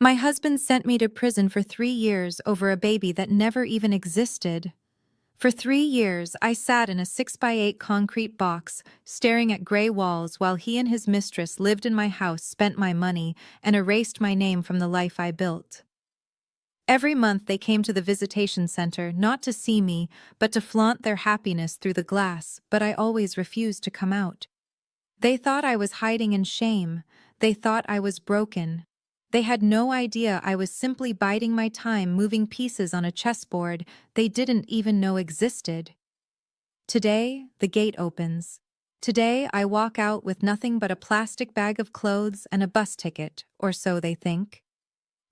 My husband sent me to prison for 3 years over a baby that never even existed. For 3 years, I sat in a 6x8 concrete box, staring at gray walls while he and his mistress lived in my house, spent my money, and erased my name from the life I built. Every month they came to the visitation center, not to see me, but to flaunt their happiness through the glass, but I always refused to come out. They thought I was hiding in shame. They thought I was broken. They had no idea I was simply biding my time, moving pieces on a chessboard they didn't even know existed. Today, the gate opens. Today, I walk out with nothing but a plastic bag of clothes and a bus ticket, or so they think.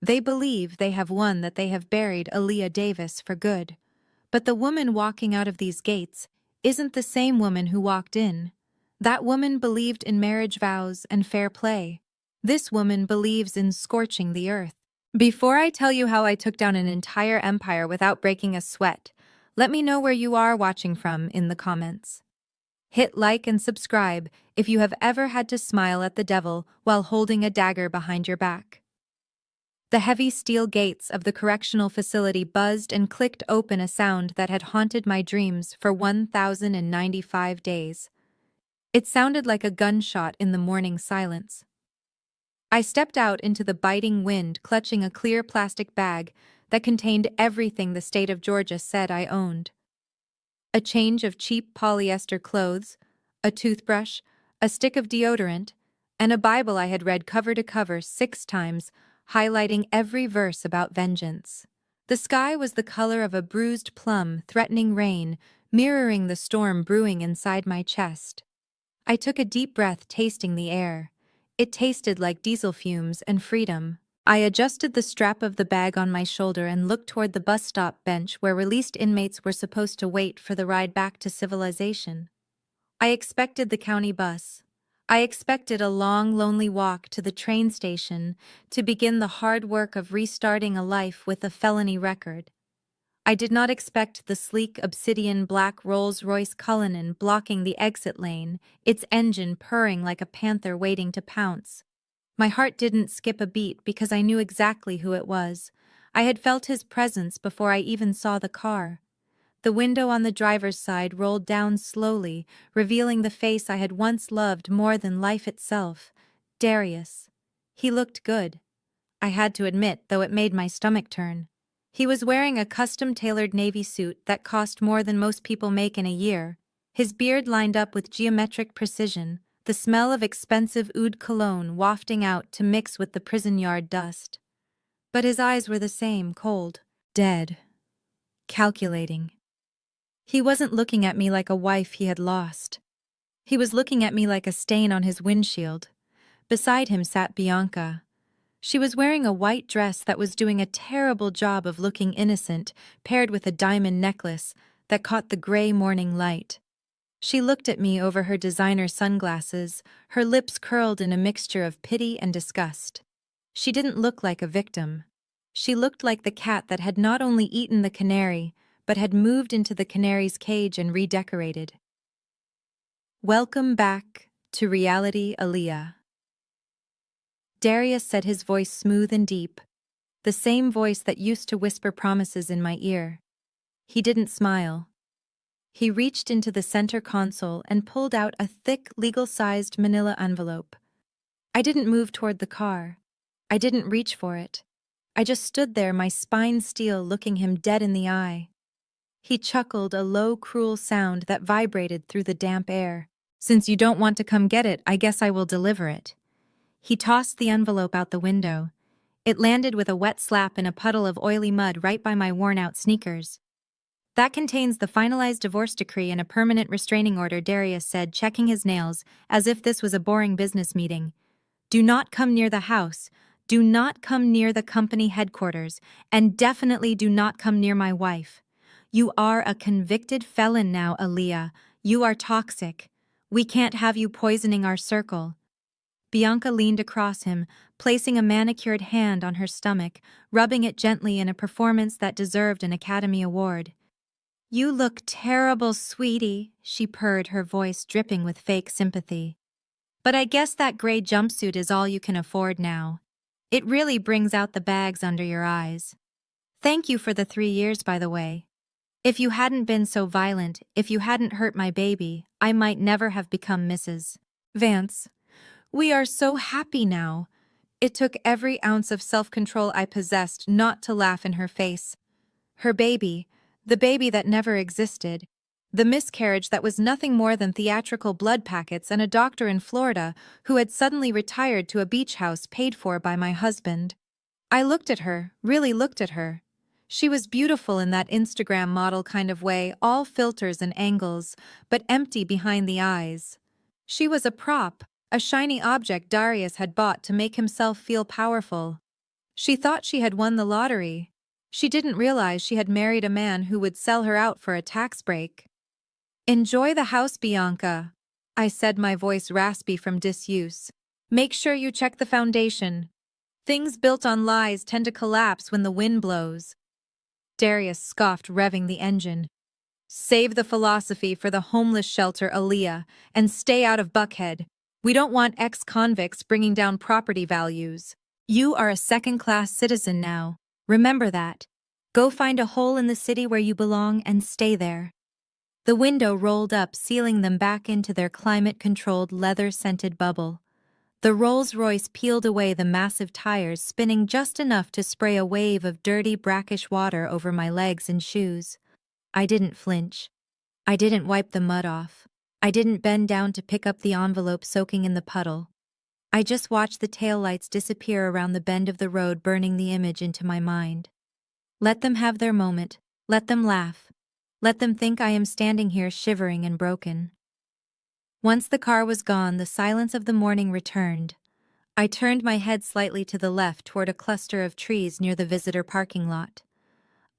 They believe they have won, that they have buried Aaliyah Davis for good. But the woman walking out of these gates isn't the same woman who walked in. That woman believed in marriage vows and fair play. This woman believes in scorching the earth. Before I tell you how I took down an entire empire without breaking a sweat, let me know where you are watching from in the comments. Hit like and subscribe if you have ever had to smile at the devil while holding a dagger behind your back. The heavy steel gates of the correctional facility buzzed and clicked open, a sound that had haunted my dreams for 1,095 days. It sounded like a gunshot in the morning silence. I stepped out into the biting wind, clutching a clear plastic bag that contained everything the state of Georgia said I owned. A change of cheap polyester clothes, a toothbrush, a stick of deodorant, and a Bible I had read cover to cover 6 times, highlighting every verse about vengeance. The sky was the color of a bruised plum, threatening rain, mirroring the storm brewing inside my chest. I took a deep breath, tasting the air. It tasted like diesel fumes and freedom. I adjusted the strap of the bag on my shoulder and looked toward the bus stop bench where released inmates were supposed to wait for the ride back to civilization. I expected the county bus. I expected a long, lonely walk to the train station to begin the hard work of restarting a life with a felony record. I did not expect the sleek obsidian black Rolls-Royce Cullinan blocking the exit lane, its engine purring like a panther waiting to pounce. My heart didn't skip a beat because I knew exactly who it was. I had felt his presence before I even saw the car. The window on the driver's side rolled down slowly, revealing the face I had once loved more than life itself, Darius. He looked good. I had to admit, though it made my stomach turn. He was wearing a custom-tailored navy suit that cost more than most people make in a year, his beard lined up with geometric precision, the smell of expensive oud cologne wafting out to mix with the prison yard dust. But his eyes were the same, cold, dead, calculating. He wasn't looking at me like a wife he had lost. He was looking at me like a stain on his windshield. Beside him sat Bianca. She was wearing a white dress that was doing a terrible job of looking innocent, paired with a diamond necklace that caught the gray morning light. She looked at me over her designer sunglasses, her lips curled in a mixture of pity and disgust. She didn't look like a victim. She looked like the cat that had not only eaten the canary, but had moved into the canary's cage and redecorated. Welcome back to reality, Aaliyah. Darius said, his voice smooth and deep, the same voice that used to whisper promises in my ear. He didn't smile. He reached into the center console and pulled out a thick, legal-sized manila envelope. I didn't move toward the car. I didn't reach for it. I just stood there, my spine steel, looking him dead in the eye. He chuckled, a low, cruel sound that vibrated through the damp air. Since you don't want to come get it, I guess I will deliver it. He tossed the envelope out the window. It landed with a wet slap in a puddle of oily mud right by my worn-out sneakers. That contains the finalized divorce decree and a permanent restraining order, Darius said, checking his nails, as if this was a boring business meeting. Do not come near the house. Do not come near the company headquarters. And definitely do not come near my wife. You are a convicted felon now, Aaliyah. You are toxic. We can't have you poisoning our circle. Bianca leaned across him, placing a manicured hand on her stomach, rubbing it gently in a performance that deserved an Academy Award. You look terrible, sweetie, she purred, her voice dripping with fake sympathy. But I guess that gray jumpsuit is all you can afford now. It really brings out the bags under your eyes. Thank you for the 3 years, by the way. If you hadn't been so violent, if you hadn't hurt my baby, I might never have become Mrs. Vance. We are so happy now. It took every ounce of self-control I possessed not to laugh in her face. Her baby, the baby that never existed, the miscarriage that was nothing more than theatrical blood packets and a doctor in Florida who had suddenly retired to a beach house paid for by my husband. I looked at her, really looked at her. She was beautiful in that Instagram model kind of way, all filters and angles, but empty behind the eyes. She was a prop, a shiny object Darius had bought to make himself feel powerful. She thought she had won the lottery. She didn't realize she had married a man who would sell her out for a tax break. Enjoy the house, Bianca, I said, my voice raspy from disuse. Make sure you check the foundation. Things built on lies tend to collapse when the wind blows. Darius scoffed, revving the engine. Save the philosophy for the homeless shelter, Aaliyah, and stay out of Buckhead. We don't want ex-convicts bringing down property values. You are a second-class citizen now. Remember that. Go find a hole in the city where you belong and stay there. The window rolled up, sealing them back into their climate-controlled, leather-scented bubble. The Rolls-Royce peeled away the massive tires, spinning just enough to spray a wave of dirty, brackish water over my legs and shoes. I didn't flinch. I didn't wipe the mud off. I didn't bend down to pick up the envelope soaking in the puddle. I just watched the taillights disappear around the bend of the road, burning the image into my mind. Let them have their moment. Let them laugh. Let them think I am standing here shivering and broken. Once the car was gone, the silence of the morning returned. I turned my head slightly to the left toward a cluster of trees near the visitor parking lot.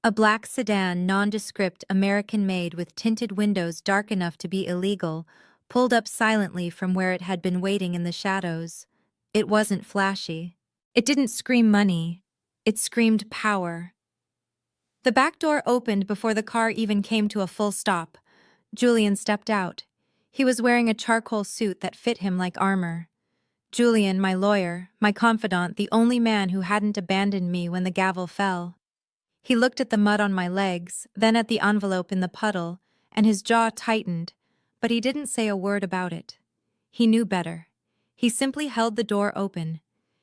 A black sedan, nondescript, American-made with tinted windows dark enough to be illegal, pulled up silently from where it had been waiting in the shadows. It wasn't flashy. It didn't scream money. It screamed power. The back door opened before the car even came to a full stop. Julian stepped out. He was wearing a charcoal suit that fit him like armor. Julian, my lawyer, my confidant, the only man who hadn't abandoned me when the gavel fell. He looked at the mud on my legs, then at the envelope in the puddle, and his jaw tightened, but he didn't say a word about it. He knew better. He simply held the door open,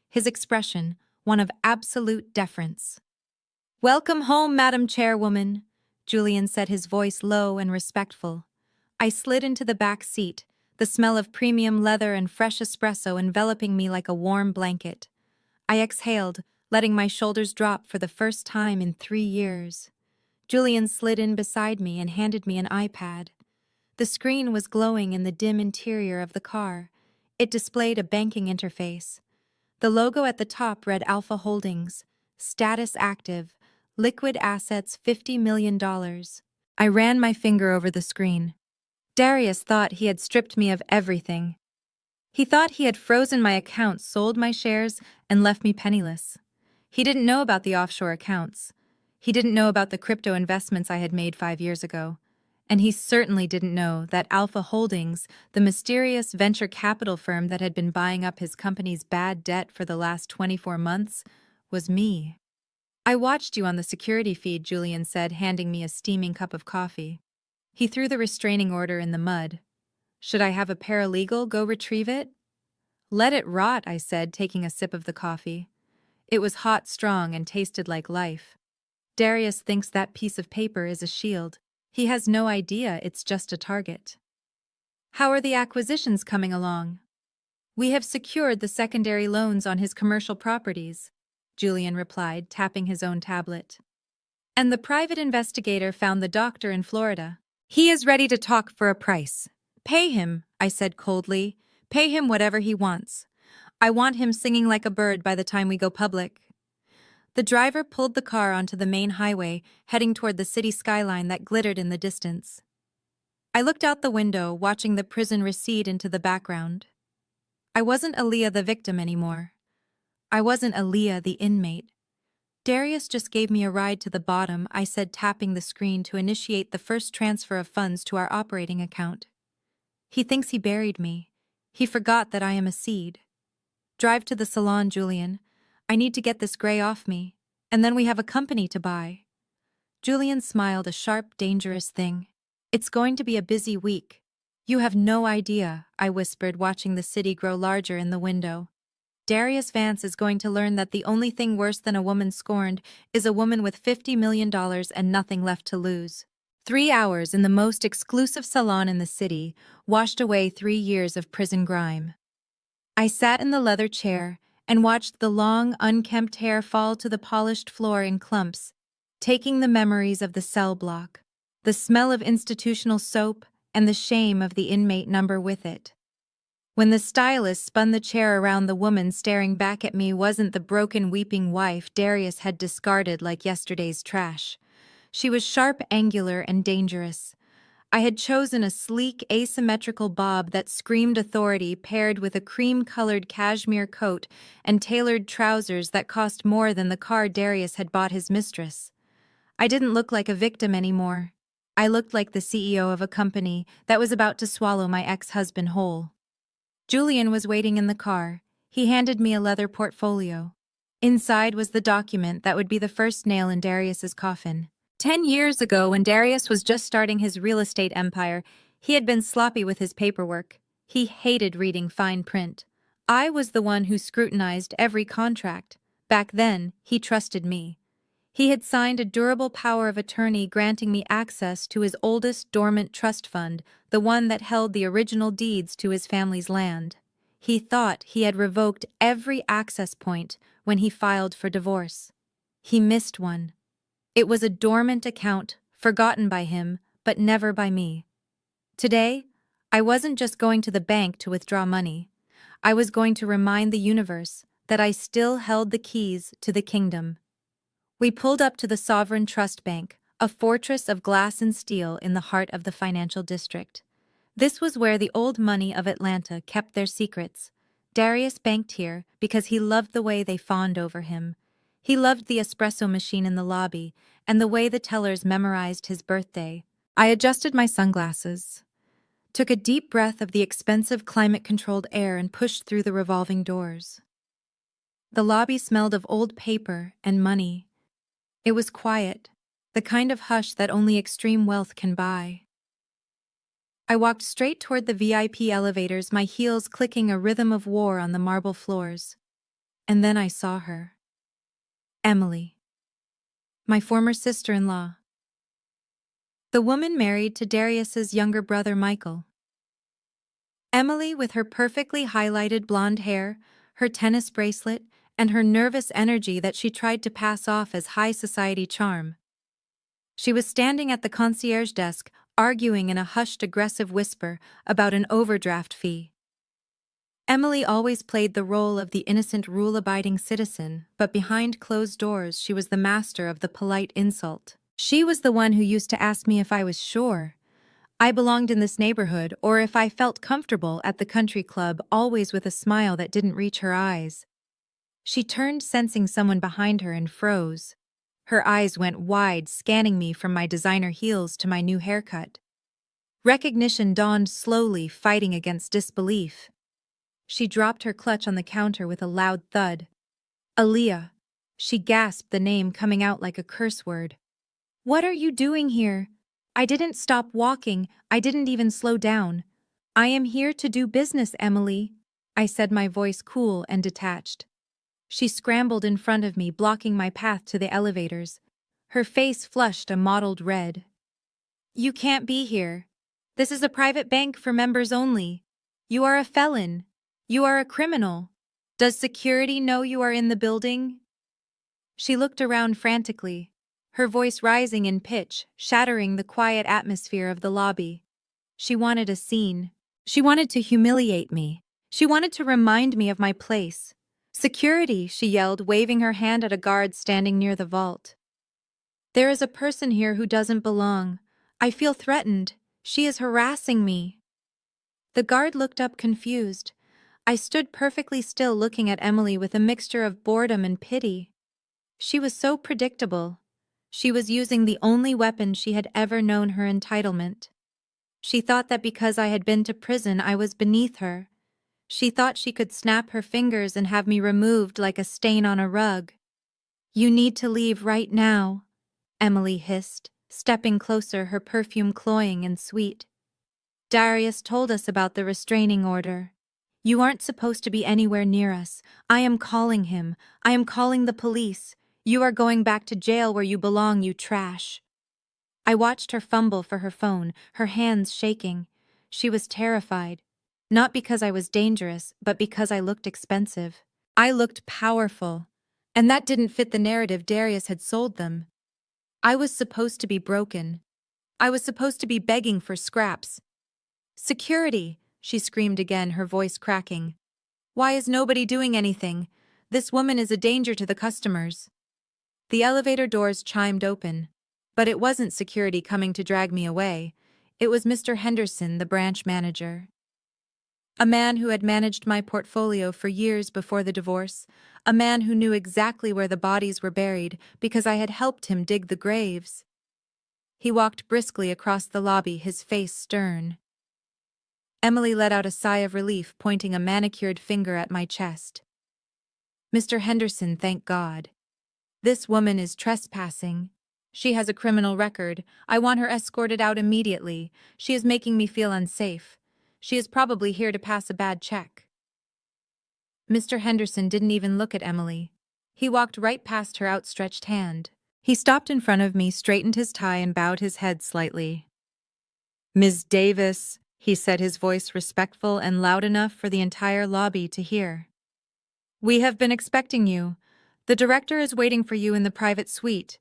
his expression one of absolute deference. "Welcome home, Madam Chairwoman," Julian said, his voice low and respectful. I slid into the back seat, the smell of premium leather and fresh espresso enveloping me like a warm blanket. I exhaled, letting my shoulders drop for the first time in 3 years. Julian slid in beside me and handed me an iPad. The screen was glowing in the dim interior of the car. It displayed a banking interface. The logo at the top read Alpha Holdings, status active, liquid assets $50 million. I ran my finger over the screen. Darius thought he had stripped me of everything. He thought he had frozen my accounts, sold my shares, and left me penniless. He didn't know about the offshore accounts. He didn't know about the crypto investments I had made 5 years ago. And he certainly didn't know that Alpha Holdings, the mysterious venture capital firm that had been buying up his company's bad debt for the last 24 months, was me. "I watched you on the security feed," Julian said, handing me a steaming cup of coffee. He threw the restraining order in the mud. "Should I have a paralegal go retrieve it?" "Let it rot," I said, taking a sip of the coffee. It was hot, strong, and tasted like life. Darius thinks that piece of paper is a shield. He has no idea it's just a target. "How are the acquisitions coming along?" "We have secured the secondary loans on his commercial properties," Julian replied, tapping his own tablet. "And the private investigator found the doctor in Florida. He is ready to talk for a price." "Pay him," I said coldly. "Pay him whatever he wants. I want him singing like a bird by the time we go public." The driver pulled the car onto the main highway, heading toward the city skyline that glittered in the distance. I looked out the window, watching the prison recede into the background. I wasn't Aaliyah the victim anymore. I wasn't Aaliyah the inmate. "Darius just gave me a ride to the bottom," I said, tapping the screen to initiate the first transfer of funds to our operating account. "He thinks he buried me. He forgot that I am a seed." "Drive to the salon, Julian. I need to get this gray off me, and then we have a company to buy. Julian smiled, a sharp, dangerous thing. It's going to be a busy week. You have no idea, I whispered, watching the city grow larger in the window. Darius Vance is going to learn that the only thing worse than a woman scorned is a woman with $50 million and nothing left to lose. 3 hours in the most exclusive salon in the city washed away 3 years of prison grime. I sat in the leather chair and watched the long, unkempt hair fall to the polished floor in clumps, taking the memories of the cell block, the smell of institutional soap, and the shame of the inmate number with it. When the stylist spun the chair around, the woman staring back at me wasn't the broken, weeping wife Darius had discarded like yesterday's trash. She was sharp, angular, and dangerous. I had chosen a sleek, asymmetrical bob that screamed authority, paired with a cream-colored cashmere coat and tailored trousers that cost more than the car Darius had bought his mistress. I didn't look like a victim anymore. I looked like the CEO of a company that was about to swallow my ex-husband whole. Julian was waiting in the car. He handed me a leather portfolio. Inside was the document that would be the first nail in Darius's coffin. 10 years ago, when Darius was just starting his real estate empire, he had been sloppy with his paperwork. He hated reading fine print. I was the one who scrutinized every contract. Back then, he trusted me. He had signed a durable power of attorney granting me access to his oldest dormant trust fund, the one that held the original deeds to his family's land. He thought he had revoked every access point when he filed for divorce. He missed one. It was a dormant account, forgotten by him, but never by me. Today, I wasn't just going to the bank to withdraw money. I was going to remind the universe that I still held the keys to the kingdom. We pulled up to the Sovereign Trust Bank, a fortress of glass and steel in the heart of the financial district. This was where the old money of Atlanta kept their secrets. Darius banked here because he loved the way they fawned over him. He loved the espresso machine in the lobby and the way the tellers memorized his birthday. I adjusted my sunglasses, took a deep breath of the expensive climate-controlled air, and pushed through the revolving doors. The lobby smelled of old paper and money. It was quiet, the kind of hush that only extreme wealth can buy. I walked straight toward the VIP elevators, my heels clicking a rhythm of war on the marble floors. And then I saw her. Emily. My former sister-in-law. The woman married to Darius's younger brother Michael. Emily, with her perfectly highlighted blonde hair, her tennis bracelet, and her nervous energy that she tried to pass off as high society charm. She was standing at the concierge desk, arguing in a hushed, aggressive whisper about an overdraft fee. Emily always played the role of the innocent, rule-abiding citizen, but behind closed doors she was the master of the polite insult. She was the one who used to ask me if I was sure I belonged in this neighborhood or if I felt comfortable at the country club, always with a smile that didn't reach her eyes. She turned, sensing someone behind her, and froze. Her eyes went wide, scanning me from my designer heels to my new haircut. Recognition dawned slowly, fighting against disbelief. She dropped her clutch on the counter with a loud thud. Aaliyah. She gasped, the name coming out like a curse word. What are you doing here? I didn't stop walking. I didn't even slow down. I am here to do business, Emily, I said, my voice cool and detached. She scrambled in front of me, blocking my path to the elevators. Her face flushed a mottled red. You can't be here. This is a private bank for members only. You are a felon. You are a criminal. Does security know you are in the building? She looked around frantically, her voice rising in pitch, shattering the quiet atmosphere of the lobby. She wanted a scene. She wanted to humiliate me. She wanted to remind me of my place. Security, she yelled, waving her hand at a guard standing near the vault. There is a person here who doesn't belong. I feel threatened. She is harassing me. The guard looked up, confused. I stood perfectly still, looking at Emily with a mixture of boredom and pity. She was so predictable. She was using the only weapon she had ever known, her entitlement. She thought that because I had been to prison I was beneath her. She thought she could snap her fingers and have me removed like a stain on a rug. "You need to leave right now," Emily hissed, stepping closer, her perfume cloying and sweet. "Darius told us about the restraining order. You aren't supposed to be anywhere near us. I am calling him. I am calling the police. You are going back to jail where you belong, you trash." I watched her fumble for her phone, her hands shaking. She was terrified. Not because I was dangerous, but because I looked expensive. I looked powerful. And that didn't fit the narrative Darius had sold them. I was supposed to be broken. I was supposed to be begging for scraps. "Security!" she screamed again, her voice cracking. "Why is nobody doing anything? This woman is a danger to the customers." The elevator doors chimed open. But it wasn't security coming to drag me away. It was Mr. Henderson, the branch manager. A man who had managed my portfolio for years before the divorce. A man who knew exactly where the bodies were buried because I had helped him dig the graves. He walked briskly across the lobby, his face stern. Emily let out a sigh of relief, pointing a manicured finger at my chest. "Mr. Henderson, thank God. This woman is trespassing. She has a criminal record. I want her escorted out immediately. She is making me feel unsafe. She is probably here to pass a bad check." Mr. Henderson didn't even look at Emily. He walked right past her outstretched hand. He stopped in front of me, straightened his tie, and bowed his head slightly. "Ms. Davis," he said, his voice respectful and loud enough for the entire lobby to hear. "We have been expecting you. The director is waiting for you in the private suite.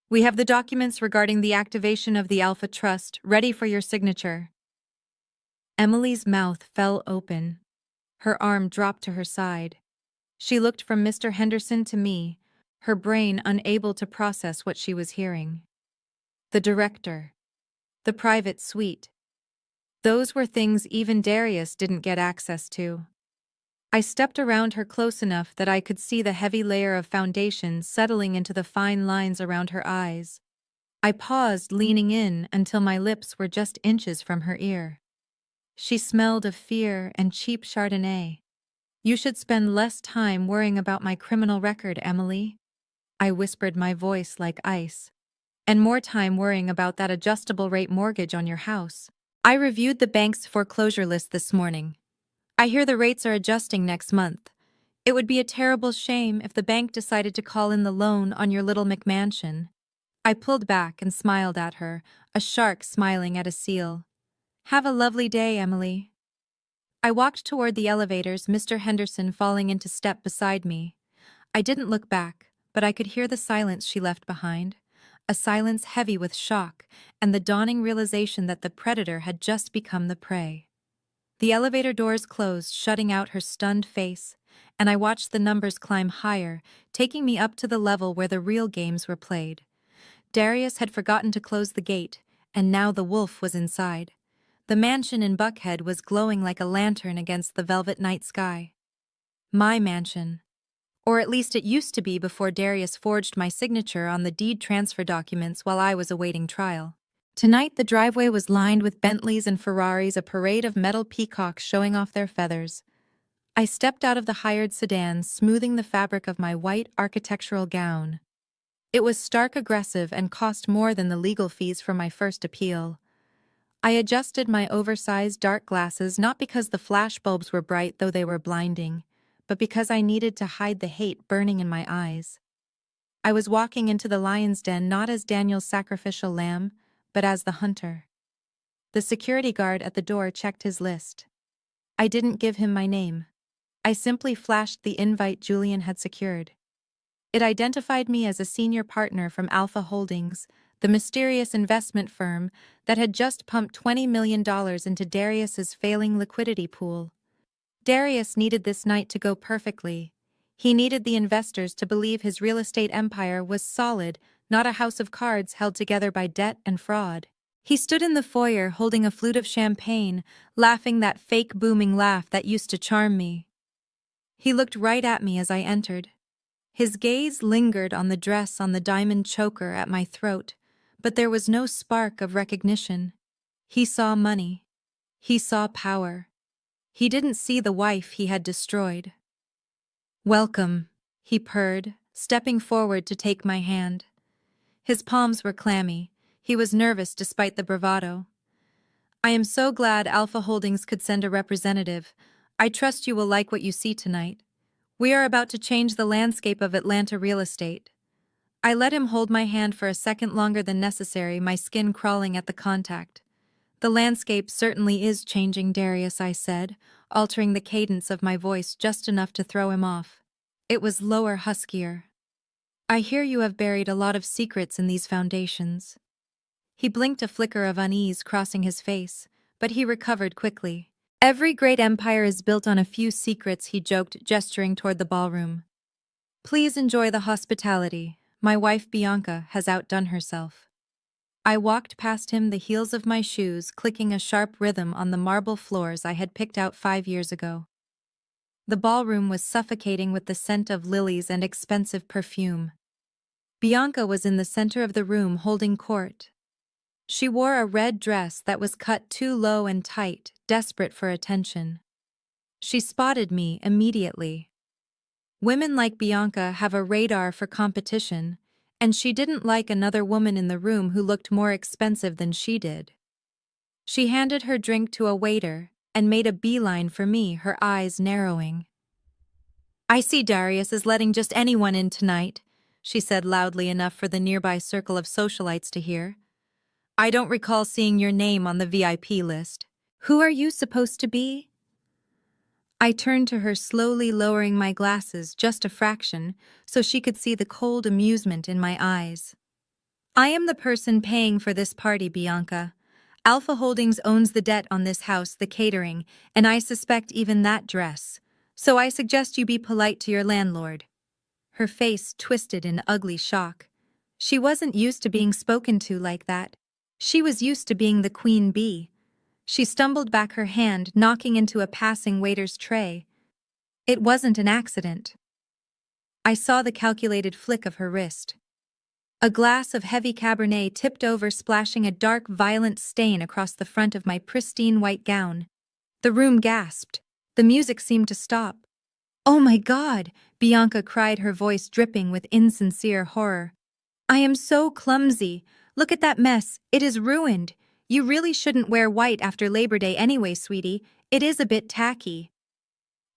We have the documents regarding the activation of the Alpha Trust ready for your signature." Emily's mouth fell open. Her arm dropped to her side. She looked from Mr. Henderson to me, her brain unable to process what she was hearing. The director. The private suite. Those were things even Darius didn't get access to. I stepped around her close enough that I could see the heavy layer of foundation settling into the fine lines around her eyes. I paused, leaning in until my lips were just inches from her ear. She smelled of fear and cheap Chardonnay. "You should spend less time worrying about my criminal record, Emily," I whispered, my voice like ice. "And more time worrying about that adjustable rate mortgage on your house. I reviewed the bank's foreclosure list this morning. I hear the rates are adjusting next month. It would be a terrible shame if the bank decided to call in the loan on your little McMansion." I pulled back and smiled at her, a shark smiling at a seal. "Have a lovely day, Emily." I walked toward the elevators, Mr. Henderson falling into step beside me. I didn't look back, but I could hear the silence she left behind, a silence heavy with shock and the dawning realization that the predator had just become the prey. The elevator doors closed, shutting out her stunned face, and I watched the numbers climb higher, taking me up to the level where the real games were played. Darius had forgotten to close the gate, and now the wolf was inside. The mansion in Buckhead was glowing like a lantern against the velvet night sky. My mansion. Or at least it used to be before Darius forged my signature on the deed transfer documents while I was awaiting trial. Tonight the driveway was lined with Bentleys and Ferraris, a parade of metal peacocks showing off their feathers. I stepped out of the hired sedan, smoothing the fabric of my white architectural gown. It was stark aggressive and cost more than the legal fees for my first appeal. I adjusted my oversized dark glasses not because the flashbulbs were bright, though they were blinding, but because I needed to hide the hate burning in my eyes. I was walking into the lion's den not as Daniel's sacrificial lamb, but as the hunter. The security guard at the door checked his list. I didn't give him my name. I simply flashed the invite Julian had secured. It identified me as a senior partner from Alpha Holdings, the mysterious investment firm that had just pumped $20 million into Darius's failing liquidity pool. Darius needed this night to go perfectly. He needed the investors to believe his real estate empire was solid, not a house of cards held together by debt and fraud. He stood in the foyer holding a flute of champagne, laughing that fake booming laugh that used to charm me. He looked right at me as I entered. His gaze lingered on the dress on the diamond choker at my throat, but there was no spark of recognition. He saw money. He saw power. He didn't see the wife he had destroyed. "Welcome," he purred, stepping forward to take my hand. His palms were clammy. He was nervous despite the bravado. "I am so glad Alpha Holdings could send a representative. I trust you will like what you see tonight. We are about to change the landscape of Atlanta real estate." I let him hold my hand for a second longer than necessary, my skin crawling at the contact. "The landscape certainly is changing, Darius," I said, altering the cadence of my voice just enough to throw him off. It was lower, huskier. "I hear you have buried a lot of secrets in these foundations." He blinked, a flicker of unease crossing his face, but he recovered quickly. "Every great empire is built on a few secrets," he joked, gesturing toward the ballroom. "Please enjoy the hospitality. My wife Bianca has outdone herself." I walked past him, the heels of my shoes clicking a sharp rhythm on the marble floors I had picked out 5 years ago. The ballroom was suffocating with the scent of lilies and expensive perfume. Bianca was in the center of the room holding court. She wore a red dress that was cut too low and tight, desperate for attention. She spotted me immediately. Women like Bianca have a radar for competition, and she didn't like another woman in the room who looked more expensive than she did. She handed her drink to a waiter and made a beeline for me, her eyes narrowing. "I see Darius is letting just anyone in tonight," she said loudly enough for the nearby circle of socialites to hear. "I don't recall seeing your name on the VIP list. Who are you supposed to be?" I turned to her, slowly lowering my glasses just a fraction so she could see the cold amusement in my eyes. "I am the person paying for this party, Bianca. Alpha Holdings owns the debt on this house, the catering, and I suspect even that dress. So I suggest you be polite to your landlord." Her face twisted in ugly shock. She wasn't used to being spoken to like that. She was used to being the queen bee. She stumbled back, her hand knocking into a passing waiter's tray. It wasn't an accident. I saw the calculated flick of her wrist. A glass of heavy Cabernet tipped over, splashing a dark, violent stain across the front of my pristine white gown. The room gasped. The music seemed to stop. "Oh my God!" Bianca cried, her voice dripping with insincere horror. "I am so clumsy. Look at that mess. It is ruined. You really shouldn't wear white after Labor Day anyway, sweetie. It is a bit tacky."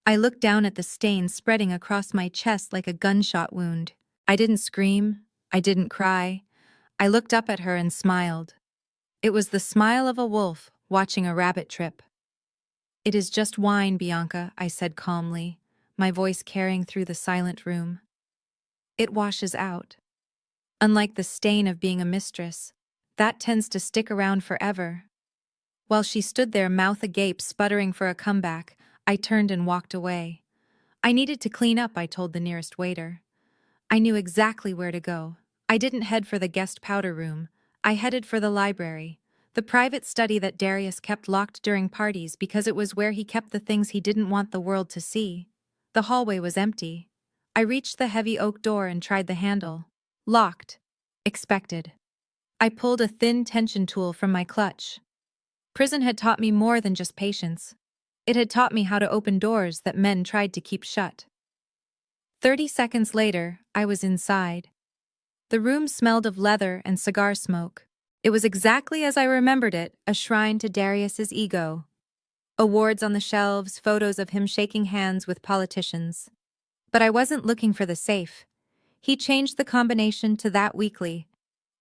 I looked down at the stain spreading across my chest like a gunshot wound. I didn't scream. I didn't cry. I looked up at her and smiled. It was the smile of a wolf watching a rabbit trip. "It is just wine, Bianca," I said calmly, my voice carrying through the silent room. "It washes out. Unlike the stain of being a mistress, that tends to stick around forever." While she stood there, mouth agape, sputtering for a comeback, I turned and walked away. I needed to clean up, I told the nearest waiter. I knew exactly where to go. I didn't head for the guest powder room. I headed for the library, the private study that Darius kept locked during parties because it was where he kept the things he didn't want the world to see. The hallway was empty. I reached the heavy oak door and tried the handle. Locked. Expected. I pulled a thin tension tool from my clutch. Prison had taught me more than just patience. It had taught me how to open doors that men tried to keep shut. 30 seconds later, I was inside. The room smelled of leather and cigar smoke. It was exactly as I remembered it, a shrine to Darius's ego. Awards on the shelves, photos of him shaking hands with politicians. But I wasn't looking for the safe. He changed the combination to that weekly.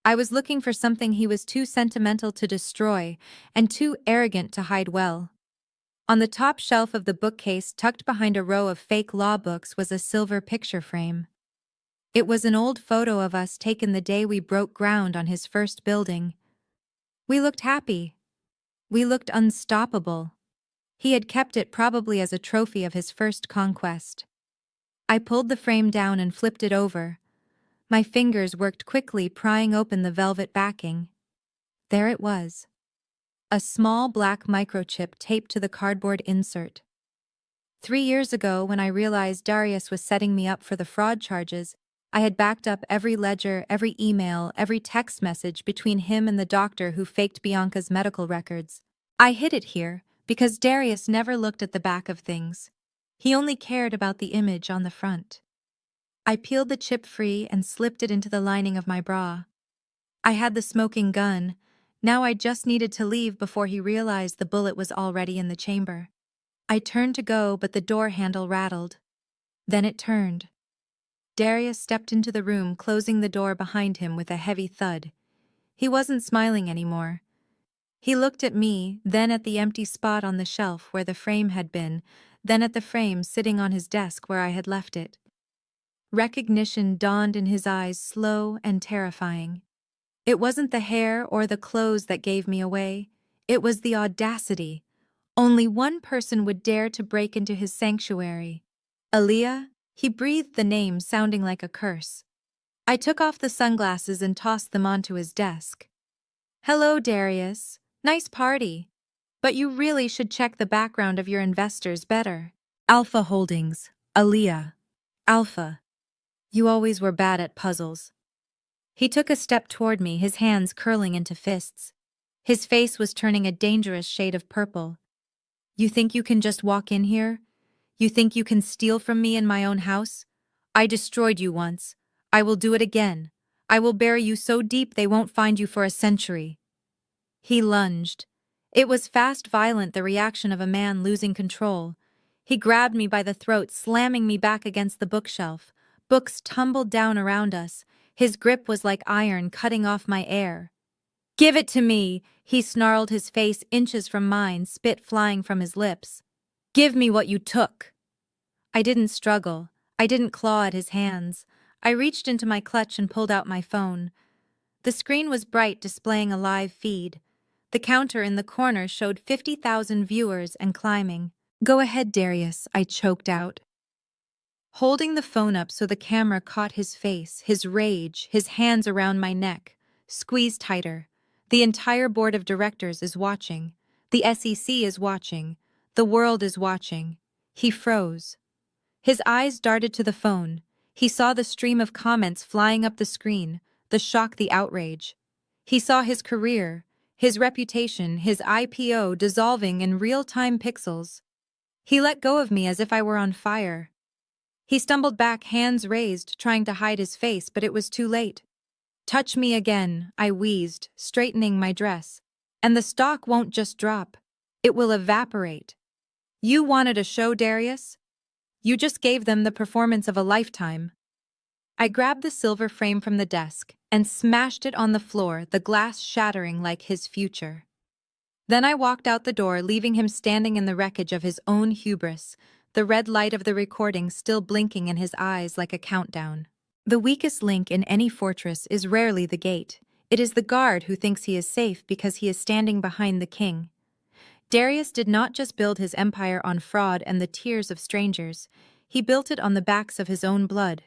I was looking for something he was too sentimental to destroy and too arrogant to hide well. On the top shelf of the bookcase, tucked behind a row of fake law books, was a silver picture frame. It was an old photo of us taken the day we broke ground on his first building. We looked happy. We looked unstoppable. He had kept it, probably as a trophy of his first conquest. I pulled the frame down and flipped it over. My fingers worked quickly, prying open the velvet backing. There it was. A small black microchip taped to the cardboard insert. 3 years ago, when I realized Darius was setting me up for the fraud charges, I had backed up every ledger, every email, every text message between him and the doctor who faked Bianca's medical records. I hid it here because Darius never looked at the back of things. He only cared about the image on the front. I peeled the chip free and slipped it into the lining of my bra. I had the smoking gun. Now I just needed to leave before he realized the bullet was already in the chamber. I turned to go, but the door handle rattled. Then it turned. Darius stepped into the room, closing the door behind him with a heavy thud. He wasn't smiling anymore. He looked at me, then at the empty spot on the shelf where the frame had been, then at the frame sitting on his desk where I had left it. Recognition dawned in his eyes, slow and terrifying. It wasn't the hair or the clothes that gave me away. It was the audacity. Only one person would dare to break into his sanctuary. Aaliyah? He breathed the name, sounding like a curse. I took off the sunglasses and tossed them onto his desk. Hello, Darius. Nice party. But you really should check the background of your investors better. Alpha Holdings. Aaliyah. Alpha. You always were bad at puzzles. He took a step toward me, his hands curling into fists. His face was turning a dangerous shade of purple. You think you can just walk in here? You think you can steal from me in my own house? I destroyed you once. I will do it again. I will bury you so deep they won't find you for a century. He lunged. It was fast, violent, the reaction of a man losing control. He grabbed me by the throat, slamming me back against the bookshelf. Books tumbled down around us. His grip was like iron, cutting off my air. Give it to me, he snarled, his face inches from mine, spit flying from his lips. Give me what you took. I didn't struggle. I didn't claw at his hands. I reached into my clutch and pulled out my phone. The screen was bright, displaying a live feed. The counter in the corner showed 50,000 viewers and climbing. Go ahead, Darius, I choked out. Holding the phone up so the camera caught his face, his rage, his hands around my neck. Squeeze tighter. The entire board of directors is watching. The SEC is watching. The world is watching. He froze. His eyes darted to the phone. He saw the stream of comments flying up the screen, the shock, the outrage. He saw his career, his reputation, his IPO dissolving in real-time pixels. He let go of me as if I were on fire. He stumbled back, hands raised, trying to hide his face, but it was too late. Touch me again, I wheezed, straightening my dress. And the stock won't just drop. It will evaporate. You wanted a show, Darius? You just gave them the performance of a lifetime. I grabbed the silver frame from the desk and smashed it on the floor, the glass shattering like his future. Then I walked out the door, leaving him standing in the wreckage of his own hubris, the red light of the recording still blinking in his eyes like a countdown. The weakest link in any fortress is rarely the gate. It is the guard who thinks he is safe because he is standing behind the king. Darius did not just build his empire on fraud and the tears of strangers. He built it on the backs of his own blood.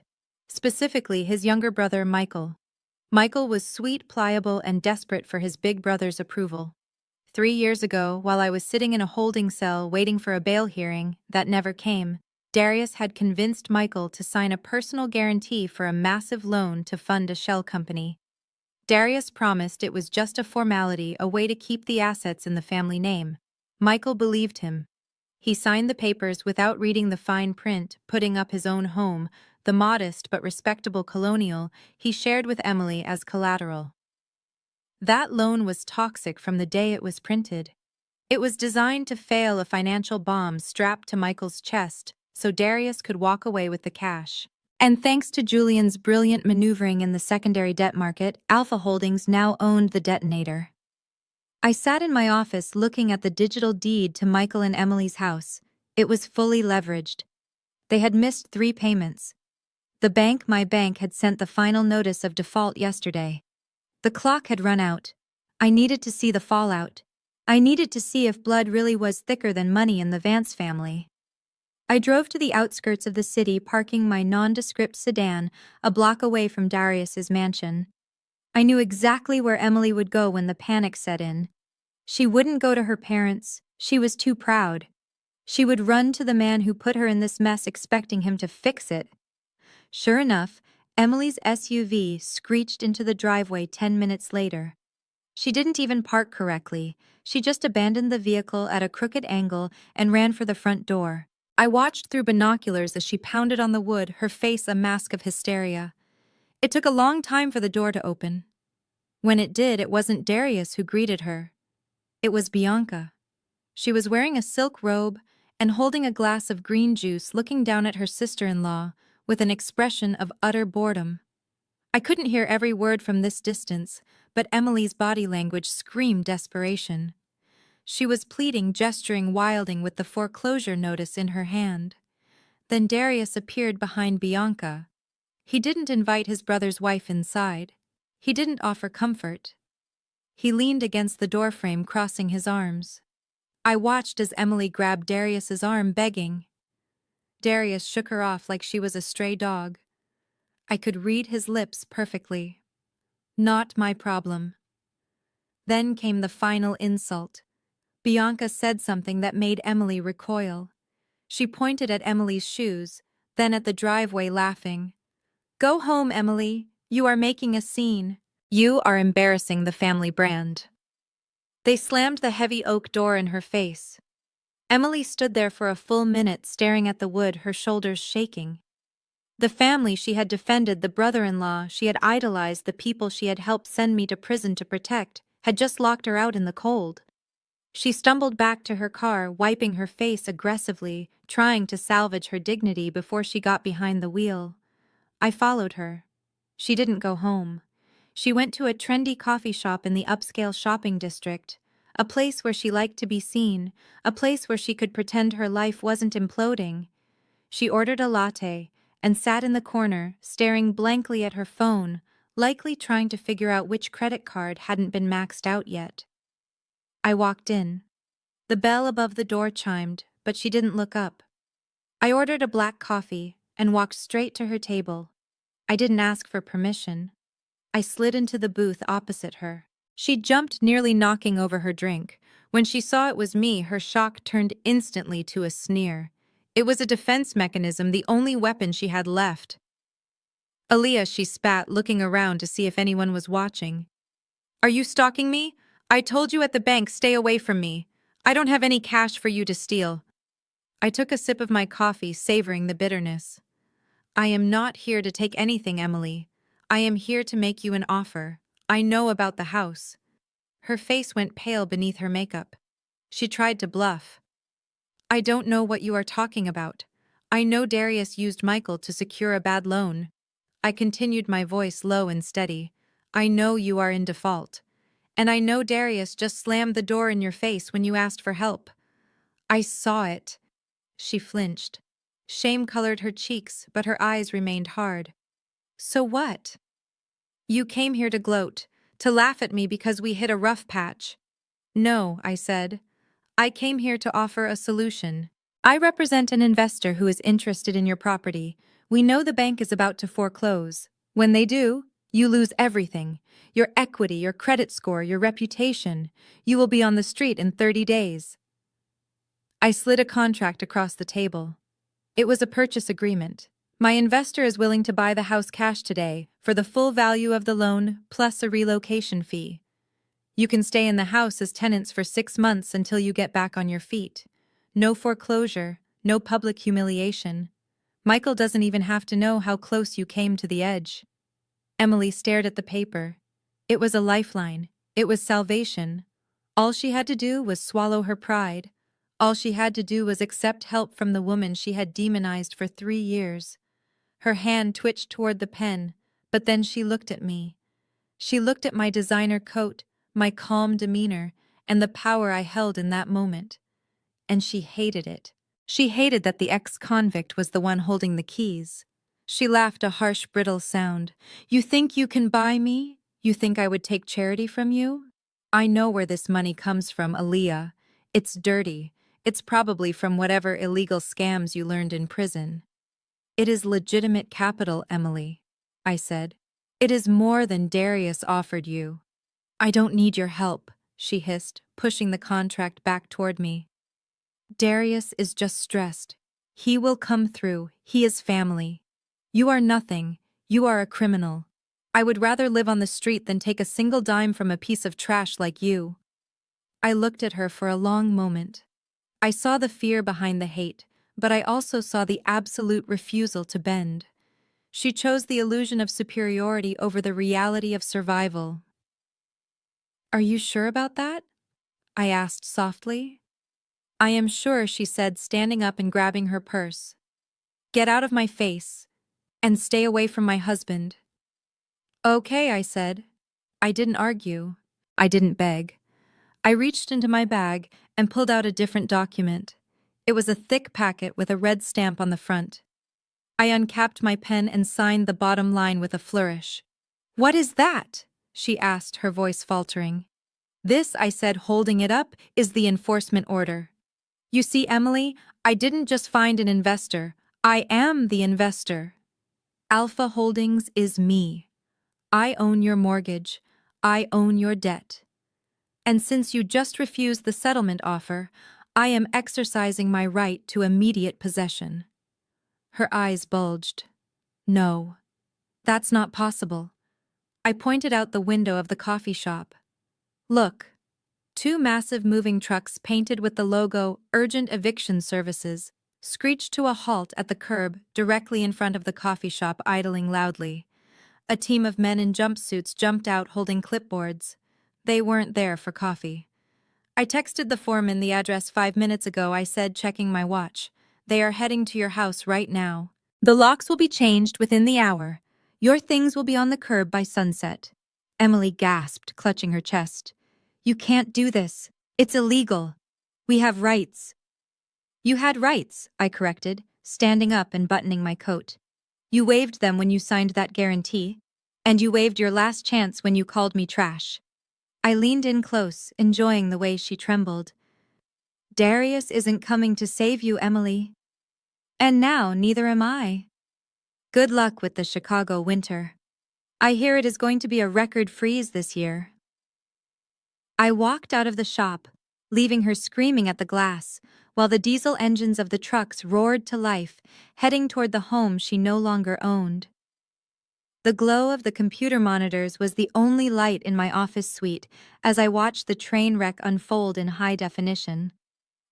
Specifically, his younger brother, Michael. Michael was sweet, pliable, and desperate for his big brother's approval. 3 years ago, while I was sitting in a holding cell waiting for a bail hearing that never came, Darius had convinced Michael to sign a personal guarantee for a massive loan to fund a shell company. Darius promised it was just a formality, a way to keep the assets in the family name. Michael believed him. He signed the papers without reading the fine print, putting up his own home, the modest but respectable colonial he shared with Emily as collateral. That loan was toxic from the day it was printed. It was designed to fail, a financial bomb strapped to Michael's chest, so Darius could walk away with the cash. And thanks to Julian's brilliant maneuvering in the secondary debt market, Alpha Holdings now owned the detonator. I sat in my office looking at the digital deed to Michael and Emily's house. It was fully leveraged. They had missed 3 payments. My bank had sent the final notice of default yesterday. The clock had run out. I needed to see the fallout. I needed to see if blood really was thicker than money in the Vance family. I drove to the outskirts of the city, parking my nondescript sedan a block away from Darius's mansion. I knew exactly where Emily would go when the panic set in. She wouldn't go to her parents. She was too proud. She would run to the man who put her in this mess, expecting him to fix it. Sure enough, Emily's SUV screeched into the driveway 10 minutes later. She didn't even park correctly. She just abandoned the vehicle at a crooked angle and ran for the front door. I watched through binoculars as she pounded on the wood, her face a mask of hysteria. It took a long time for the door to open. When it did, it wasn't Darius who greeted her. It was Bianca. She was wearing a silk robe and holding a glass of green juice, looking down at her sister-in-law with an expression of utter boredom. I couldn't hear every word from this distance, but Emily's body language screamed desperation. She was pleading, gesturing, wilding with the foreclosure notice in her hand. Then Darius appeared behind Bianca. He didn't invite his brother's wife inside. He didn't offer comfort. He leaned against the doorframe, crossing his arms. I watched as Emily grabbed Darius's arm, begging. Darius shook her off like she was a stray dog. I could read his lips perfectly. Not my problem. Then came the final insult. Bianca said something that made Emily recoil. She pointed at Emily's shoes, then at the driveway, laughing. "Go home, Emily. You are making a scene. You are embarrassing the family brand." They slammed the heavy oak door in her face. Emily stood there for a full minute, staring at the wood, her shoulders shaking. The family she had defended, the brother-in-law she had idolized, the people she had helped send me to prison to protect, had just locked her out in the cold. She stumbled back to her car, wiping her face aggressively, trying to salvage her dignity before she got behind the wheel. I followed her. She didn't go home. She went to a trendy coffee shop in the upscale shopping district, a place where she liked to be seen, a place where she could pretend her life wasn't imploding. She ordered a latte and sat in the corner, staring blankly at her phone, likely trying to figure out which credit card hadn't been maxed out yet. I walked in. The bell above the door chimed, but she didn't look up. I ordered a black coffee and walked straight to her table. I didn't ask for permission. I slid into the booth opposite her. She jumped, nearly knocking over her drink. When she saw it was me, her shock turned instantly to a sneer. It was a defense mechanism, the only weapon she had left. "Aaliyah," she spat, looking around to see if anyone was watching. "Are you stalking me? I told you at the bank, stay away from me. I don't have any cash for you to steal." I took a sip of my coffee, savoring the bitterness. "I am not here to take anything, Emily. I am here to make you an offer. I know about the house." Her face went pale beneath her makeup. She tried to bluff. "I don't know what you are talking about. I know Darius used Michael to secure a bad loan." I continued, my voice low and steady. "I know you are in default. And I know Darius just slammed the door in your face when you asked for help." "I saw it." She flinched. Shame colored her cheeks, but her eyes remained hard. "So what? You came here to gloat, to laugh at me because we hit a rough patch." "No," I said. "I came here to offer a solution. I represent an investor who is interested in your property. We know the bank is about to foreclose. When they do, you lose everything. Your equity, your credit score, your reputation. You will be on the street in 30 days. I slid a contract across the table. It was a purchase agreement. My investor is willing to buy the house cash today for the full value of the loan plus a relocation fee. You can stay in the house as tenants for 6 months until you get back on your feet. No foreclosure, no public humiliation. Michael doesn't even have to know how close you came to the edge." Emily stared at the paper. It was a lifeline. It was salvation. All she had to do was swallow her pride. All she had to do was accept help from the woman she had demonized for 3 years. Her hand twitched toward the pen, but then she looked at me. She looked at my designer coat, my calm demeanor, and the power I held in that moment. And she hated it. She hated that the ex-convict was the one holding the keys. She laughed, a harsh, brittle sound. "You think you can buy me? You think I would take charity from you? I know where this money comes from, Aaliyah. It's dirty. It's probably from whatever illegal scams you learned in prison." "It is legitimate capital, Emily," I said. "It is more than Darius offered you." "I don't need your help," she hissed, pushing the contract back toward me. "Darius is just stressed. He will come through. He is family. You are nothing. You are a criminal." I would rather live on the street than take a single dime from a piece of trash like you." I looked at her for a long moment. I saw the fear behind the hate, but I also saw the absolute refusal to bend. She chose the illusion of superiority over the reality of survival. "Are you sure about that?" I asked softly. "I am sure," she said, standing up and grabbing her purse. "Get out of my face, and stay away from my husband." "Okay," I said. I didn't argue. I didn't beg. I reached into my bag and pulled out a different document. It was a thick packet with a red stamp on the front. I uncapped my pen and signed the bottom line with a flourish. "What is that?" she asked, her voice faltering. "This," I said, holding it up, "is the enforcement order. You see, Emily, I didn't just find an investor. I am the investor. Alpha Holdings is me. I own your mortgage. I own your debt. And since you just refused the settlement offer, I am exercising my right to immediate possession." Her eyes bulged. "No, that's not possible." I pointed out the window of the coffee shop. "Look." Two massive moving trucks painted with the logo "Urgent Eviction Services" screeched to a halt at the curb directly in front of the coffee shop, idling loudly. A team of men in jumpsuits jumped out holding clipboards. They weren't there for coffee. "I texted the foreman the address 5 minutes ago," I said, checking my watch. "They are heading to your house right now. The locks will be changed within the hour. Your things will be on the curb by sunset." Emily gasped, clutching her chest. "You can't do this. It's illegal. We have rights." "You had rights," I corrected, standing up and buttoning my coat. "You waived them when you signed that guarantee, and you waived your last chance when you called me trash." I leaned in close, enjoying the way she trembled. "Darius isn't coming to save you, Emily. And now neither am I. Good luck with the Chicago winter. I hear it is going to be a record freeze this year." I walked out of the shop, leaving her screaming at the glass, while the diesel engines of the trucks roared to life, heading toward the home she no longer owned. The glow of the computer monitors was the only light in my office suite as I watched the train wreck unfold in high definition.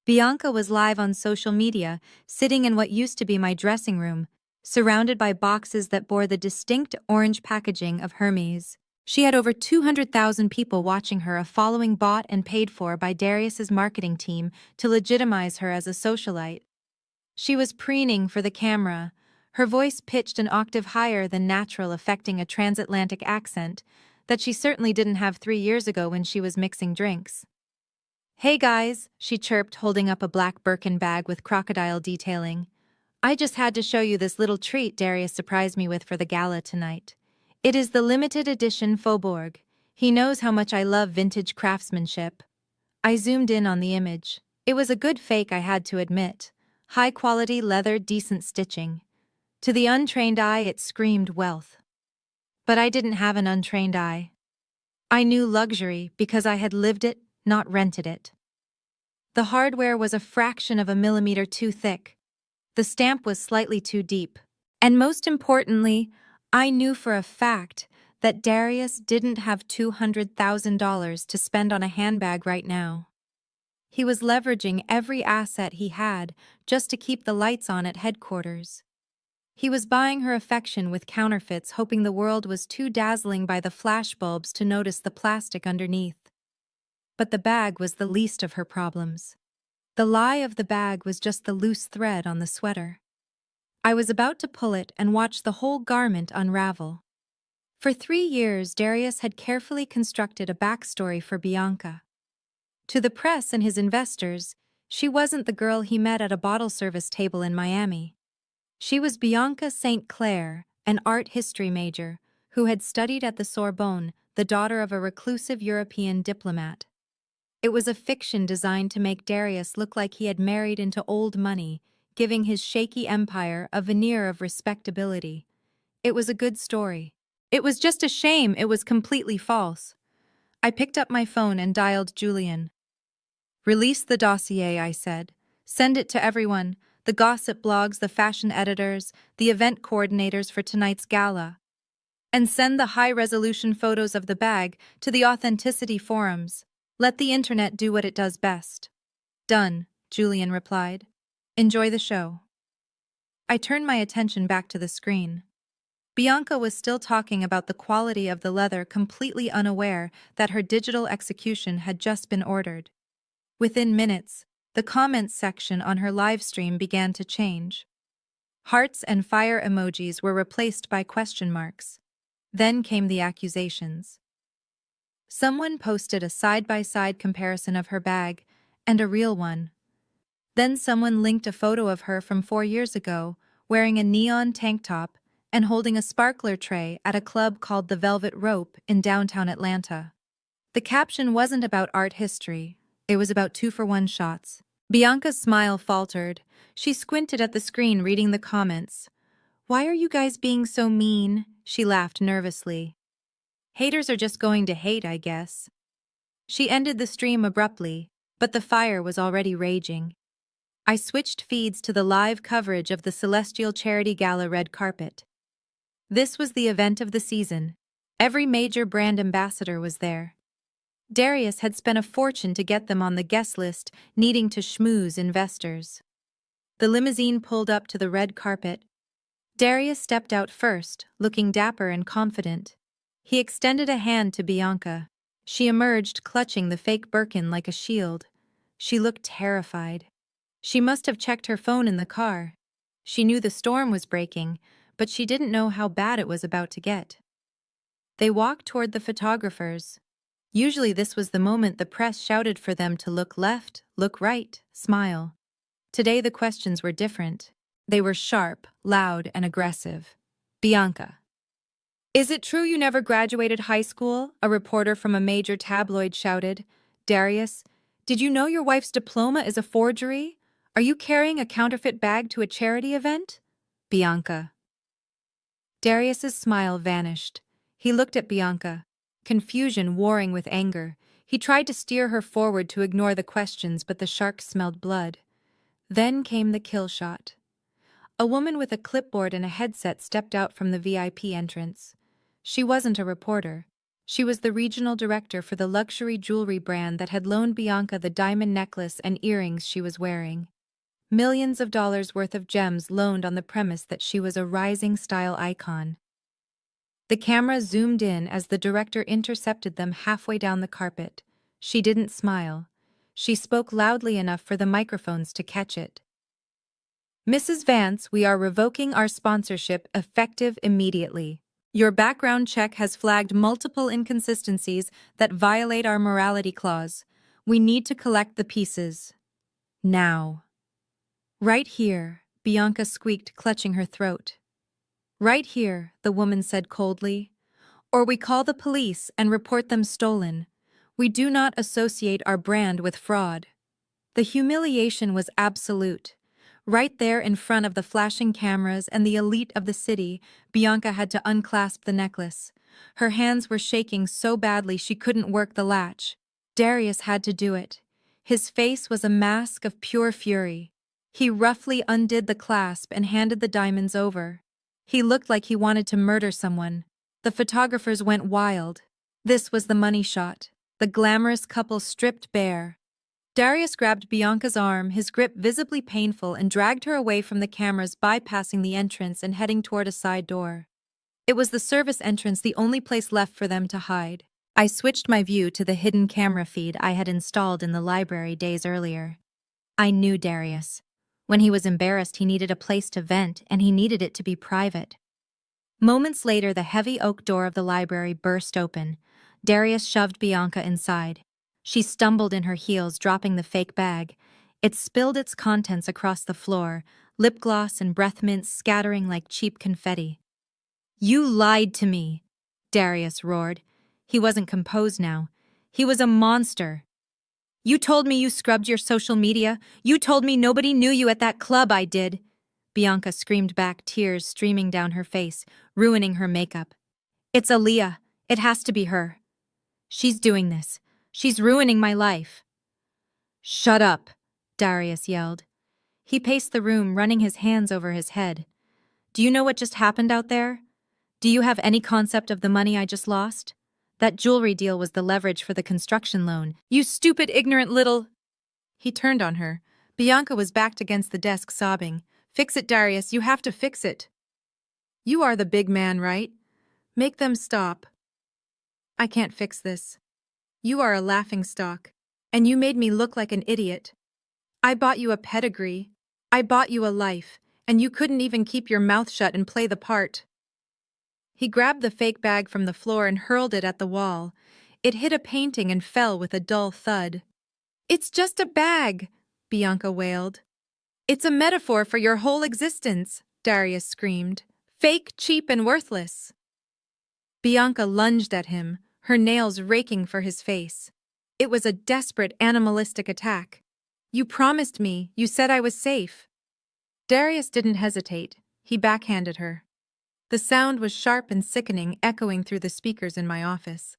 Bianca was live on social media, sitting in what used to be my dressing room, surrounded by boxes that bore the distinct orange packaging of Hermes. She had over 200,000 people watching her, a following bought and paid for by Darius's marketing team to legitimize her as a socialite. She was preening for the camera, her voice pitched an octave higher than natural, affecting a transatlantic accent that she certainly didn't have 3 years ago when she was mixing drinks. "Hey guys," she chirped, holding up a black Birkin bag with crocodile detailing. "I just had to show you this little treat Darius surprised me with for the gala tonight. It is the limited edition Faubourg. He knows how much I love vintage craftsmanship." I zoomed in on the image. It was a good fake, I had to admit. High-quality leather, decent stitching. To the untrained eye, it screamed wealth. But I didn't have an untrained eye. I knew luxury because I had lived it, not rented it. The hardware was a fraction of a millimeter too thick. The stamp was slightly too deep. And most importantly, I knew for a fact that Darius didn't have $200,000 to spend on a handbag right now. He was leveraging every asset he had just to keep the lights on at headquarters. He was buying her affection with counterfeits, hoping the world was too dazzling by the flashbulbs to notice the plastic underneath. But the bag was the least of her problems. The lie of the bag was just the loose thread on the sweater. I was about to pull it and watch the whole garment unravel. For 3 years, Darius had carefully constructed a backstory for Bianca. To the press and his investors, she wasn't the girl he met at a bottle service table in Miami. She was Bianca St. Clair, an art history major, who had studied at the Sorbonne, the daughter of a reclusive European diplomat. It was a fiction designed to make Darius look like he had married into old money, giving his shaky empire a veneer of respectability. It was a good story. It was just a shame it was completely false. I picked up my phone and dialed Julian. "Release the dossier," I said. "Send it to everyone, the gossip blogs, the fashion editors, the event coordinators for tonight's gala." And send the high-resolution photos of the bag to the authenticity forums. Let the internet do what it does best. Done, Julian replied. Enjoy the show. I turned my attention back to the screen. Bianca was still talking about the quality of the leather, completely unaware that her digital execution had just been ordered. Within minutes, the comments section on her livestream began to change. Hearts and fire emojis were replaced by question marks. Then came the accusations. Someone posted a side-by-side comparison of her bag and a real one. Then someone linked a photo of her from 4 years ago, wearing a neon tank top and holding a sparkler tray at a club called the Velvet Rope in downtown Atlanta. The caption wasn't about art history, it was about 2-for-1 shots. Bianca's smile faltered. She squinted at the screen, reading the comments. "Why are you guys being so mean?" She laughed nervously. "Haters are just going to hate, I guess." She ended the stream abruptly, but the fire was already raging. I switched feeds to the live coverage of the Celestial Charity Gala red carpet. This was the event of the season. Every major brand ambassador was there. Darius had spent a fortune to get them on the guest list, needing to schmooze investors. The limousine pulled up to the red carpet. Darius stepped out first, looking dapper and confident. He extended a hand to Bianca. She emerged, clutching the fake Birkin like a shield. She looked terrified. She must have checked her phone in the car. She knew the storm was breaking, but she didn't know how bad it was about to get. They walked toward the photographers. Usually this was the moment the press shouted for them to look left, look right, smile. Today the questions were different. They were sharp, loud, and aggressive. Bianca. "Is it true you never graduated high school?" a reporter from a major tabloid shouted. "Darius, did you know your wife's diploma is a forgery? Are you carrying a counterfeit bag to a charity event?" Bianca. Darius's smile vanished. He looked at Bianca, confusion warring with anger. He tried to steer her forward to ignore the questions, but the shark smelled blood. Then came the kill shot. A woman with a clipboard and a headset stepped out from the VIP entrance. She wasn't a reporter. She was the regional director for the luxury jewelry brand that had loaned Bianca the diamond necklace and earrings she was wearing. Millions of dollars worth of gems loaned on the premise that she was a rising style icon. The camera zoomed in as the director intercepted them halfway down the carpet. She didn't smile. She spoke loudly enough for the microphones to catch it. "Mrs. Vance, we are revoking our sponsorship effective immediately. Your background check has flagged multiple inconsistencies that violate our morality clause. We need to collect the pieces. Now." "Right here," Bianca squeaked, clutching her throat. "Right here," the woman said coldly. "Or we call the police and report them stolen. We do not associate our brand with fraud." The humiliation was absolute. Right there in front of the flashing cameras and the elite of the city, Bianca had to unclasp the necklace. Her hands were shaking so badly she couldn't work the latch. Darius had to do it. His face was a mask of pure fury. He roughly undid the clasp and handed the diamonds over. He looked like he wanted to murder someone. The photographers went wild. This was the money shot. The glamorous couple stripped bare. Darius grabbed Bianca's arm, his grip visibly painful, and dragged her away from the cameras, bypassing the entrance and heading toward a side door. It was the service entrance, the only place left for them to hide. I switched my view to the hidden camera feed I had installed in the library days earlier. I knew Darius. When he was embarrassed, he needed a place to vent, and he needed it to be private. Moments later, the heavy oak door of the library burst open. Darius shoved Bianca inside. She stumbled in her heels, dropping the fake bag. It spilled its contents across the floor, lip gloss and breath mints scattering like cheap confetti. "You lied to me," Darius roared. He wasn't composed now. He was a monster. "You told me you scrubbed your social media. You told me nobody knew you at that club." "I did," Bianca screamed back, tears streaming down her face, ruining her makeup. "It's Aaliyah. It has to be her. She's doing this. She's ruining my life." "Shut up," Darius yelled. He paced the room, running his hands over his head. "Do you know what just happened out there?" Do you have any concept of the money I just lost? That jewelry deal was the leverage for the construction loan. You stupid, ignorant little... He turned on her. Bianca was backed against the desk sobbing. Fix it, Darius, you have to fix it. You are the big man, right? Make them stop. I can't fix this. You are a laughingstock. And you made me look like an idiot. I bought you a pedigree. I bought you a life. And you couldn't even keep your mouth shut and play the part. He grabbed the fake bag from the floor and hurled it at the wall. It hit a painting and fell with a dull thud. It's just a bag, Bianca wailed. It's a metaphor for your whole existence, Darius screamed. Fake, cheap, and worthless. Bianca lunged at him, her nails raking for his face. It was a desperate, animalistic attack. You promised me, you said I was safe. Darius didn't hesitate. He backhanded her. The sound was sharp and sickening, echoing through the speakers in my office.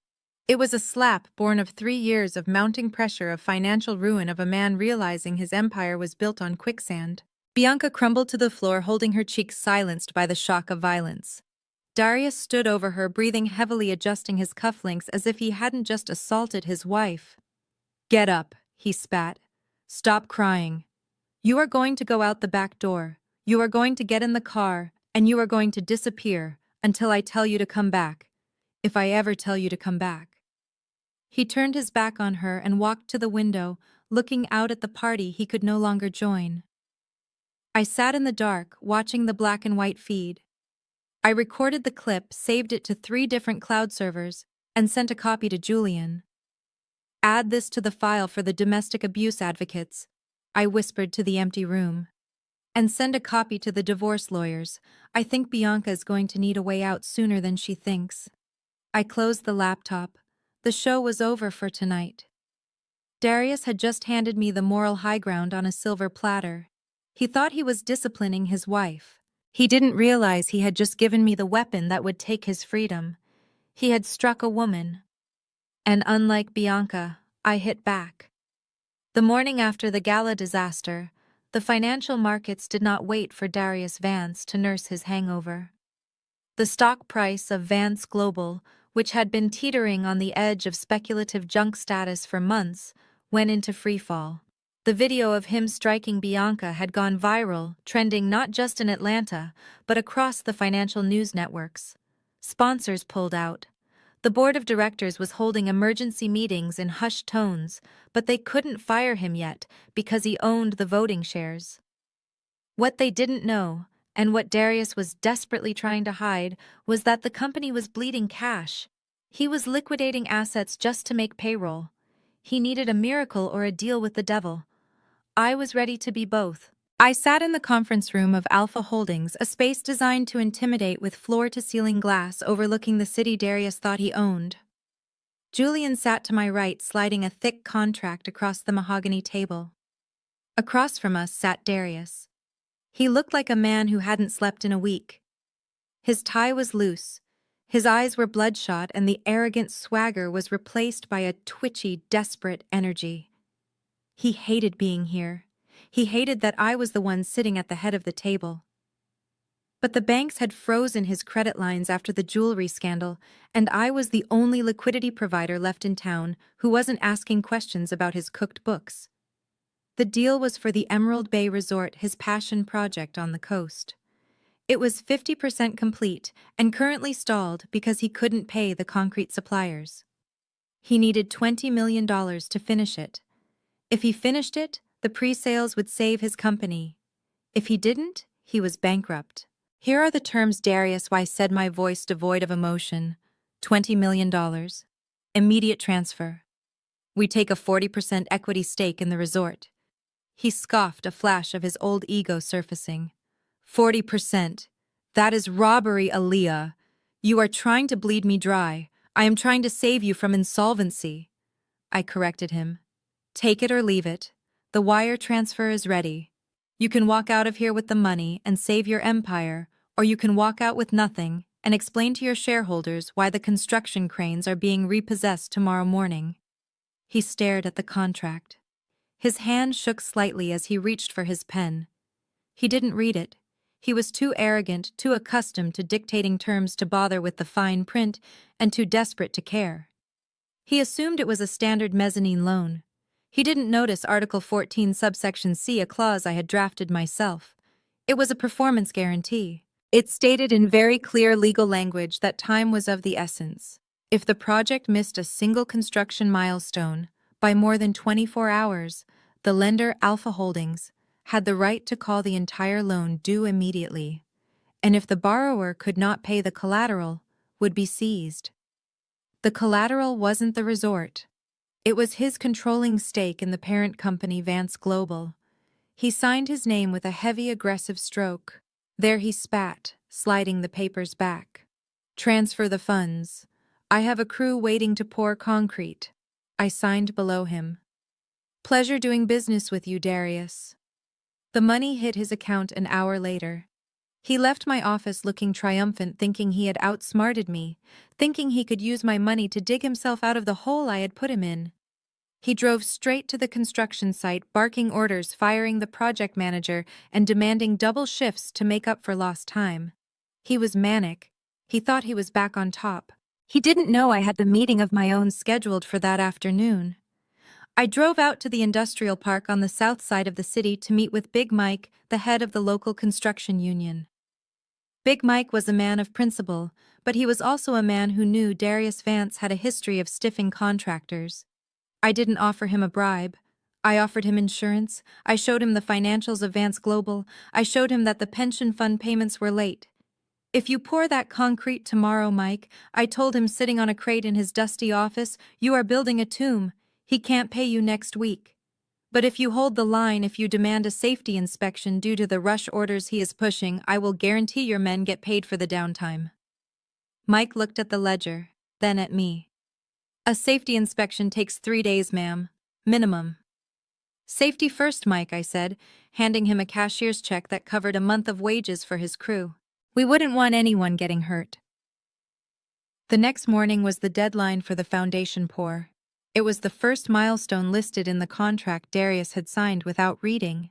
It was a slap born of 3 years of mounting pressure of financial ruin of a man realizing his empire was built on quicksand. Bianca crumbled to the floor, holding her cheeks silenced by the shock of violence. Darius stood over her, breathing heavily, adjusting his cufflinks as if he hadn't just assaulted his wife. Get up, he spat. Stop crying. You are going to go out the back door. You are going to get in the car, and you are going to disappear until I tell you to come back. If I ever tell you to come back. He turned his back on her and walked to the window, looking out at the party he could no longer join. I sat in the dark, watching the black and white feed. I recorded the clip, saved it to 3 different cloud servers, and sent a copy to Julian. Add this to the file for the domestic abuse advocates, I whispered to the empty room. And send a copy to the divorce lawyers. I think Bianca is going to need a way out sooner than she thinks. I closed the laptop. The show was over for tonight. Darius had just handed me the moral high ground on a silver platter. He thought he was disciplining his wife. He didn't realize he had just given me the weapon that would take his freedom. He had struck a woman. And unlike Bianca, I hit back. The morning after the gala disaster, the financial markets did not wait for Darius Vance to nurse his hangover. The stock price of Vance Global, which had been teetering on the edge of speculative junk status for months, went into freefall. The video of him striking Bianca had gone viral, trending not just in Atlanta, but across the financial news networks. Sponsors pulled out. The board of directors was holding emergency meetings in hushed tones, but they couldn't fire him yet because he owned the voting shares. What they didn't know, and what Darius was desperately trying to hide, was that the company was bleeding cash. He was liquidating assets just to make payroll. He needed a miracle or a deal with the devil. I was ready to be both. I sat in the conference room of Alpha Holdings, a space designed to intimidate with floor-to-ceiling glass overlooking the city Darius thought he owned. Julian sat to my right, sliding a thick contract across the mahogany table. Across from us sat Darius. He looked like a man who hadn't slept in a week. His tie was loose, his eyes were bloodshot, and the arrogant swagger was replaced by a twitchy, desperate energy. He hated being here. He hated that I was the one sitting at the head of the table. But the banks had frozen his credit lines after the jewelry scandal, and I was the only liquidity provider left in town who wasn't asking questions about his cooked books. The deal was for the Emerald Bay Resort, his passion project on the coast. It was 50% complete and currently stalled because he couldn't pay the concrete suppliers. He needed $20 million to finish it. If he finished it, the pre-sales would save his company. If he didn't, he was bankrupt. Here are the terms, Darius, why said, my voice devoid of emotion. $20 million. Immediate transfer. We take a 40% equity stake in the resort. He scoffed, a flash of his old ego surfacing. 40%. That is robbery, Aaliyah. You are trying to bleed me dry. I am trying to save you from insolvency. I corrected him. Take it or leave it. The wire transfer is ready. You can walk out of here with the money and save your empire, or you can walk out with nothing and explain to your shareholders why the construction cranes are being repossessed tomorrow morning. He stared at the contract. His hand shook slightly as he reached for his pen. He didn't read it. He was too arrogant, too accustomed to dictating terms to bother with the fine print, and too desperate to care. He assumed it was a standard mezzanine loan. He didn't notice Article 14 subsection C, a clause I had drafted myself. It was a performance guarantee. It stated in very clear legal language that time was of the essence. If the project missed a single construction milestone by more than 24 hours, the lender, Alpha Holdings, had the right to call the entire loan due immediately, and if the borrower could not pay the collateral, would be seized. The collateral wasn't the resort. It was his controlling stake in the parent company Vance Global. He signed his name with a heavy, aggressive stroke. There he spat, sliding the papers back. Transfer the funds. I have a crew waiting to pour concrete. I signed below him. Pleasure doing business with you, Darius. The money hit his account an hour later. He left my office looking triumphant, thinking he had outsmarted me, thinking he could use my money to dig himself out of the hole I had put him in. He drove straight to the construction site, barking orders, firing the project manager, and demanding double shifts to make up for lost time. He was manic. He thought he was back on top. He didn't know I had the meeting of my own scheduled for that afternoon. I drove out to the industrial park on the south side of the city to meet with Big Mike, the head of the local construction union. Big Mike was a man of principle, but he was also a man who knew Darius Vance had a history of stiffing contractors. I didn't offer him a bribe. I offered him insurance. I showed him the financials of Vance Global. I showed him that the pension fund payments were late. If you pour that concrete tomorrow, Mike, I told him sitting on a crate in his dusty office, you are building a tomb. He can't pay you next week. But if you hold the line, if you demand a safety inspection due to the rush orders he is pushing, I will guarantee your men get paid for the downtime. Mike looked at the ledger, then at me. A safety inspection takes 3 days, ma'am. Minimum. Safety first, Mike, I said, handing him a cashier's check that covered a month of wages for his crew. We wouldn't want anyone getting hurt. The next morning was the deadline for the foundation pour. It was the first milestone listed in the contract Darius had signed without reading.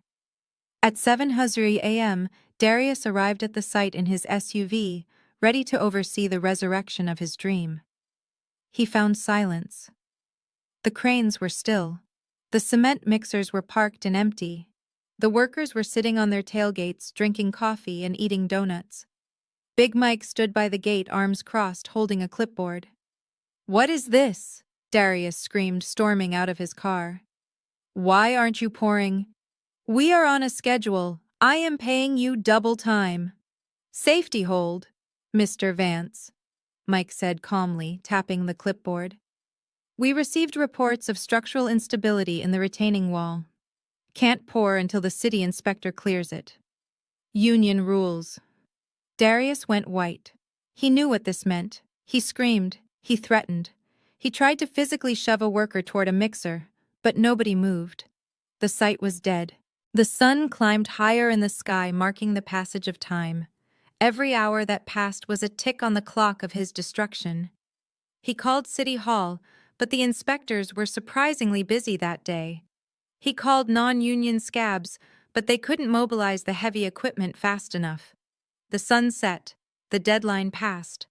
At 7:00 a.m., Darius arrived at the site in his SUV, ready to oversee the resurrection of his dream. He found silence. The cranes were still. The cement mixers were parked and empty. The workers were sitting on their tailgates, drinking coffee and eating donuts. Big Mike stood by the gate, arms crossed, holding a clipboard. "What is this?" Darius screamed, storming out of his car. "Why aren't you pouring?" "We are on a schedule. I am paying you double time." "Safety hold, Mr. Vance," Mike said calmly, tapping the clipboard. "We received reports of structural instability in the retaining wall. Can't pour until the city inspector clears it. Union rules." Darius went white. He knew what this meant. He screamed. He threatened. He tried to physically shove a worker toward a mixer, but nobody moved. The site was dead. The sun climbed higher in the sky, marking the passage of time. Every hour that passed was a tick on the clock of his destruction. He called City Hall, but the inspectors were surprisingly busy that day. He called non-union scabs, but they couldn't mobilize the heavy equipment fast enough. The sun set. The deadline passed.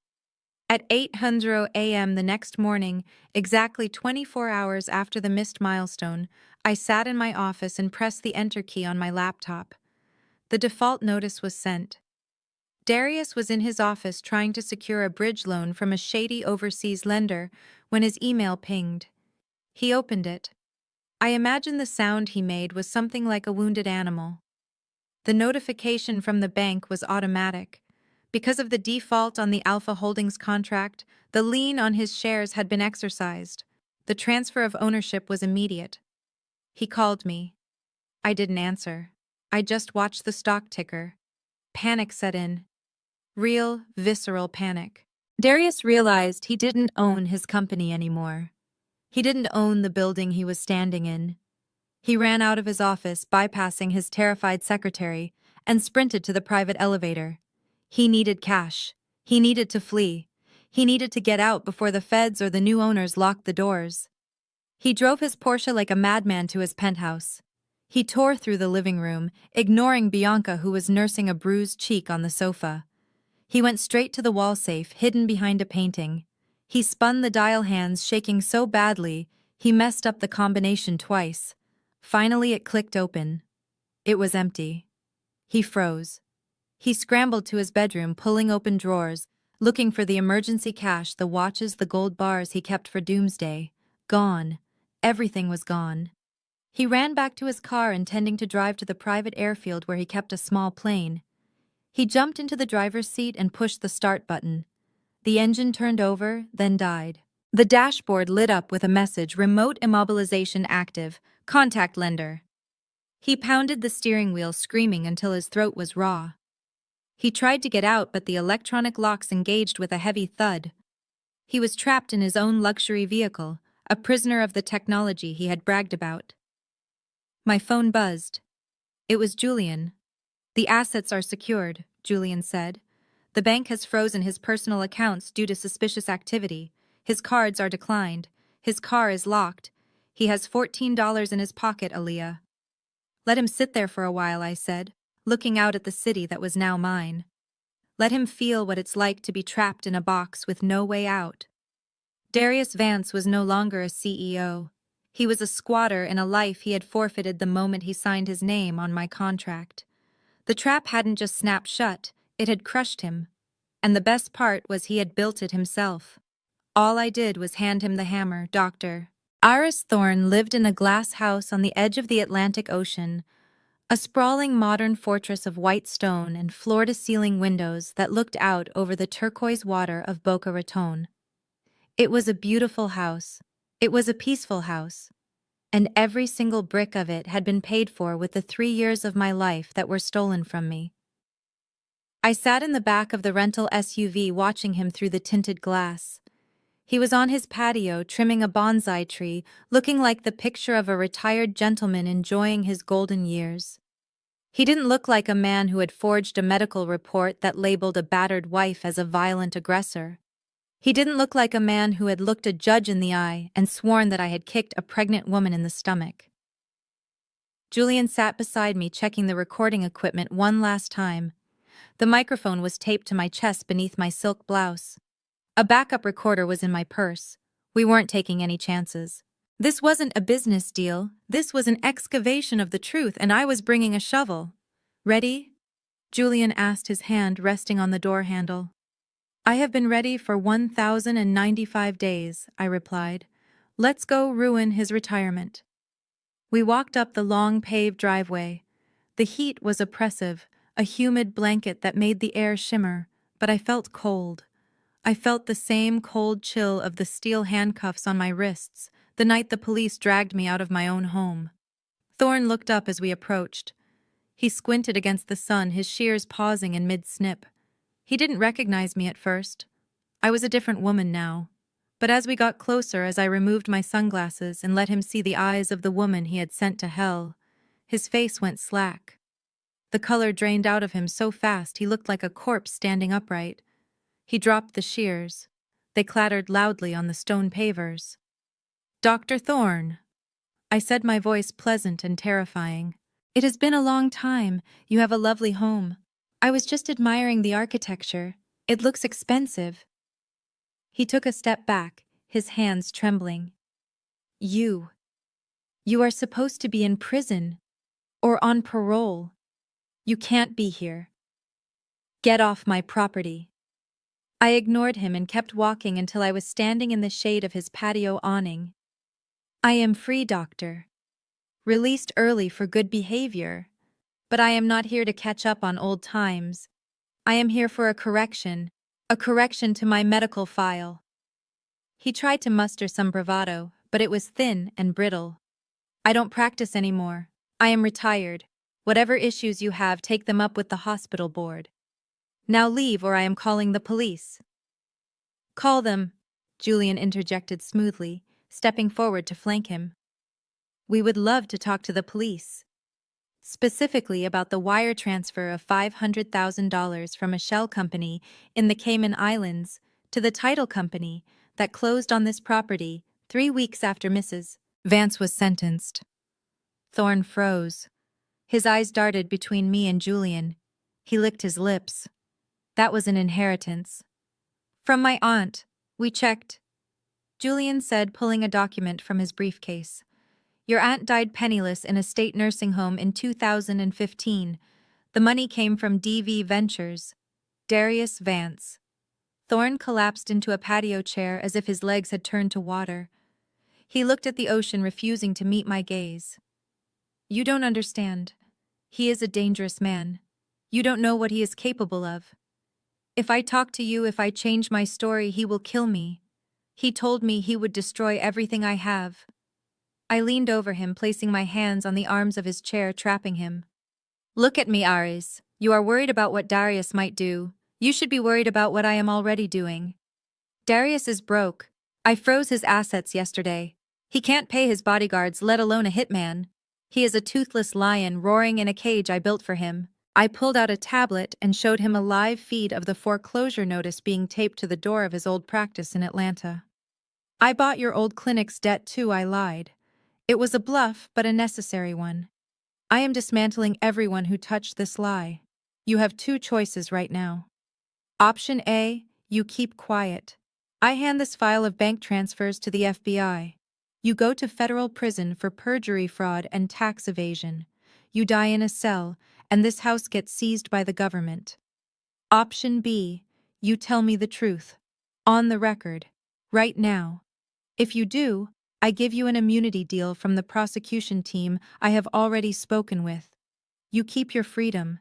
At 8:00 a.m. the next morning, exactly 24 hours after the missed milestone, I sat in my office and pressed the enter key on my laptop. The default notice was sent. Darius was in his office trying to secure a bridge loan from a shady overseas lender when his email pinged. He opened it. I imagine the sound he made was something like a wounded animal. The notification from the bank was automatic. Because of the default on the Alpha Holdings contract, the lien on his shares had been exercised. The transfer of ownership was immediate. He called me. I didn't answer. I just watched the stock ticker. Panic set in. Real, visceral panic. Darius realized he didn't own his company anymore. He didn't own the building he was standing in. He ran out of his office, bypassing his terrified secretary, and sprinted to the private elevator. He needed cash. He needed to flee. He needed to get out before the feds or the new owners locked the doors. He drove his Porsche like a madman to his penthouse. He tore through the living room, ignoring Bianca, who was nursing a bruised cheek on the sofa. He went straight to the wall safe, hidden behind a painting. He spun the dial hands, shaking so badly, he messed up the combination twice. Finally, it clicked open. It was empty. He froze. He scrambled to his bedroom, pulling open drawers, looking for the emergency cash, the watches, the gold bars he kept for doomsday. Gone. Everything was gone. He ran back to his car, intending to drive to the private airfield where he kept a small plane. He jumped into the driver's seat and pushed the start button. The engine turned over, then died. The dashboard lit up with a message: remote immobilization active, contact lender. He pounded the steering wheel, screaming until his throat was raw. He tried to get out, but the electronic locks engaged with a heavy thud. He was trapped in his own luxury vehicle, a prisoner of the technology he had bragged about. My phone buzzed. It was Julian. "The assets are secured," Julian said. "The bank has frozen his personal accounts due to suspicious activity. His cards are declined. His car is locked. He has $14 in his pocket, Aaliyah." "Let him sit there for a while," I said, looking out at the city that was now mine. "Let him feel what it's like to be trapped in a box with no way out." Darius Vance was no longer a CEO. He was a squatter in a life he had forfeited the moment he signed his name on my contract. The trap hadn't just snapped shut, it had crushed him. And the best part was he had built it himself. All I did was hand him the hammer. Dr. Iris Thorne lived in a glass house on the edge of the Atlantic Ocean, a sprawling modern fortress of white stone and floor-to-ceiling windows that looked out over the turquoise water of Boca Raton. It was a beautiful house. It was a peaceful house. And every single brick of it had been paid for with the 3 years of my life that were stolen from me. I sat in the back of the rental SUV watching him through the tinted glass. He was on his patio trimming a bonsai tree, looking like the picture of a retired gentleman enjoying his golden years. He didn't look like a man who had forged a medical report that labeled a battered wife as a violent aggressor. He didn't look like a man who had looked a judge in the eye and sworn that I had kicked a pregnant woman in the stomach. Julian sat beside me, checking the recording equipment one last time. The microphone was taped to my chest beneath my silk blouse. A backup recorder was in my purse. We weren't taking any chances. This wasn't a business deal. This was an excavation of the truth, and I was bringing a shovel. "Ready?" Julian asked, his hand resting on the door handle. "I have been ready for 1,095 days, I replied. "Let's go ruin his retirement." We walked up the long paved driveway. The heat was oppressive, a humid blanket that made the air shimmer, but I felt cold. I felt the same cold chill of the steel handcuffs on my wrists the night the police dragged me out of my own home. Thorne looked up as we approached. He squinted against the sun, his shears pausing in mid-snip. He didn't recognize me at first. I was a different woman now. But as we got closer, as I removed my sunglasses and let him see the eyes of the woman he had sent to hell, his face went slack. The color drained out of him so fast he looked like a corpse standing upright. He dropped the shears. They clattered loudly on the stone pavers. "Dr. Thorne," I said, my voice pleasant and terrifying. "It has been a long time. You have a lovely home. I was just admiring the architecture. It looks expensive." He took a step back, his hands trembling. You are supposed to be in prison or on parole. You can't be here. Get off my property." I ignored him and kept walking until I was standing in the shade of his patio awning. "I am free, doctor. Released early for good behavior. But I am not here to catch up on old times. I am here for a correction to my medical file." He tried to muster some bravado, but it was thin and brittle. "I don't practice anymore. I am retired. Whatever issues you have, take them up with the hospital board. Now leave or I am calling the police." "Call them," Julian interjected smoothly, stepping forward to flank him. "We would love to talk to the police. Specifically about the wire transfer of $500,000 from a shell company in the Cayman Islands to the title company that closed on this property 3 weeks after Mrs. Vance was sentenced." Thorne froze. His eyes darted between me and Julian. He licked his lips. That was an inheritance. From my aunt. We checked. Julian said, pulling a document from his briefcase. Your aunt died penniless in a state nursing home in 2015. The money came from DV Ventures. Darius Vance. Thorne collapsed into a patio chair as if his legs had turned to water. He looked at the ocean, refusing to meet my gaze. You don't understand. He is a dangerous man. You don't know what he is capable of. If I talk to you, if I change my story, he will kill me. He told me he would destroy everything I have. I leaned over him, placing my hands on the arms of his chair, trapping him. Look at me, Ares. You are worried about what Darius might do. You should be worried about what I am already doing. Darius is broke. I froze his assets yesterday. He can't pay his bodyguards, let alone a hitman. He is a toothless lion roaring in a cage I built for him. I pulled out a tablet and showed him a live feed of the foreclosure notice being taped to the door of his old practice in Atlanta. I bought your old clinic's debt too, I lied. It was a bluff, but a necessary one. I am dismantling everyone who touched this lie. You have two choices right now. Option A, you keep quiet. I hand this file of bank transfers to the FBI. You go to federal prison for perjury, fraud, and tax evasion. You die in a cell, and this house gets seized by the government. Option B, you tell me the truth. On the record. Right now. If you do, I give you an immunity deal from the prosecution team I have already spoken with. You keep your freedom.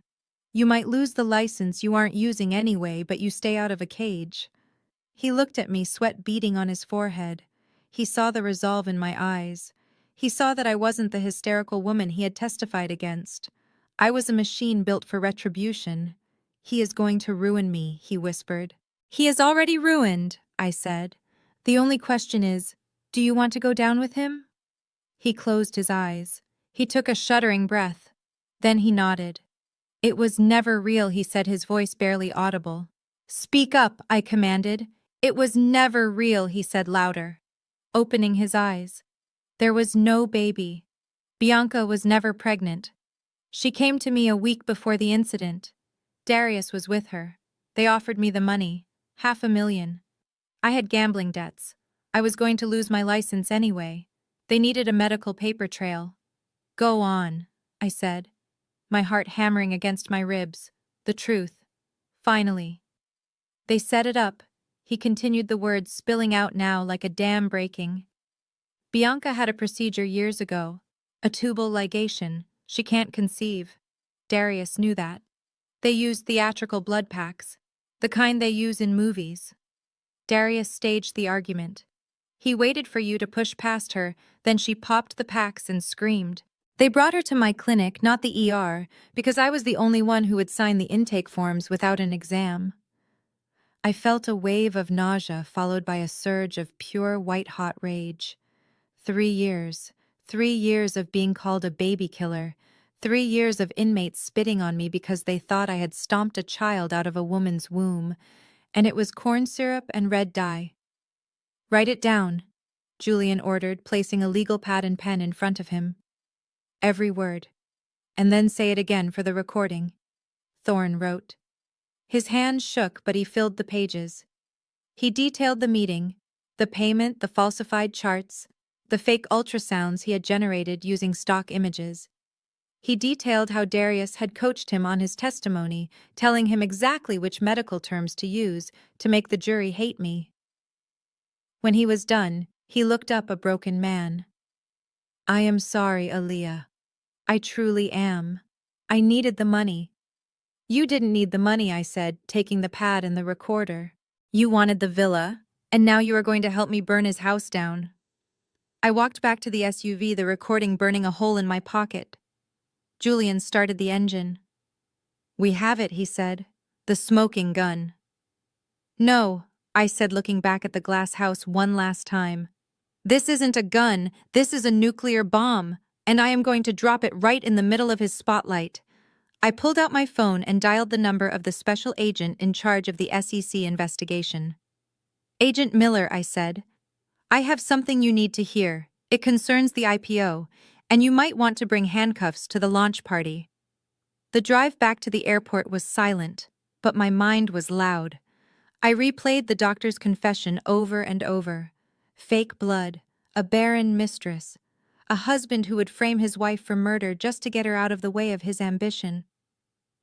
You might lose the license you aren't using anyway, but you stay out of a cage. He looked at me, sweat beading on his forehead. He saw the resolve in my eyes. He saw that I wasn't the hysterical woman he had testified against. I was a machine built for retribution. He is going to ruin me, he whispered. He is already ruined, I said. The only question is, do you want to go down with him? He closed his eyes. He took a shuddering breath. Then he nodded. It was never real, he said, his voice barely audible. Speak up, I commanded. It was never real, he said louder, opening his eyes. There was no baby. Bianca was never pregnant. She came to me a week before the incident. Darius was with her. They offered me the money, $500,000. I had gambling debts. I was going to lose my license anyway. They needed a medical paper trail. Go on, I said, my heart hammering against my ribs. The truth. Finally. They set it up. He continued, the words spilling out now like a dam breaking. Bianca had a procedure years ago. A tubal ligation. She can't conceive. Darius knew that. They used theatrical blood packs. The kind they use in movies. Darius staged the argument. He waited for you to push past her, then she popped the packs and screamed. They brought her to my clinic, not the ER, because I was the only one who would sign the intake forms without an exam. I felt a wave of nausea followed by a surge of pure white-hot rage. 3 years. 3 years of being called a baby killer. 3 years of inmates spitting on me because they thought I had stomped a child out of a woman's womb. And it was corn syrup and red dye. Write it down, Julian ordered, placing a legal pad and pen in front of him. Every word. And then say it again for the recording. Thorne wrote. His hands shook, but he filled the pages. He detailed the meeting, the payment, the falsified charts, the fake ultrasounds he had generated using stock images. He detailed how Darius had coached him on his testimony, telling him exactly which medical terms to use to make the jury hate me. When he was done, he looked up, a broken man. I am sorry, Aaliyah. I truly am. I needed the money. You didn't need the money, I said, taking the pad and the recorder. You wanted the villa, and now you are going to help me burn his house down. I walked back to the SUV, the recording burning a hole in my pocket. Julian started the engine. We have it, he said. The smoking gun. No, I said, looking back at the glass house one last time. This isn't a gun, this is a nuclear bomb, and I am going to drop it right in the middle of his spotlight. I pulled out my phone and dialed the number of the special agent in charge of the SEC investigation. Agent Miller, I said. I have something you need to hear. It concerns the IPO, And you might want to bring handcuffs to the launch party. The drive back to the airport was silent, but my mind was loud. I replayed the doctor's confession over and over. Fake blood, a barren mistress, a husband who would frame his wife for murder just to get her out of the way of his ambition.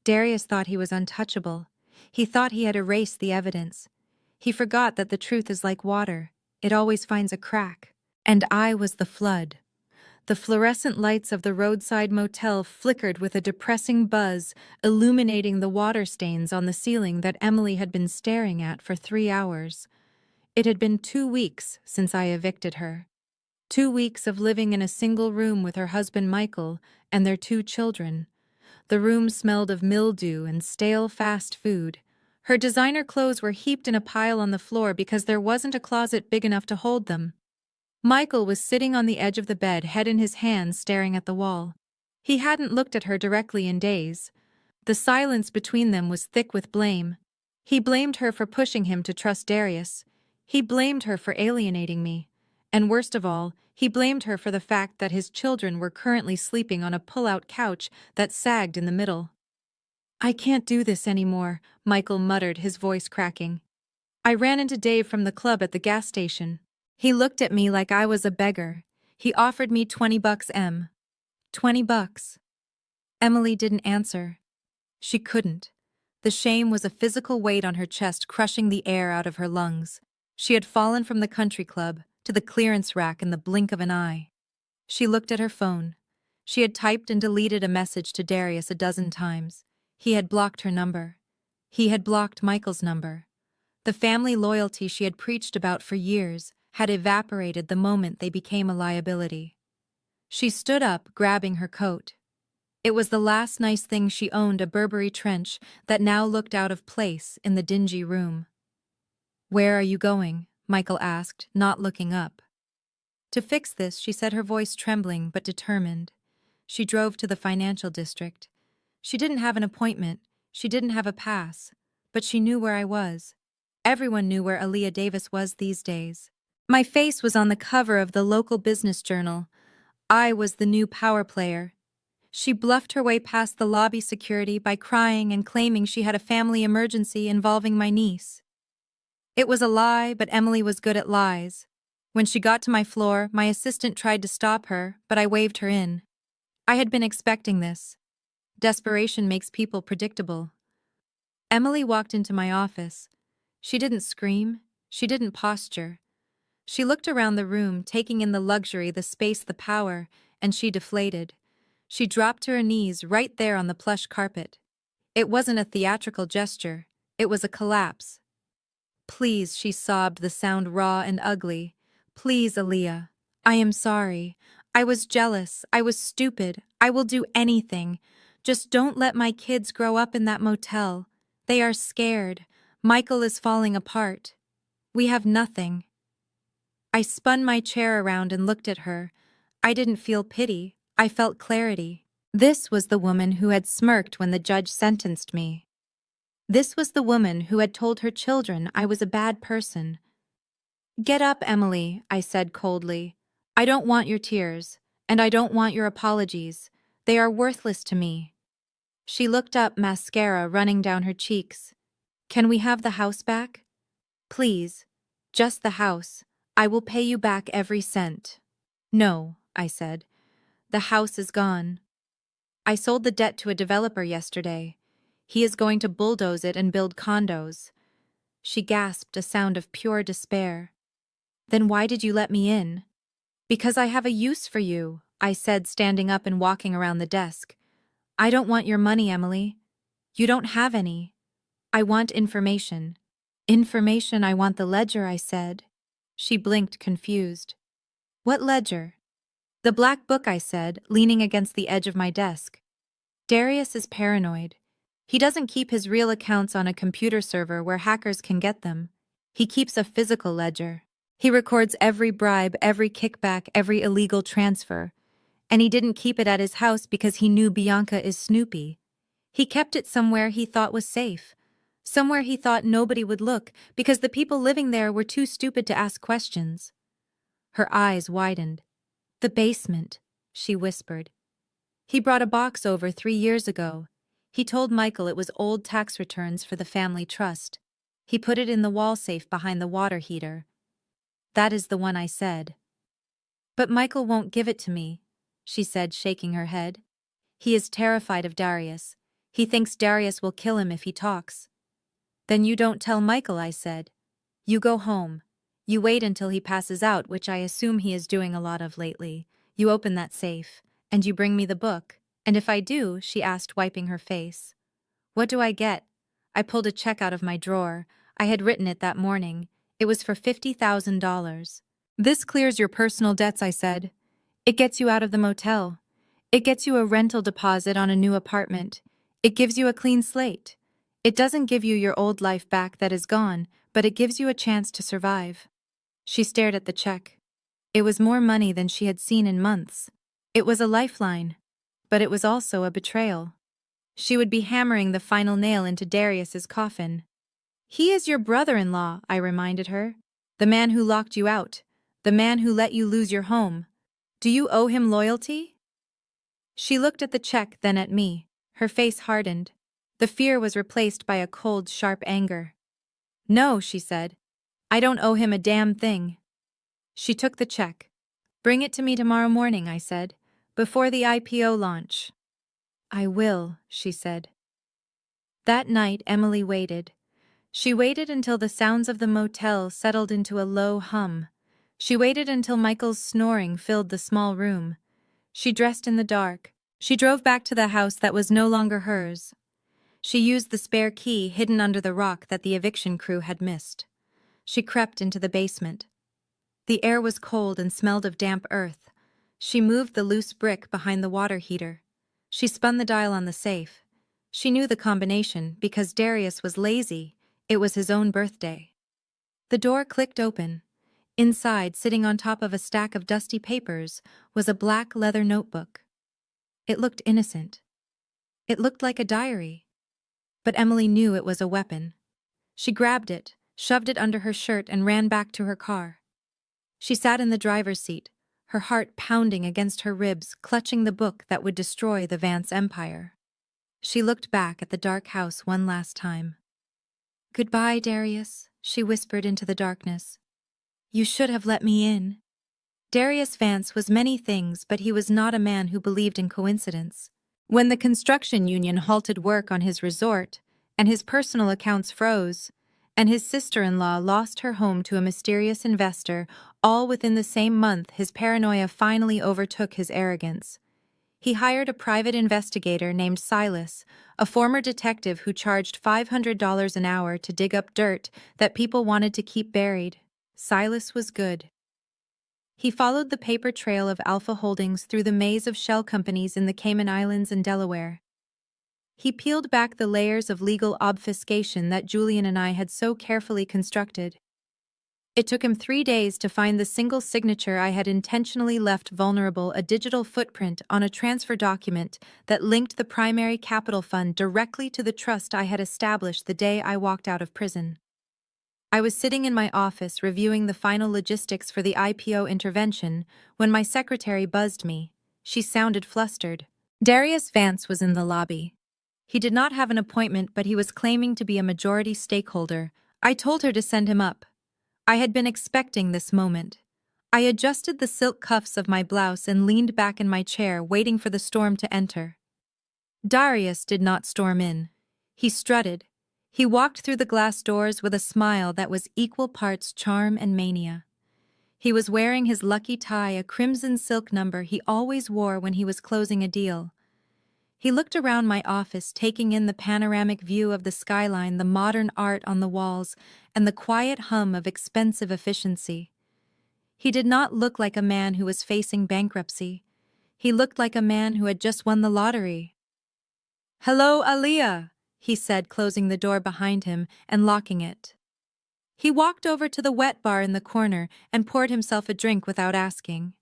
Darius thought he was untouchable. He thought he had erased the evidence. He forgot that the truth is like water. It always finds a crack. And I was the flood. The fluorescent lights of the roadside motel flickered with a depressing buzz, illuminating the water stains on the ceiling that Emily had been staring at for 3 hours. It had been 2 weeks since I evicted her. 2 weeks of living in a single room with her husband Michael and their 2 children. The room smelled of mildew and stale fast food. Her designer clothes were heaped in a pile on the floor because there wasn't a closet big enough to hold them. Michael was sitting on the edge of the bed, head in his hands, staring at the wall. He hadn't looked at her directly in days. The silence between them was thick with blame. He blamed her for pushing him to trust Darius. He blamed her for alienating me. And worst of all, he blamed her for the fact that his children were currently sleeping on a pull-out couch that sagged in the middle. "I can't do this anymore," Michael muttered, his voice cracking. "I ran into Dave from the club at the gas station. He looked at me like I was a beggar. He offered me $20 M. $20. Emily didn't answer. She couldn't. The shame was a physical weight on her chest, crushing the air out of her lungs. She had fallen from the country club to the clearance rack in the blink of an eye. She looked at her phone. She had typed and deleted a message to Darius a dozen times. He had blocked her number. He had blocked Michael's number. The family loyalty she had preached about for years had evaporated the moment they became a liability. She stood up, grabbing her coat. It was the last nice thing she owned, a Burberry trench that now looked out of place in the dingy room. "Where are you going?" Michael asked, not looking up. To fix this, she said, her voice trembling but determined. She drove to the financial district. She didn't have an appointment, she didn't have a pass, but she knew where I was. Everyone knew where Aaliyah Davis was these days. My face was on the cover of the local business journal. I was the new power player. She bluffed her way past the lobby security by crying and claiming she had a family emergency involving my niece. It was a lie, but Emily was good at lies. When she got to my floor, my assistant tried to stop her, but I waved her in. I had been expecting this. Desperation makes people predictable. Emily walked into my office. She didn't scream. She didn't posture. She looked around the room, taking in the luxury, the space, the power, and she deflated. She dropped to her knees right there on the plush carpet. It wasn't a theatrical gesture. It was a collapse. "Please," she sobbed, the sound raw and ugly. "Please, Aaliyah. I am sorry. I was jealous. I was stupid. I will do anything. Just don't let my kids grow up in that motel. They are scared. Michael is falling apart. We have nothing." I spun my chair around and looked at her. I didn't feel pity. I felt clarity. This was the woman who had smirked when the judge sentenced me. This was the woman who had told her children I was a bad person. "Get up, Emily," I said coldly. "I don't want your tears, and I don't want your apologies. They are worthless to me." She looked up, mascara running down her cheeks. "Can we have the house back? Please. Just the house. I will pay you back every cent." "No," I said. "The house is gone. I sold the debt to a developer yesterday. He is going to bulldoze it and build condos." She gasped, a sound of pure despair. "Then why did you let me in?" "Because I have a use for you," I said, standing up and walking around the desk. "I don't want your money, Emily. You don't have any. I want information." "Information? I want the ledger," I said. She blinked, confused. "What ledger?" "The black book," I said, leaning against the edge of my desk. "Darius is paranoid. He doesn't keep his real accounts on a computer server where hackers can get them. He keeps a physical ledger. He records every bribe, every kickback, every illegal transfer. And he didn't keep it at his house because he knew Bianca is Snoopy. He kept it somewhere he thought was safe. Somewhere he thought nobody would look because the people living there were too stupid to ask questions." Her eyes widened. "The basement," she whispered. He brought a box over 3 years ago. He told Michael it was old tax returns for the family trust. He put it in the wall safe behind the water heater. That is the one, I said. But Michael won't give it to me, she said, shaking her head. He is terrified of Darius. He thinks Darius will kill him if he talks. Then you don't tell Michael, I said. You go home. You wait until he passes out, which I assume he is doing a lot of lately. You open that safe, and you bring me the book. And if I do, she asked, wiping her face. What do I get? I pulled a check out of my drawer. I had written it that morning. It was for $50,000. This clears your personal debts, I said. It gets you out of the motel. It gets you a rental deposit on a new apartment. It gives you a clean slate. It doesn't give you your old life back that is gone, but it gives you a chance to survive. She stared at the check. It was more money than she had seen in months. It was a lifeline, but it was also a betrayal. She would be hammering the final nail into Darius's coffin. He is your brother-in-law, I reminded her. The man who locked you out. The man who let you lose your home. Do you owe him loyalty? She looked at the check, then at me. Her face hardened. The fear was replaced by a cold, sharp anger. No, she said. I don't owe him a damn thing. She took the check. Bring it to me tomorrow morning, I said, before the IPO launch. I will, she said. That night, Emily waited. She waited until the sounds of the motel settled into a low hum. She waited until Michael's snoring filled the small room. She dressed in the dark. She drove back to the house that was no longer hers. She used the spare key hidden under the rock that the eviction crew had missed. She crept into the basement. The air was cold and smelled of damp earth. She moved the loose brick behind the water heater. She spun the dial on the safe. She knew the combination because Darius was lazy. It was his own birthday. The door clicked open. Inside, sitting on top of a stack of dusty papers, was a black leather notebook. It looked innocent. It looked like a diary. But Emily knew it was a weapon. She grabbed it, shoved it under her shirt, and ran back to her car. She sat in the driver's seat, her heart pounding against her ribs, clutching the book that would destroy the Vance empire. She looked back at the dark house one last time. Goodbye, Darius, she whispered into the darkness. You should have let me in. Darius Vance was many things, but he was not a man who believed in coincidence. When the construction union halted work on his resort, and his personal accounts froze, and his sister-in-law lost her home to a mysterious investor, all within the same month, his paranoia finally overtook his arrogance. He hired a private investigator named Silas, a former detective who charged $500 an hour to dig up dirt that people wanted to keep buried. Silas was good. He followed the paper trail of Alpha Holdings through the maze of shell companies in the Cayman Islands and Delaware. He peeled back the layers of legal obfuscation that Julian and I had so carefully constructed. It took him 3 days to find the single signature I had intentionally left vulnerable, a digital footprint on a transfer document that linked the primary capital fund directly to the trust I had established the day I walked out of prison. I was sitting in my office reviewing the final logistics for the IPO intervention when my secretary buzzed me. She sounded flustered. Darius Vance was in the lobby. He did not have an appointment, but he was claiming to be a majority stakeholder. I told her to send him up. I had been expecting this moment. I adjusted the silk cuffs of my blouse and leaned back in my chair, waiting for the storm to enter. Darius did not storm in. He strutted. He walked through the glass doors with a smile that was equal parts charm and mania. He was wearing his lucky tie, a crimson silk number he always wore when he was closing a deal. He looked around my office, taking in the panoramic view of the skyline, the modern art on the walls, and the quiet hum of expensive efficiency. He did not look like a man who was facing bankruptcy. He looked like a man who had just won the lottery. "Hello, Aaliyah," he said, closing the door behind him and locking it. He walked over to the wet bar in the corner and poured himself a drink without asking.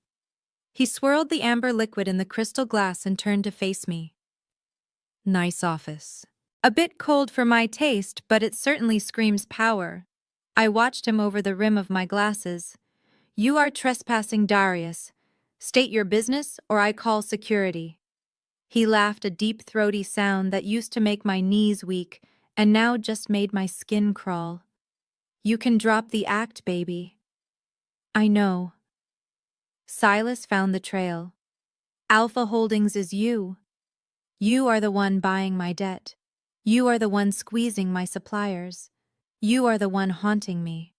He swirled the amber liquid in the crystal glass and turned to face me. Nice office. A bit cold for my taste, but it certainly screams power. I watched him over the rim of my glasses. You are trespassing, Darius. State your business or I call security." He laughed, a deep throaty sound that used to make my knees weak and now just made my skin crawl. "You can drop the act, baby." "I know." Silas found the trail. "Alpha Holdings is you. You are the one buying my debt. You are the one squeezing my suppliers. You are the one haunting me."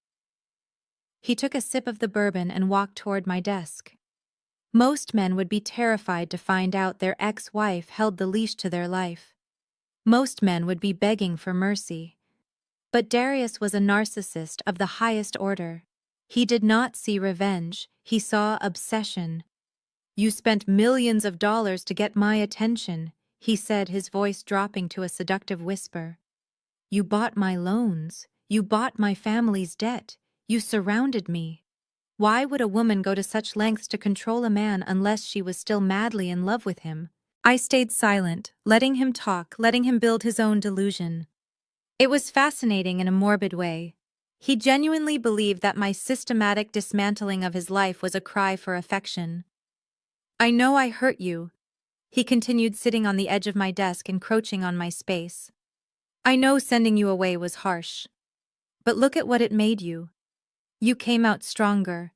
He took a sip of the bourbon and walked toward my desk. Most men would be terrified to find out their ex-wife held the leash to their life. Most men would be begging for mercy. But Darius was a narcissist of the highest order. He did not see revenge, he saw obsession. "You spent millions of dollars to get my attention," he said, his voice dropping to a seductive whisper. "You bought my loans. You bought my family's debt. You surrounded me. Why would a woman go to such lengths to control a man unless she was still madly in love with him?" I stayed silent, letting him talk, letting him build his own delusion. It was fascinating in a morbid way. He genuinely believed that my systematic dismantling of his life was a cry for affection. "I know I hurt you," he continued, sitting on the edge of my desk, encroaching on my space. "I know sending you away was harsh. But look at what it made you. You came out stronger.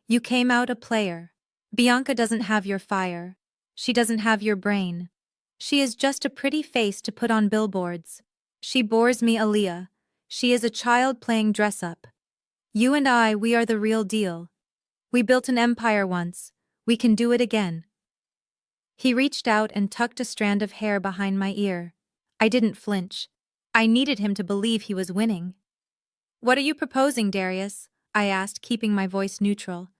You came out a player. Bianca doesn't have your fire. She doesn't have your brain. She is just a pretty face to put on billboards. She bores me, Aaliyah. She is a child playing dress-up. You and I, we are the real deal. We built an empire once. We can do it again." He reached out and tucked a strand of hair behind my ear. I didn't flinch. I needed him to believe he was winning. "What are you proposing, Darius?" I asked, keeping my voice neutral.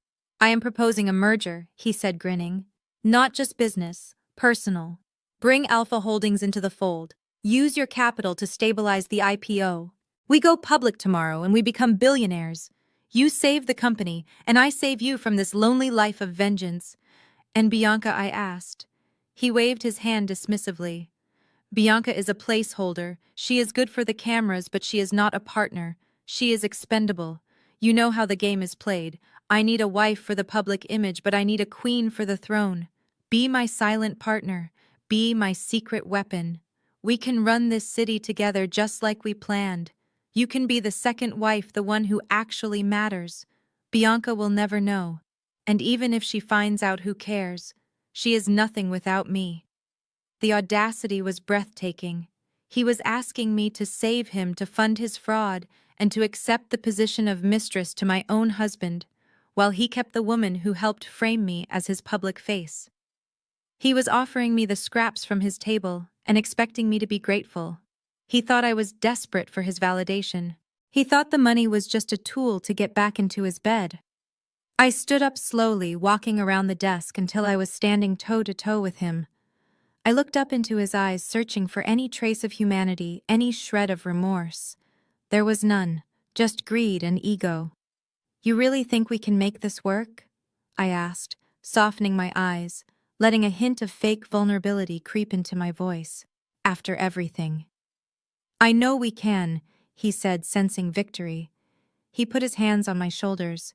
"I am proposing a merger," he said, grinning. "Not just business, personal. Bring Alpha Holdings into the fold. Use your capital to stabilize the IPO. We go public tomorrow and we become billionaires. You save the company, and I save you from this lonely life of vengeance." "And Bianca?" I asked. He waved his hand dismissively. "Bianca is a placeholder. She is good for the cameras, but she is not a partner. She is expendable. You know how the game is played. I need a wife for the public image, but I need a queen for the throne. Be my silent partner. Be my secret weapon. We can run this city together just like we planned. You can be the second wife, the one who actually matters. Bianca will never know. And even if she finds out, who cares? She is nothing without me." The audacity was breathtaking. He was asking me to save him, to fund his fraud, and to accept the position of mistress to my own husband, while he kept the woman who helped frame me as his public face. He was offering me the scraps from his table and expecting me to be grateful. He thought I was desperate for his validation. He thought the money was just a tool to get back into his bed. I stood up slowly, walking around the desk until I was standing toe-to-toe with him. I looked up into his eyes, searching for any trace of humanity, any shred of remorse. There was none, just greed and ego. "You really think we can make this work?" I asked, softening my eyes, letting a hint of fake vulnerability creep into my voice. "After everything." "I know we can," he said, sensing victory. He put his hands on my shoulders.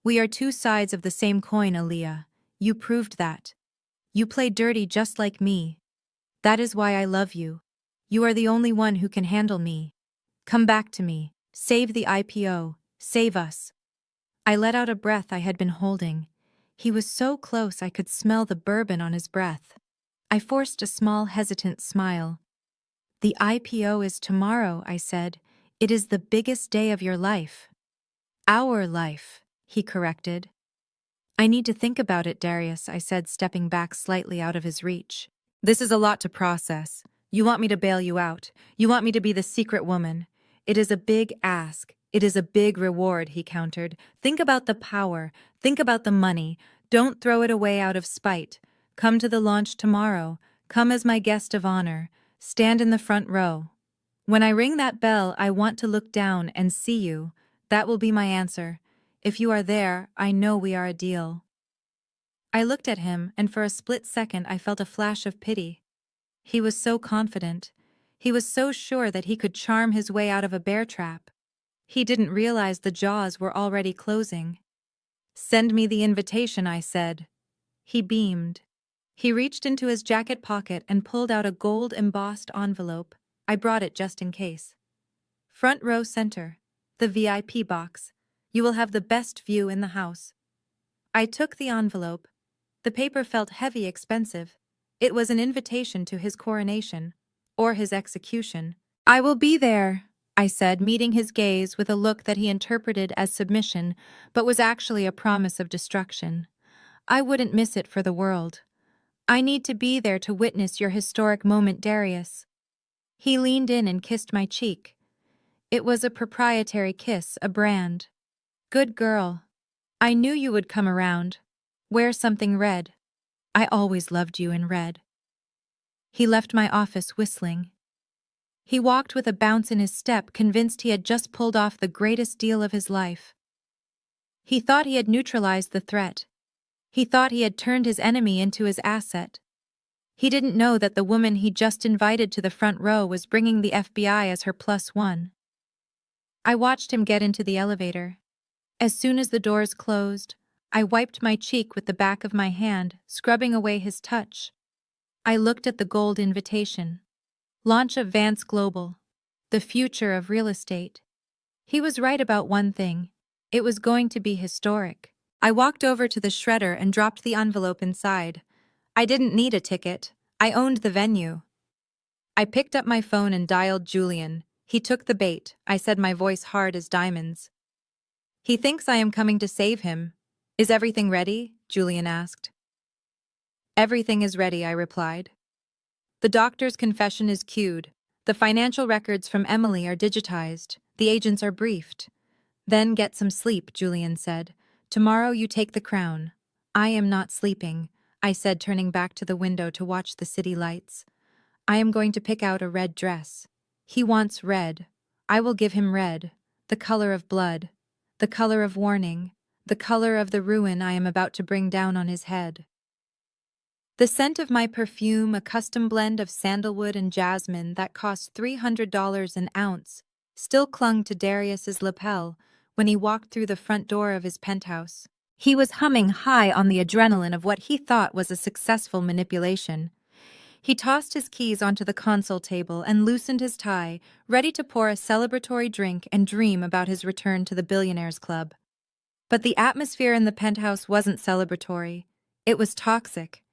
"We are two sides of the same coin, Aaliyah. You proved that. You play dirty just like me. That is why I love you. You are the only one who can handle me. Come back to me. Save the IPO. Save us." I let out a breath I had been holding. He was so close I could smell the bourbon on his breath. I forced a small, hesitant smile. "The IPO is tomorrow," I said. "It is the biggest day of your life." "Our life," he corrected. "I need to think about it, Darius," I said, stepping back slightly out of his reach. "This is a lot to process. You want me to bail you out. You want me to be the secret woman. It is a big ask. It is a big reward," he countered. "Think about the power. Think about the money. Don't throw it away out of spite. Come to the launch tomorrow. Come as my guest of honor. Stand in the front row. When I ring that bell, I want to look down and see you. That will be my answer. If you are there, I know we are a deal." I looked at him, and for a split second I felt a flash of pity. He was so confident. He was so sure that he could charm his way out of a bear trap. He didn't realize the jaws were already closing. "Send me the invitation," I said. He beamed. He reached into his jacket pocket and pulled out a gold-embossed envelope. I brought it just in case. Front row center. The VIP box. You will have the best view in the house. I took the envelope. The paper felt heavy, expensive. It was an invitation to his coronation. Or his execution. I will be there, I said, meeting his gaze with a look that he interpreted as submission, but was actually a promise of destruction. I wouldn't miss it for the world. I need to be there to witness your historic moment, Darius. He leaned in and kissed my cheek. It was a proprietary kiss, a brand. Good girl. I knew you would come around. Wear something red. I always loved you in red. He left my office whistling. He walked with a bounce in his step, convinced he had just pulled off the greatest deal of his life. He thought he had neutralized the threat. He thought he had turned his enemy into his asset. He didn't know that the woman he just invited to the front row was bringing the FBI as her +1. I watched him get into the elevator. As soon as the doors closed, I wiped my cheek with the back of my hand, scrubbing away his touch. I looked at the gold invitation. Launch of Vance Global. The future of real estate. He was right about one thing. It was going to be historic. I walked over to the shredder and dropped the envelope inside. I didn't need a ticket. I owned the venue. I picked up my phone and dialed Julian. He took the bait. I said, my voice hard as diamonds. He thinks I am coming to save him. Is everything ready? Julian asked. Everything is ready, I replied. The doctor's confession is queued. The financial records from Emily are digitized. The agents are briefed. Then get some sleep, Julian said. Tomorrow you take the crown. I am not sleeping, I said, turning back to the window to watch the city lights. I am going to pick out a red dress. He wants red. I will give him red, the color of blood, the color of warning, the color of the ruin I am about to bring down on his head. The scent of my perfume, a custom blend of sandalwood and jasmine that cost $300 an ounce, still clung to Darius's lapel when he walked through the front door of his penthouse. He was humming high on the adrenaline of what he thought was a successful manipulation. He tossed his keys onto the console table and loosened his tie, ready to pour a celebratory drink and dream about his return to the Billionaires Club. But the atmosphere in the penthouse wasn't celebratory. It was toxic.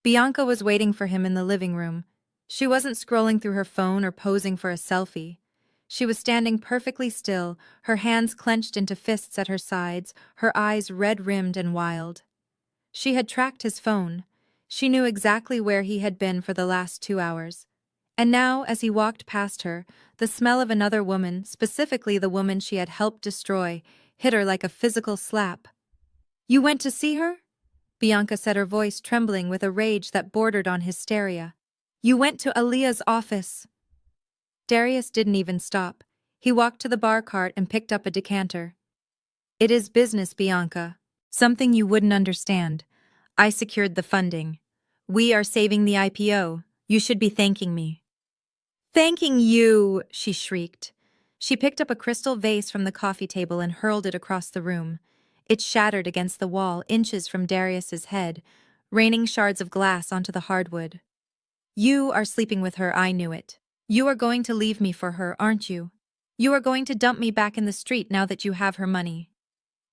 Bianca was waiting for him in the living room. She wasn't scrolling through her phone or posing for a selfie. She was standing perfectly still, her hands clenched into fists at her sides, her eyes red-rimmed and wild. She had tracked his phone. She knew exactly where he had been for the last 2 hours. And now, as he walked past her, the smell of another woman, specifically the woman she had helped destroy, hit her like a physical slap. "You went to see her?" Bianca said, her voice trembling with a rage that bordered on hysteria. "You went to Aaliyah's office." Darius didn't even stop. He walked to the bar cart and picked up a decanter. "It is business, Bianca. Something you wouldn't understand. I secured the funding. We are saving the IPO. You should be thanking me." "Thanking you!" she shrieked. She picked up a crystal vase from the coffee table and hurled it across the room. It shattered against the wall, inches from Darius's head, raining shards of glass onto the hardwood. "You are sleeping with her, I knew it. You are going to leave me for her, aren't you? You are going to dump me back in the street now that you have her money."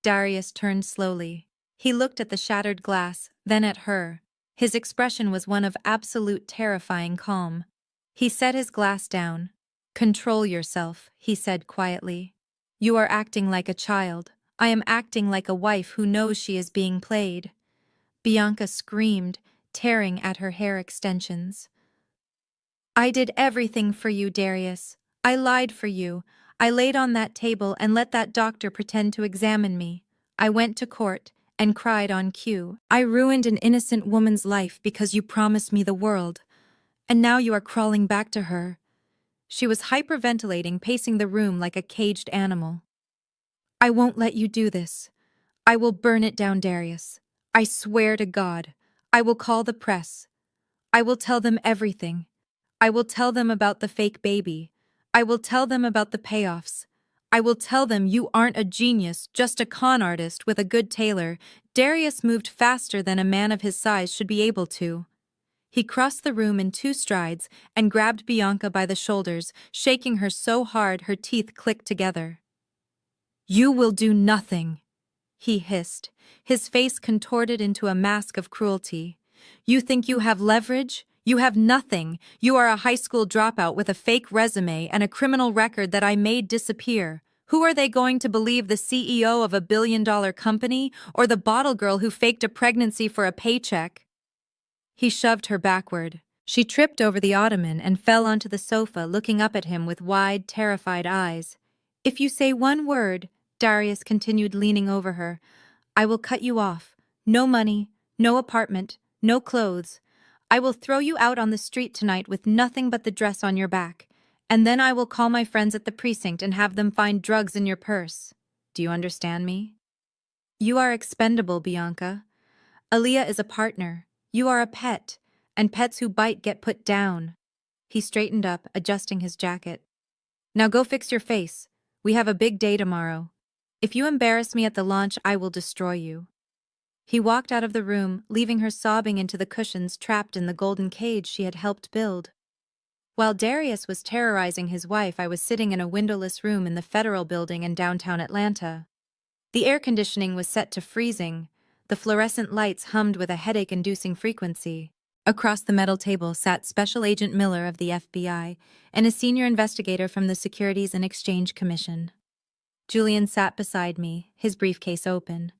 Darius turned slowly. He looked at the shattered glass, then at her. His expression was one of absolute terrifying calm. He set his glass down. "Control yourself," he said quietly. "You are acting like a child. I am acting like a wife who knows she is being played." Bianca screamed, tearing at her hair extensions. "I did everything for you, Darius. I lied for you. I laid on that table and let that doctor pretend to examine me. I went to court and cried on cue. I ruined an innocent woman's life because you promised me the world. And now you are crawling back to her." She was hyperventilating, pacing the room like a caged animal. "I won't let you do this. I will burn it down, Darius. I swear to God. I will call the press. I will tell them everything. I will tell them about the fake baby. I will tell them about the payoffs. I will tell them you aren't a genius, just a con artist with a good tailor. Darius moved faster than a man of his size should be able to. He crossed the room in 2 strides and grabbed Bianca by the shoulders, shaking her so hard her teeth clicked together. You will do nothing, he hissed, his face contorted into a mask of cruelty. You think you have leverage? You have nothing. You are a high school dropout with a fake resume and a criminal record that I made disappear. Who are they going to believe, the CEO of a billion-dollar company or the bottle girl who faked a pregnancy for a paycheck? He shoved her backward. She tripped over the ottoman and fell onto the sofa, looking up at him with wide, terrified eyes. If you say one word, Darius continued, leaning over her, I will cut you off. No money, no apartment, no clothes. I will throw you out on the street tonight with nothing but the dress on your back. And then I will call my friends at the precinct and have them find drugs in your purse. Do you understand me? You are expendable, Bianca. Aaliyah is a partner. You are a pet, and pets who bite get put down. He straightened up, adjusting his jacket. Now go fix your face. We have a big day tomorrow. If you embarrass me at the launch, I will destroy you. He walked out of the room, leaving her sobbing into the cushions trapped in the golden cage she had helped build. While Darius was terrorizing his wife, I was sitting in a windowless room in the Federal Building in downtown Atlanta. The air conditioning was set to freezing. The fluorescent lights hummed with a headache-inducing frequency. Across the metal table sat Special Agent Miller of the FBI and a senior investigator from the Securities and Exchange Commission. Julian sat beside me, his briefcase open.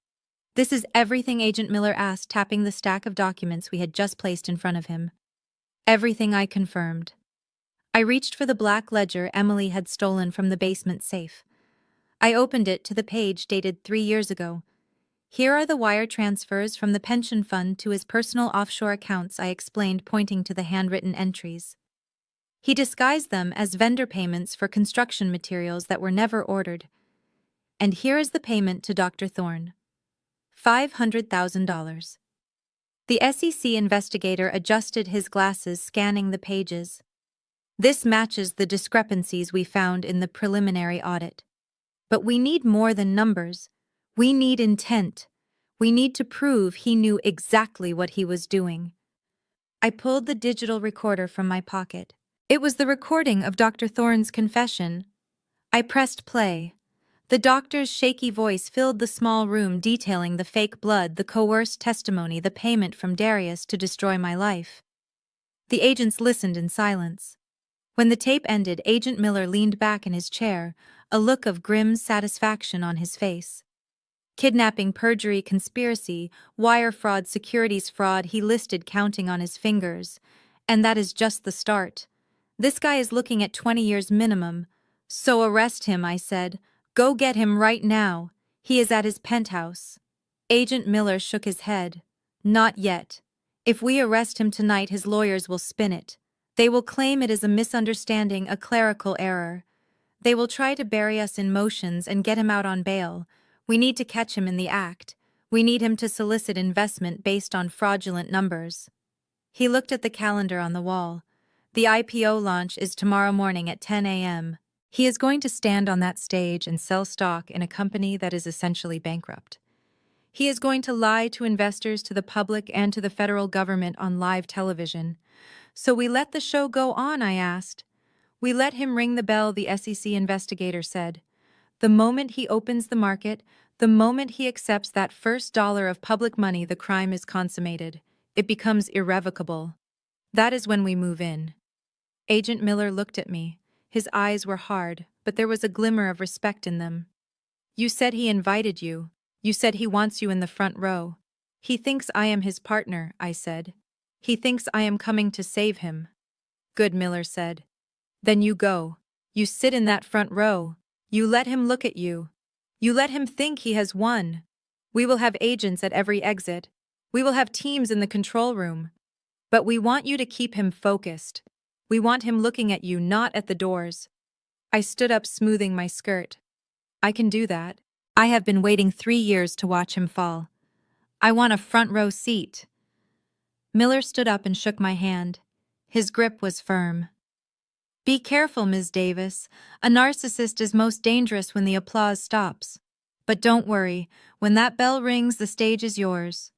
This is everything, Agent Miller asked, tapping the stack of documents we had just placed in front of him. Everything, I confirmed. I reached for the black ledger Emily had stolen from the basement safe. I opened it to the page dated 3 years ago. Here are the wire transfers from the pension fund to his personal offshore accounts, I explained, pointing to the handwritten entries. He disguised them as vendor payments for construction materials that were never ordered. And here is the payment to Dr. Thorne. $500,000. The SEC investigator adjusted his glasses, scanning the pages. This matches the discrepancies we found in the preliminary audit. But we need more than numbers. We need intent. We need to prove he knew exactly what he was doing. I pulled the digital recorder from my pocket. It was the recording of Dr. Thorne's confession. I pressed play. The doctor's shaky voice filled the small room, detailing the fake blood, the coerced testimony, the payment from Darius to destroy my life. The agents listened in silence. When the tape ended, Agent Miller leaned back in his chair, a look of grim satisfaction on his face. Kidnapping, perjury, conspiracy, wire fraud, securities fraud, he listed, counting on his fingers. And that is just the start. This guy is looking at 20 years minimum. So arrest him, I said. Go get him right now. He is at his penthouse. Agent Miller shook his head. Not yet. If we arrest him tonight, his lawyers will spin it. They will claim it is a misunderstanding, a clerical error. They will try to bury us in motions and get him out on bail. We need to catch him in the act. We need him to solicit investment based on fraudulent numbers. He looked at the calendar on the wall. The IPO launch is tomorrow morning at 10 a.m. He is going to stand on that stage and sell stock in a company that is essentially bankrupt. He is going to lie to investors, to the public, and to the federal government on live television. So we let the show go on, I asked. We let him ring the bell, the SEC investigator said. The moment he opens the market, the moment he accepts that first dollar of public money, the crime is consummated. It becomes irrevocable. That is when we move in. Agent Miller looked at me. His eyes were hard, but there was a glimmer of respect in them. You said he invited you. You said he wants you in the front row. He thinks I am his partner, I said. He thinks I am coming to save him. Good, Miller said. Then you go. You sit in that front row. You let him look at you. You let him think he has won. We will have agents at every exit. We will have teams in the control room. But we want you to keep him focused. We want him looking at you, not at the doors. I stood up, smoothing my skirt. I can do that. I have been waiting 3 years to watch him fall. I want a front row seat. Miller stood up and shook my hand. His grip was firm. Be careful, Ms. Davis. A narcissist is most dangerous when the applause stops. But don't worry, when that bell rings, the stage is yours.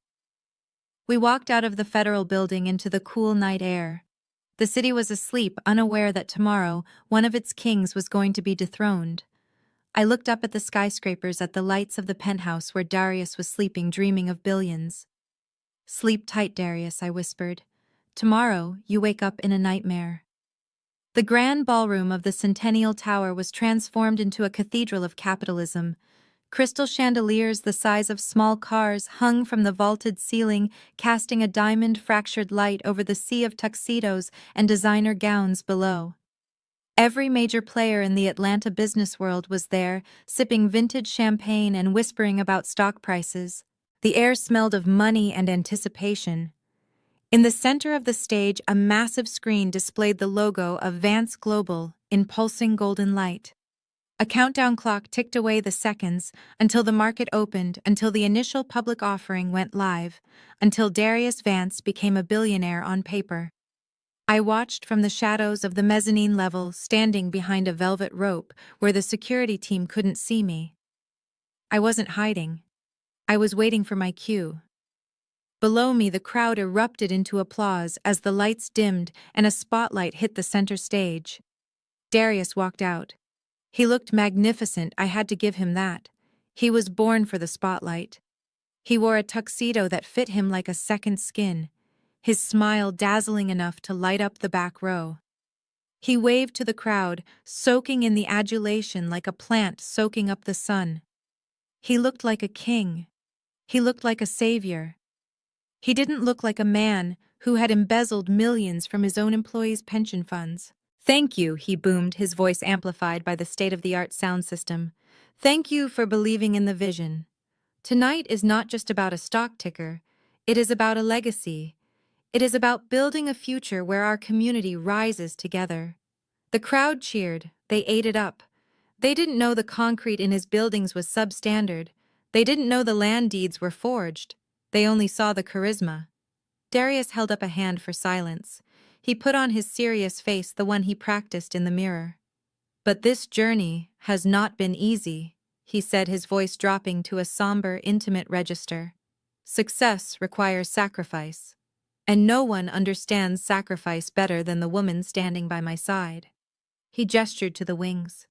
We walked out of the federal building into the cool night air. The city was asleep, unaware that tomorrow one of its kings was going to be dethroned. I looked up at the skyscrapers, at the lights of the penthouse where Darius was sleeping, dreaming of billions. Sleep tight, Darius, I whispered. Tomorrow, you wake up in a nightmare. The grand ballroom of the Centennial Tower was transformed into a cathedral of capitalism. Crystal chandeliers the size of small cars hung from the vaulted ceiling, casting a diamond-fractured light over the sea of tuxedos and designer gowns below. Every major player in the Atlanta business world was there, sipping vintage champagne and whispering about stock prices. The air smelled of money and anticipation. In the center of the stage, a massive screen displayed the logo of Vance Global in pulsing golden light. A countdown clock ticked away the seconds until the market opened, until the initial public offering went live, until Darius Vance became a billionaire on paper. I watched from the shadows of the mezzanine level, standing behind a velvet rope where the security team couldn't see me. I wasn't hiding. I was waiting for my cue. Below me, the crowd erupted into applause as the lights dimmed and a spotlight hit the center stage. Darius walked out. He looked magnificent, I had to give him that. He was born for the spotlight. He wore a tuxedo that fit him like a second skin, his smile dazzling enough to light up the back row. He waved to the crowd, soaking in the adulation like a plant soaking up the sun. He looked like a king. He looked like a savior. He didn't look like a man who had embezzled millions from his own employees' pension funds. Thank you, he boomed, his voice amplified by the state-of-the-art sound system. Thank you for believing in the vision. Tonight is not just about a stock ticker. It is about a legacy. It is about building a future where our community rises together. The crowd cheered. They ate it up. They didn't know the concrete in his buildings was substandard. They didn't know the land deeds were forged. They only saw the charisma. Darius held up a hand for silence. He put on his serious face, the one he practiced in the mirror. But this journey has not been easy, he said, his voice dropping to a somber, intimate register. Success requires sacrifice. And no one understands sacrifice better than the woman standing by my side. He gestured to the wings.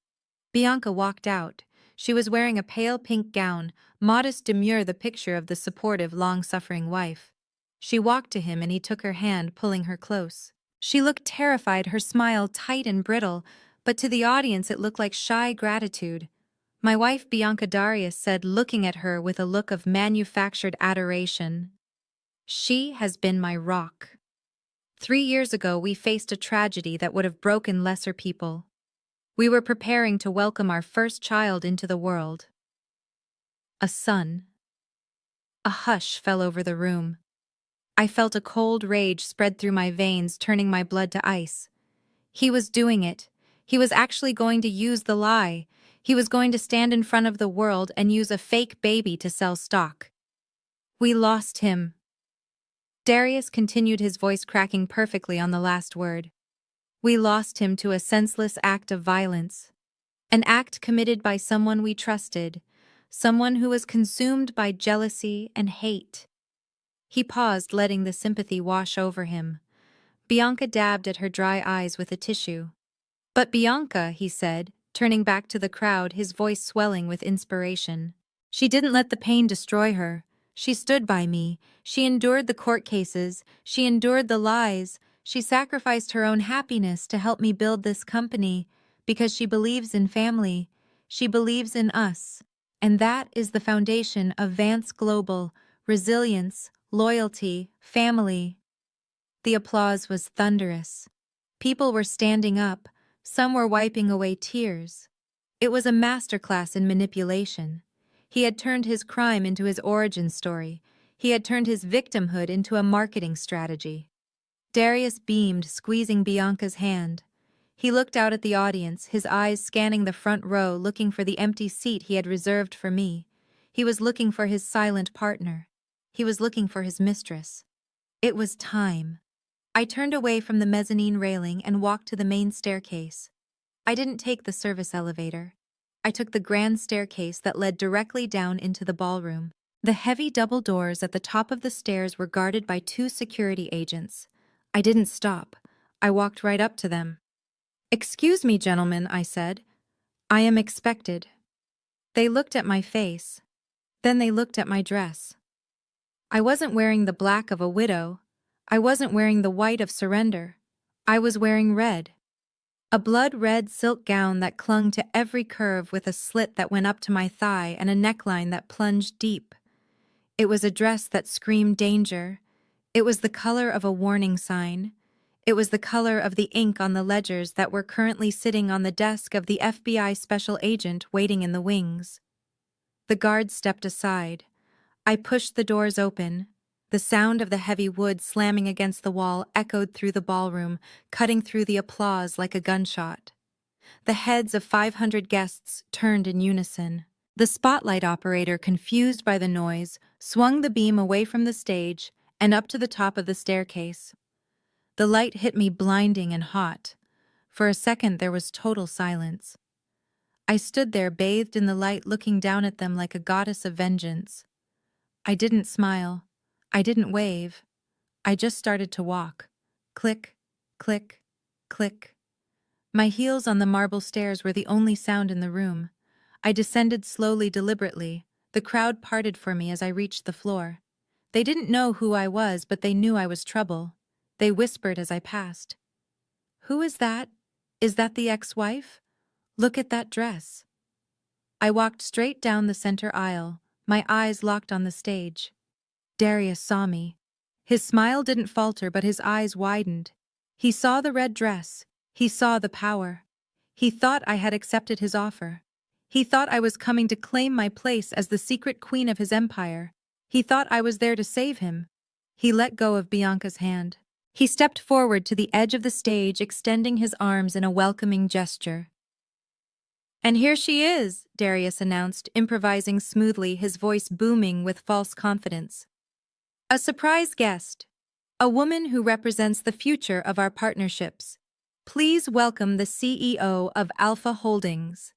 Bianca walked out. She was wearing a pale pink gown, modest, demure, the picture of the supportive, long-suffering wife. She walked to him and he took her hand, pulling her close. She looked terrified, her smile tight and brittle, but to the audience it looked like shy gratitude. My wife, Bianca, Darius said, looking at her with a look of manufactured adoration. She has been my rock. 3 years ago, we faced a tragedy that would have broken lesser people. We were preparing to welcome our first child into the world. A son. A hush fell over the room. I felt a cold rage spread through my veins, turning my blood to ice. He was doing it. He was actually going to use the lie. He was going to stand in front of the world and use a fake baby to sell stock. We lost him. Darius continued, his voice cracking perfectly on the last word. We lost him to a senseless act of violence. An act committed by someone we trusted, someone who was consumed by jealousy and hate. He paused, letting the sympathy wash over him. Bianca dabbed at her dry eyes with a tissue. But Bianca, he said, turning back to the crowd, his voice swelling with inspiration. She didn't let the pain destroy her. She stood by me. She endured the court cases. She endured the lies. She sacrificed her own happiness to help me build this company because she believes in family. She believes in us. And that is the foundation of Vance Global: resilience, loyalty, family. The applause was thunderous. People were standing up. Some were wiping away tears. It was a masterclass in manipulation. He had turned his crime into his origin story. He had turned his victimhood into a marketing strategy. Darius beamed, squeezing Bianca's hand. He looked out at the audience, his eyes scanning the front row, looking for the empty seat he had reserved for me. He was looking for his silent partner. He was looking for his mistress. It was time. I turned away from the mezzanine railing and walked to the main staircase. I didn't take the service elevator. I took the grand staircase that led directly down into the ballroom. The heavy double doors at the top of the stairs were guarded by 2 security agents. I didn't stop. I walked right up to them. "Excuse me, gentlemen," I said. "I am expected." They looked at my face. Then they looked at my dress. I wasn't wearing the black of a widow. I wasn't wearing the white of surrender. I was wearing red. A blood-red silk gown that clung to every curve with a slit that went up to my thigh and a neckline that plunged deep. It was a dress that screamed danger. It was the color of a warning sign. It was the color of the ink on the ledgers that were currently sitting on the desk of the FBI special agent waiting in the wings. The guard stepped aside. I pushed the doors open. The sound of the heavy wood slamming against the wall echoed through the ballroom, cutting through the applause like a gunshot. The heads of 500 guests turned in unison. The spotlight operator, confused by the noise, swung the beam away from the stage and up to the top of the staircase. The light hit me blinding and hot. For a second there was total silence. I stood there bathed in the light, looking down at them like a goddess of vengeance. I didn't smile. I didn't wave. I just started to walk. Click, click, click. My heels on the marble stairs were the only sound in the room. I descended slowly, deliberately. The crowd parted for me as I reached the floor. They didn't know who I was, but they knew I was trouble. They whispered as I passed. "Who is that? Is that the ex-wife? Look at that dress." I walked straight down the center aisle, my eyes locked on the stage. Darius saw me. His smile didn't falter, but his eyes widened. He saw the red dress. He saw the power. He thought I had accepted his offer. He thought I was coming to claim my place as the secret queen of his empire. He thought I was there to save him. He let go of Bianca's hand. He stepped forward to the edge of the stage, extending his arms in a welcoming gesture. "And here she is," Darius announced, improvising smoothly, his voice booming with false confidence. "A surprise guest. A woman who represents the future of our partnerships. Please welcome the CEO of Alpha Holdings."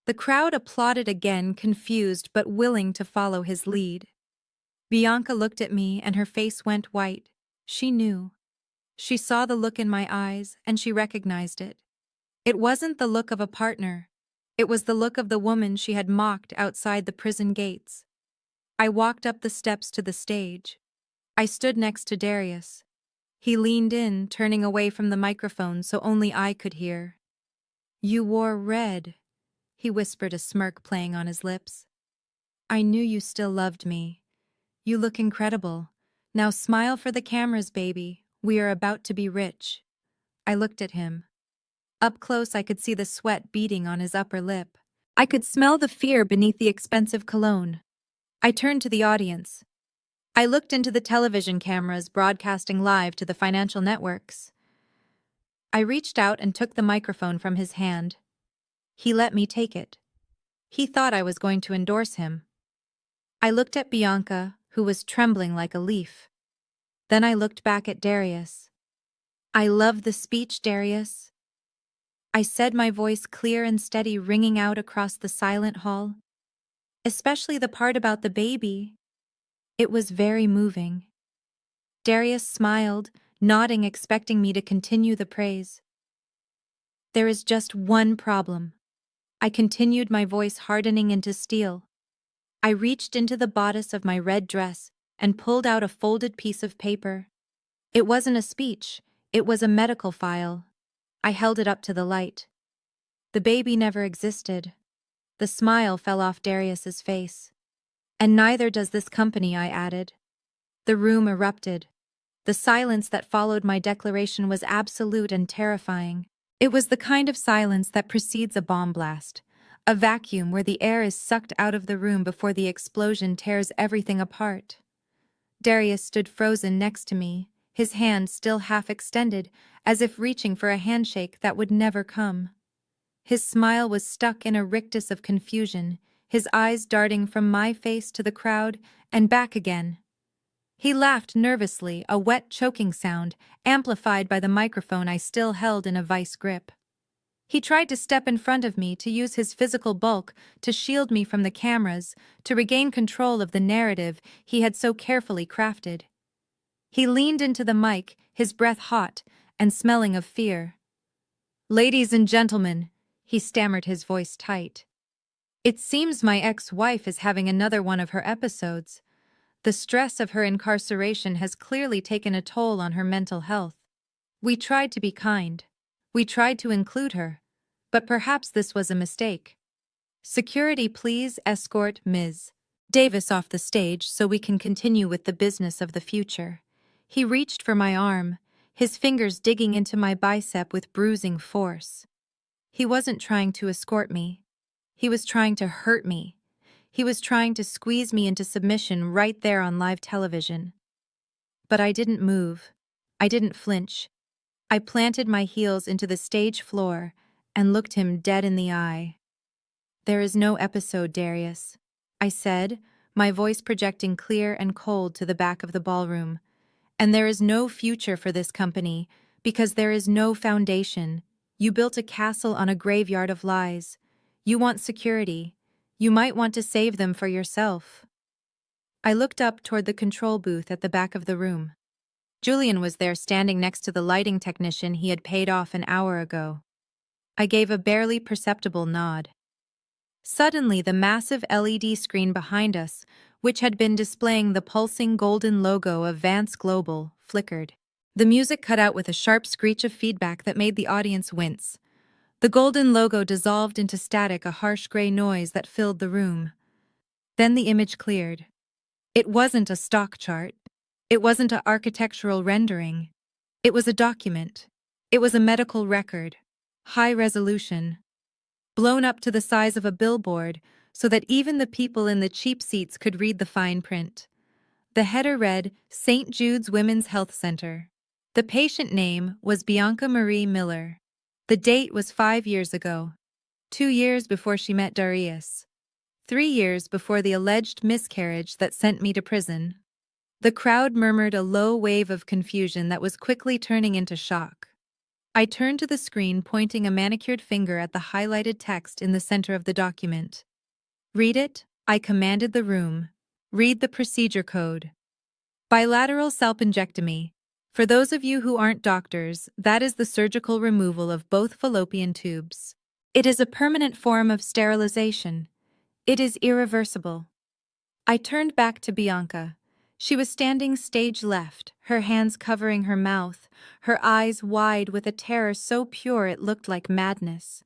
The crowd applauded again, confused but willing to follow his lead. Bianca looked at me and her face went white. She knew. She saw the look in my eyes and she recognized it. It wasn't the look of a partner. It was the look of the woman she had mocked outside the prison gates. I walked up the steps to the stage. I stood next to Darius. He leaned in, turning away from the microphone so only I could hear. "You wore red," he whispered, a smirk playing on his lips. "I knew you still loved me. You look incredible. Now smile for the cameras, baby. We are about to be rich." I looked at him. Up close, I could see the sweat beading on his upper lip. I could smell the fear beneath the expensive cologne. I turned to the audience. I looked into the television cameras broadcasting live to the financial networks. I reached out and took the microphone from his hand. He let me take it. He thought I was going to endorse him. I looked at Bianca, who was trembling like a leaf. Then I looked back at Darius. "I love the speech, Darius," I said, my voice clear and steady, ringing out across the silent hall. "Especially the part about the baby. It was very moving." Darius smiled, nodding, expecting me to continue the praise. "There is just one problem," I continued, my voice hardening into steel. I reached into the bodice of my red dress and pulled out a folded piece of paper. It wasn't a speech, it was a medical file. I held it up to the light. "The baby never existed." The smile fell off Darius's face. "And neither does this company," I added. The room erupted. The silence that followed my declaration was absolute and terrifying. It was the kind of silence that precedes a bomb blast, a vacuum where the air is sucked out of the room before the explosion tears everything apart. Darius stood frozen next to me, his hand still half extended, as if reaching for a handshake that would never come. His smile was stuck in a rictus of confusion, his eyes darting from my face to the crowd and back again. He laughed nervously, a wet choking sound, amplified by the microphone I still held in a vice grip. He tried to step in front of me, to use his physical bulk to shield me from the cameras, to regain control of the narrative he had so carefully crafted. He leaned into the mic, his breath hot and smelling of fear. "Ladies and gentlemen," he stammered, his voice tight. "It seems my ex-wife is having another one of her episodes. The stress of her incarceration has clearly taken a toll on her mental health. We tried to be kind. We tried to include her. But perhaps this was a mistake. Security, please escort Ms. Davis off the stage so we can continue with the business of the future." He reached for my arm, his fingers digging into my bicep with bruising force. He wasn't trying to escort me. He was trying to hurt me. He was trying to squeeze me into submission right there on live television. But I didn't move. I didn't flinch. I planted my heels into the stage floor and looked him dead in the eye. "There is no episode, Darius," I said, my voice projecting clear and cold to the back of the ballroom. "And there is no future for this company, because there is no foundation. You built a castle on a graveyard of lies. You want security. You might want to save them for yourself." I looked up toward the control booth at the back of the room. Julian was there, standing next to the lighting technician he had paid off an hour ago. I gave a barely perceptible nod. Suddenly, the massive LED screen behind us, which had been displaying the pulsing golden logo of Vance Global, flickered. The music cut out with a sharp screech of feedback that made the audience wince. The golden logo dissolved into static, a harsh gray noise that filled the room. Then the image cleared. It wasn't a stock chart. It wasn't an architectural rendering. It was a document. It was a medical record. High resolution. Blown up to the size of a billboard so that even the people in the cheap seats could read the fine print. The header read, "St. Jude's Women's Health Center." The patient name was Bianca Marie Miller. The date was 5 years ago. 2 years before she met Darius. 3 years before the alleged miscarriage that sent me to prison. The crowd murmured a low wave of confusion that was quickly turning into shock. I turned to the screen, pointing a manicured finger at the highlighted text in the center of the document. "Read it," I commanded the room. "Read the procedure code. Bilateral salpingectomy. For those of you who aren't doctors, that is the surgical removal of both fallopian tubes. It is a permanent form of sterilization. It is irreversible." I turned back to Bianca. She was standing stage left, her hands covering her mouth, her eyes wide with a terror so pure it looked like madness.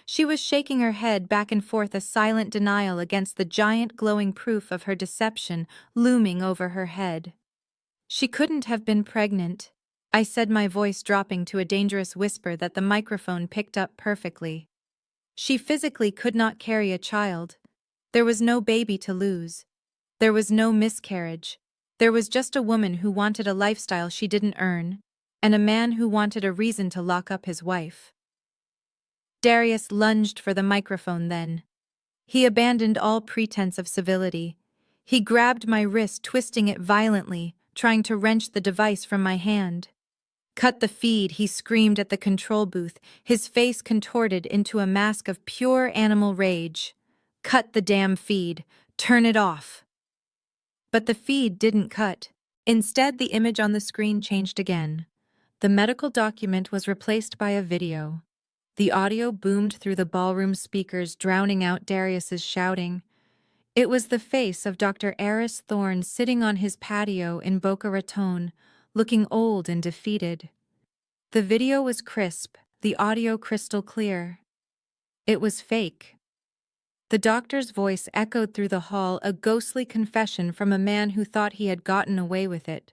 She was shaking her head back and forth, a silent denial against the giant glowing proof of her deception looming over her head. "She couldn't have been pregnant," I said, my voice dropping to a dangerous whisper that the microphone picked up perfectly. "She physically could not carry a child. There was no baby to lose. There was no miscarriage. There was just a woman who wanted a lifestyle she didn't earn, and a man who wanted a reason to lock up his wife." Darius lunged for the microphone then. He abandoned all pretense of civility. He grabbed my wrist, twisting it violently, trying to wrench the device from my hand. "Cut the feed," he screamed at the control booth, his face contorted into a mask of pure animal rage. "Cut the damn feed. Turn it off." But the feed didn't cut. Instead, the image on the screen changed again. The medical document was replaced by a video. The audio boomed through the ballroom speakers, drowning out Darius's shouting. It was the face of Dr. Eris Thorne sitting on his patio in Boca Raton, looking old and defeated. The video was crisp, the audio crystal clear. It was fake. The doctor's voice echoed through the hall, a ghostly confession from a man who thought he had gotten away with it.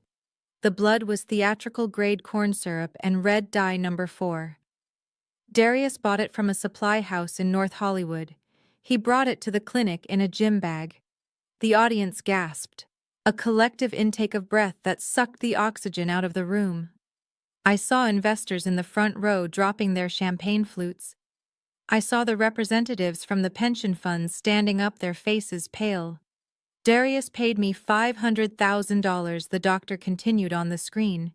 The blood was theatrical-grade corn syrup and red dye number 4. Darius bought it from a supply house in North Hollywood. He brought it to the clinic in a gym bag. The audience gasped, a collective intake of breath that sucked the oxygen out of the room. I saw investors in the front row dropping their champagne flutes. I saw the representatives from the pension funds standing up, their faces pale. Darius paid me $500,000, the doctor continued on the screen.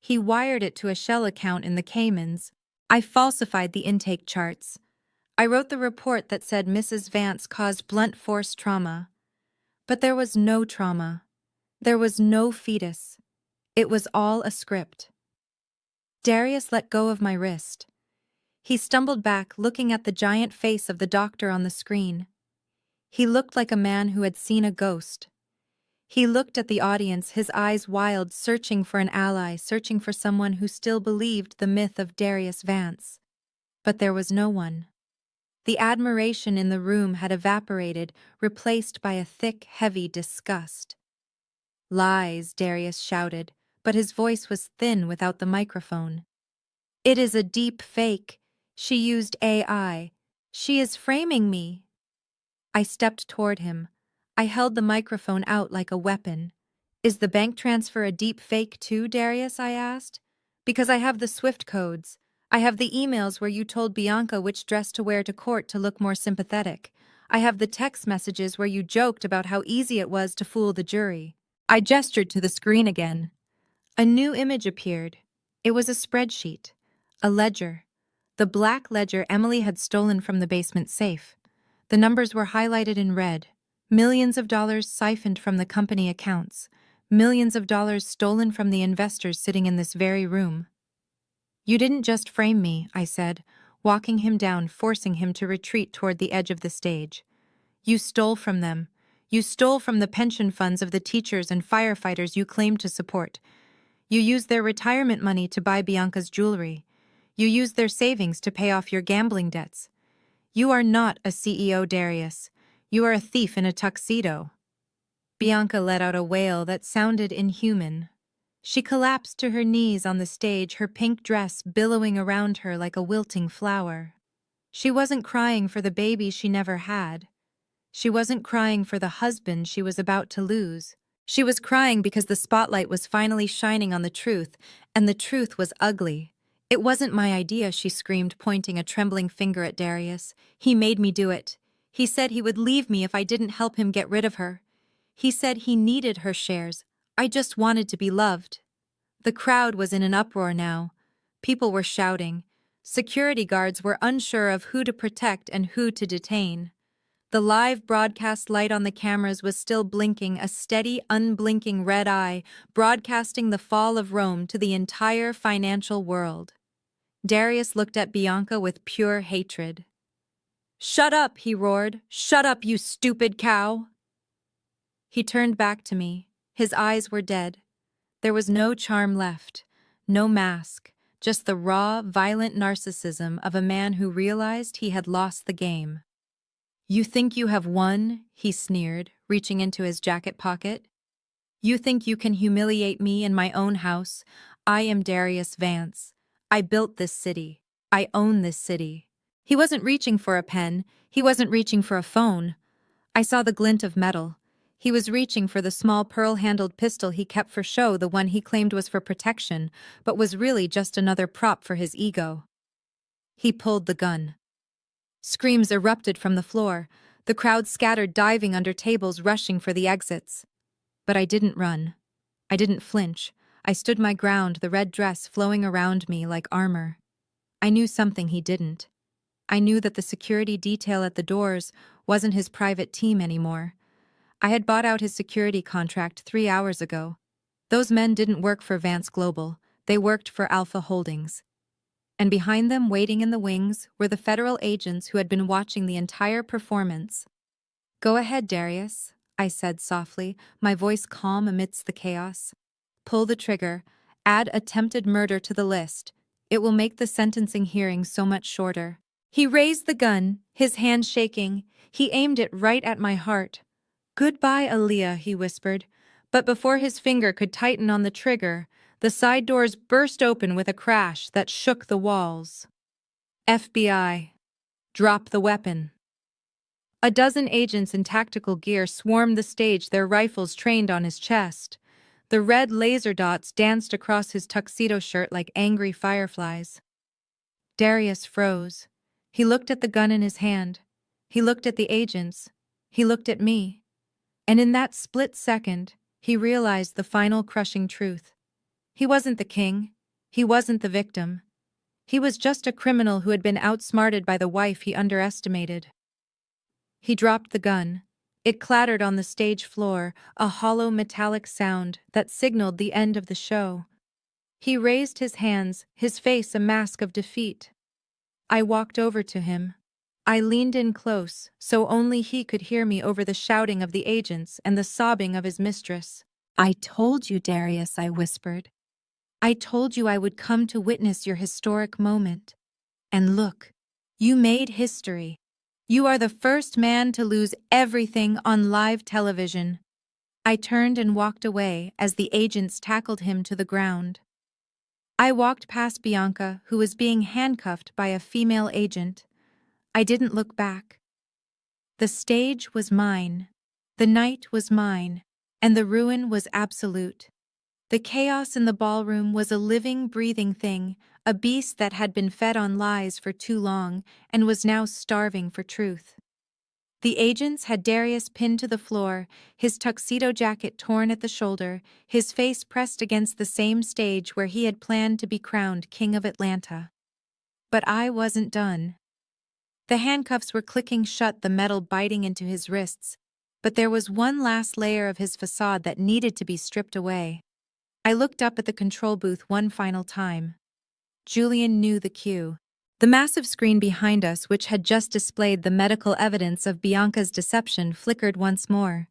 He wired it to a shell account in the Caymans. I falsified the intake charts. I wrote the report that said Mrs. Vance caused blunt force trauma. But there was no trauma. There was no fetus. It was all a script. Darius let go of my wrist. He stumbled back, looking at the giant face of the doctor on the screen. He looked like a man who had seen a ghost. He looked at the audience, his eyes wild, searching for an ally, searching for someone who still believed the myth of Darius Vance. But there was no one. The admiration in the room had evaporated, replaced by a thick, heavy disgust. "Lies," Darius shouted, but his voice was thin without the microphone. "It is a deep fake. She used AI. She is framing me." I stepped toward him. I held the microphone out like a weapon. "Is the bank transfer a deep fake too, Darius?" I asked. "Because I have the Swift codes. I have the emails where you told Bianca which dress to wear to court to look more sympathetic. I have the text messages where you joked about how easy it was to fool the jury." I gestured to the screen again. A new image appeared. It was a spreadsheet. A ledger. The black ledger Emily had stolen from the basement safe. The numbers were highlighted in red. Millions of dollars siphoned from the company accounts. Millions of dollars stolen from the investors sitting in this very room. "You didn't just frame me," I said, walking him down, forcing him to retreat toward the edge of the stage. "You stole from them. You stole from the pension funds of the teachers and firefighters you claimed to support. You used their retirement money to buy Bianca's jewelry. You used their savings to pay off your gambling debts. You are not a CEO, Darius. You are a thief in a tuxedo." Bianca let out a wail that sounded inhuman. She collapsed to her knees on the stage, her pink dress billowing around her like a wilting flower. She wasn't crying for the baby she never had. She wasn't crying for the husband she was about to lose. She was crying because the spotlight was finally shining on the truth, and the truth was ugly. "It wasn't my idea," she screamed, pointing a trembling finger at Darius. "He made me do it. He said he would leave me if I didn't help him get rid of her. He said he needed her shares. I just wanted to be loved." The crowd was in an uproar now. People were shouting. Security guards were unsure of who to protect and who to detain. The live broadcast light on the cameras was still blinking, a steady, unblinking red eye, broadcasting the fall of Rome to the entire financial world. Darius looked at Bianca with pure hatred. "Shut up," he roared. "Shut up, you stupid cow." He turned back to me. His eyes were dead. There was no charm left, no mask, just the raw, violent narcissism of a man who realized he had lost the game. "You think you have won?" he sneered, reaching into his jacket pocket. "You think you can humiliate me in my own house? I am Darius Vance. I built this city. I own this city." He wasn't reaching for a pen. He wasn't reaching for a phone. I saw the glint of metal. He was reaching for the small pearl-handled pistol he kept for show, the one he claimed was for protection, but was really just another prop for his ego. He pulled the gun. Screams erupted from the floor. The crowd scattered, diving under tables, rushing for the exits. But I didn't run. I didn't flinch. I stood my ground, the red dress flowing around me like armor. I knew something he didn't. I knew that the security detail at the doors wasn't his private team anymore. I had bought out his security contract 3 hours ago. Those men didn't work for Vance Global. They worked for Alpha Holdings. And behind them, waiting in the wings, were the federal agents who had been watching the entire performance. "Go ahead, Darius," I said softly, my voice calm amidst the chaos. "Pull the trigger. Add attempted murder to the list. It will make the sentencing hearing so much shorter." He raised the gun, his hand shaking. He aimed it right at my heart. "Goodbye, Aaliyah," he whispered. But before his finger could tighten on the trigger, the side doors burst open with a crash that shook the walls. "FBI, drop the weapon." A dozen agents in tactical gear swarmed the stage, their rifles trained on his chest. The red laser dots danced across his tuxedo shirt like angry fireflies. Darius froze. He looked at the gun in his hand. He looked at the agents. He looked at me. And in that split second, he realized the final crushing truth. He wasn't the king. He wasn't the victim. He was just a criminal who had been outsmarted by the wife he underestimated. He dropped the gun. It clattered on the stage floor, a hollow metallic sound that signaled the end of the show. He raised his hands, his face a mask of defeat. I walked over to him. I leaned in close, so only he could hear me over the shouting of the agents and the sobbing of his mistress. "I told you, Darius," I whispered. "I told you I would come to witness your historic moment. And look, you made history. You are the first man to lose everything on live television." I turned and walked away as the agents tackled him to the ground. I walked past Bianca, who was being handcuffed by a female agent. I didn't look back. The stage was mine. The night was mine. And the ruin was absolute. The chaos in the ballroom was a living, breathing thing, a beast that had been fed on lies for too long and was now starving for truth. The agents had Darius pinned to the floor, his tuxedo jacket torn at the shoulder, his face pressed against the same stage where he had planned to be crowned King of Atlanta. But I wasn't done. The handcuffs were clicking shut, the metal biting into his wrists, but there was one last layer of his facade that needed to be stripped away. I looked up at the control booth one final time. Julian knew the cue. The massive screen behind us, which had just displayed the medical evidence of Bianca's deception, flickered once more.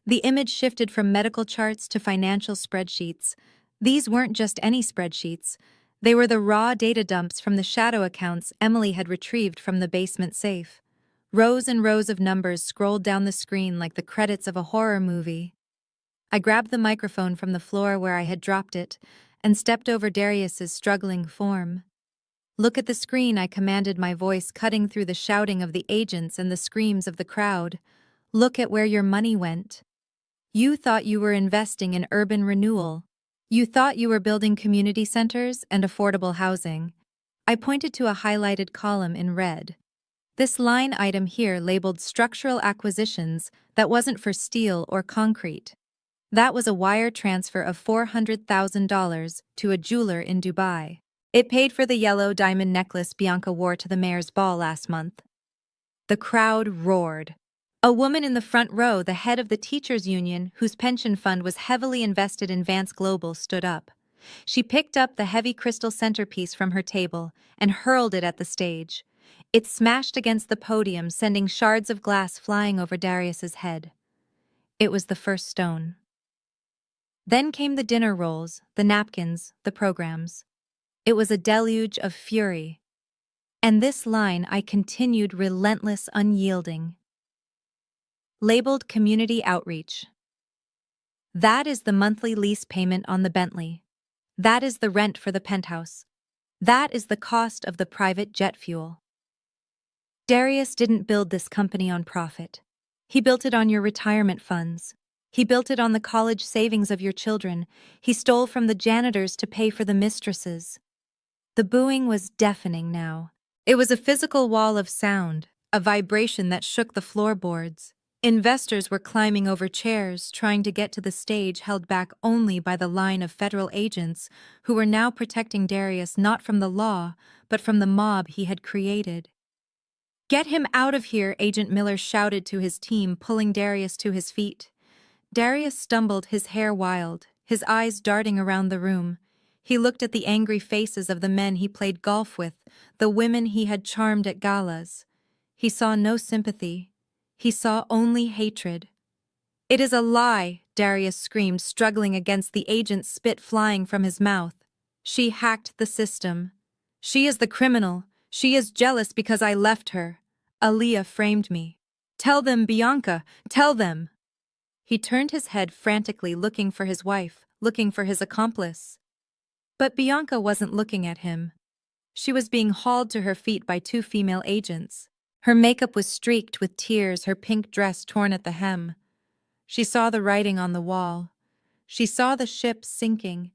The image shifted from medical charts to financial spreadsheets. These weren't just any spreadsheets. They were the raw data dumps from the shadow accounts Emily had retrieved from the basement safe. Rows and rows of numbers scrolled down the screen like the credits of a horror movie. I grabbed the microphone from the floor where I had dropped it and stepped over Darius's struggling form. "Look at the screen," I commanded, my voice cutting through the shouting of the agents and the screams of the crowd. "Look at where your money went. You thought you were investing in urban renewal. You thought you were building community centers and affordable housing." I pointed to a highlighted column in red. This line item here labeled structural acquisitions that wasn't for steel or concrete. That was a wire transfer of $400,000 to a jeweler in Dubai. It paid for the yellow diamond necklace Bianca wore to the mayor's ball last month. The crowd roared. A woman in the front row, the head of the teachers' union, whose pension fund was heavily invested in Vance Global, stood up. She picked up the heavy crystal centerpiece from her table and hurled it at the stage. It smashed against the podium, sending shards of glass flying over Darius's head. It was the first stone. Then came the dinner rolls, the napkins, the programs. It was a deluge of fury. And this line I continued, relentless, unyielding. Labeled community outreach. That is the monthly lease payment on the Bentley. That is the rent for the penthouse. That is the cost of the private jet fuel. Darius didn't build this company on profit. He built it on your retirement funds. He built it on the college savings of your children. He stole from the janitors to pay for the mistresses. The booing was deafening now. It was a physical wall of sound, a vibration that shook the floorboards. Investors were climbing over chairs, trying to get to the stage, held back only by the line of federal agents who were now protecting Darius not from the law, but from the mob he had created. "Get him out of here," Agent Miller shouted to his team, pulling Darius to his feet. Darius stumbled, his hair wild, his eyes darting around the room. He looked at the angry faces of the men he played golf with, the women he had charmed at galas. He saw no sympathy. He saw only hatred. "It is a lie," Darius screamed, struggling against the agent's spit flying from his mouth. "She hacked the system. She is the criminal. She is jealous because I left her. Aaliyah framed me. Tell them, Bianca, tell them." He turned his head frantically, looking for his wife, looking for his accomplice. But Bianca wasn't looking at him. She was being hauled to her feet by two female agents. Her makeup was streaked with tears, her pink dress torn at the hem. She saw the writing on the wall. She saw the ship sinking,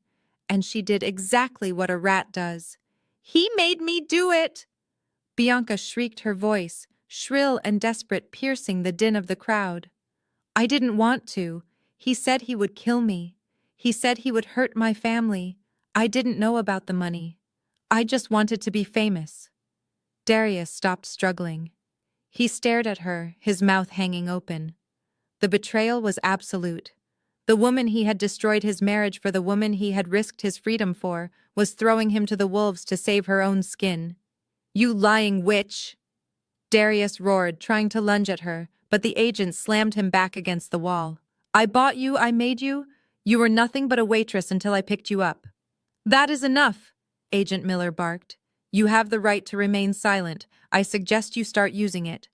and she did exactly what a rat does. "He made me do it!" Bianca shrieked, her voice, shrill and desperate, piercing the din of the crowd. I didn't want to. He said he would kill me. He said he would hurt my family. I didn't know about the money. I just wanted to be famous." Darius stopped struggling. He stared at her, his mouth hanging open. The betrayal was absolute. The woman he had destroyed his marriage for, the woman he had risked his freedom for, was throwing him to the wolves to save her own skin. "You lying witch!" Darius roared, trying to lunge at her, but the agent slammed him back against the wall. "I bought you, I made you. You were nothing but a waitress until I picked you up." "That is enough," Agent Miller barked. "You have the right to remain silent. I suggest you start using it."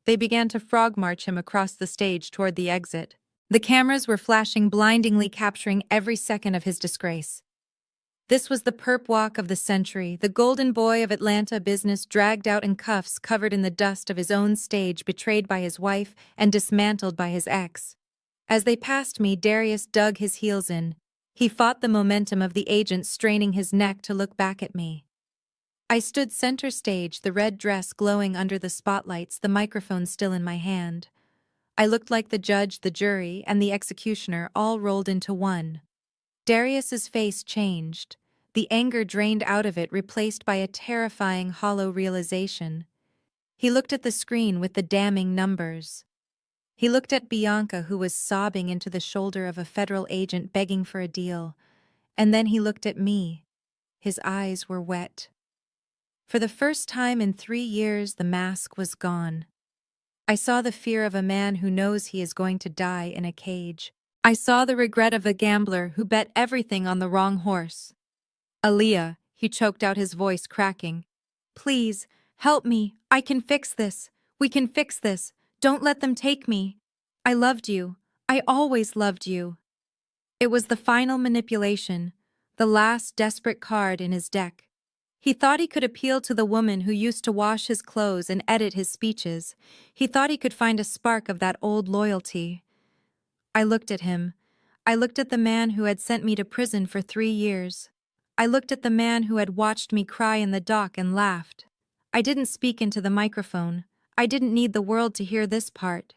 They began to frog march him across the stage toward the exit. The cameras were flashing blindingly, capturing every second of his disgrace. This was the perp walk of the century, the golden boy of Atlanta business dragged out in cuffs, covered in the dust of his own stage, betrayed by his wife and dismantled by his ex. As they passed me, Darius dug his heels in. He fought the momentum of the agent, straining his neck to look back at me. I stood center stage, the red dress glowing under the spotlights, the microphone still in my hand. I looked like the judge, the jury, and the executioner all rolled into one. Darius's face changed, the anger drained out of it, replaced by a terrifying, hollow realization. He looked at the screen with the damning numbers. He looked at Bianca, who was sobbing into the shoulder of a federal agent begging for a deal. And then he looked at me. His eyes were wet. For the first time in 3 years, the mask was gone. I saw the fear of a man who knows he is going to die in a cage. I saw the regret of a gambler who bet everything on the wrong horse. "Aaliyah," he choked out, his voice cracking. "Please, help me. I can fix this. We can fix this. Don't let them take me. I loved you. I always loved you." It was the final manipulation, the last desperate card in his deck. He thought he could appeal to the woman who used to wash his clothes and edit his speeches. He thought he could find a spark of that old loyalty. I looked at him. I looked at the man who had sent me to prison for 3 years. I looked at the man who had watched me cry in the dock and laughed. I didn't speak into the microphone. I didn't need the world to hear this part.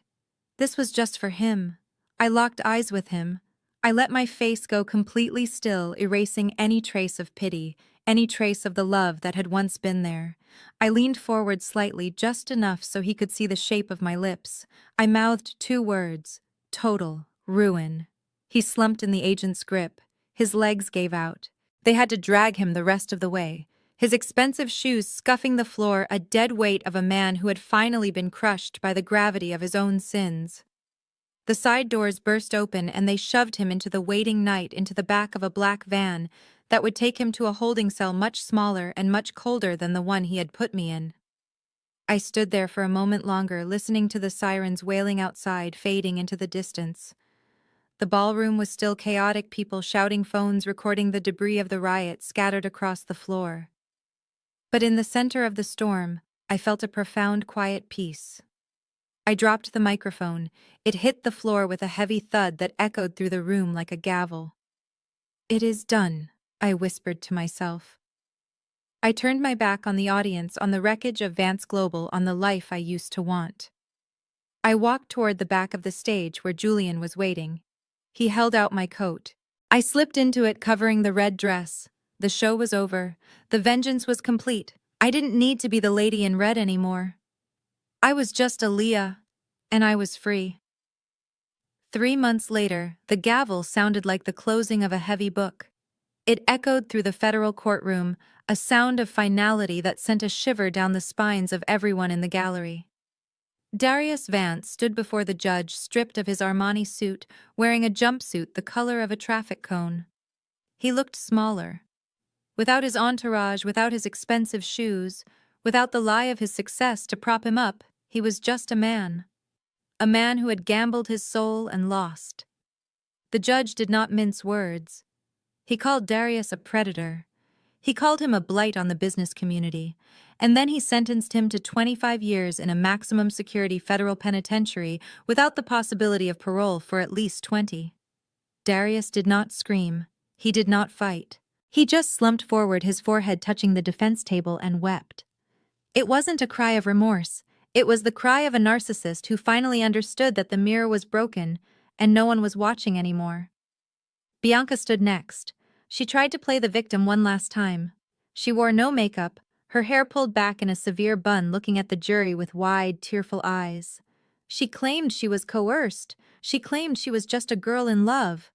This was just for him. I locked eyes with him. I let my face go completely still, erasing any trace of pity, any trace of the love that had once been there. I leaned forward slightly, just enough so he could see the shape of my lips. I mouthed 2 words: total ruin. He slumped in the agent's grip. His legs gave out. They had to drag him the rest of the way, his expensive shoes scuffing the floor, a dead weight of a man who had finally been crushed by the gravity of his own sins. The side doors burst open and they shoved him into the waiting night, into the back of a black van that would take him to a holding cell much smaller and much colder than the one he had put me in. I stood there for a moment longer, listening to the sirens wailing outside, fading into the distance. The ballroom was still chaotic, people shouting, phones recording the debris of the riot scattered across the floor. But in the center of the storm, I felt a profound, quiet peace. I dropped the microphone. It hit the floor with a heavy thud that echoed through the room like a gavel. "It is done," I whispered to myself. I turned my back on the audience, on the wreckage of Vance Global, on the life I used to want. I walked toward the back of the stage where Julian was waiting. He held out my coat. I slipped into it, covering the red dress. The show was over. The vengeance was complete. I didn't need to be the lady in red anymore. I was just Aaliyah, and I was free. 3 months later, the gavel sounded like the closing of a heavy book. It echoed through the federal courtroom, a sound of finality that sent a shiver down the spines of everyone in the gallery. Darius Vance stood before the judge, stripped of his Armani suit, wearing a jumpsuit the color of a traffic cone. He looked smaller. Without his entourage, without his expensive shoes, without the lie of his success to prop him up, he was just a man. A man who had gambled his soul and lost. The judge did not mince words. He called Darius a predator. He called him a blight on the business community. And then he sentenced him to 25 years in a maximum security federal penitentiary without the possibility of parole for at least 20. Darius did not scream. He did not fight. He just slumped forward, his forehead touching the defense table, and wept. It wasn't a cry of remorse. It was the cry of a narcissist who finally understood that the mirror was broken and no one was watching anymore. Bianca stood next. She tried to play the victim one last time. She wore no makeup, her hair pulled back in a severe bun, looking at the jury with wide, tearful eyes. She claimed she was coerced. She claimed she was just a girl in love.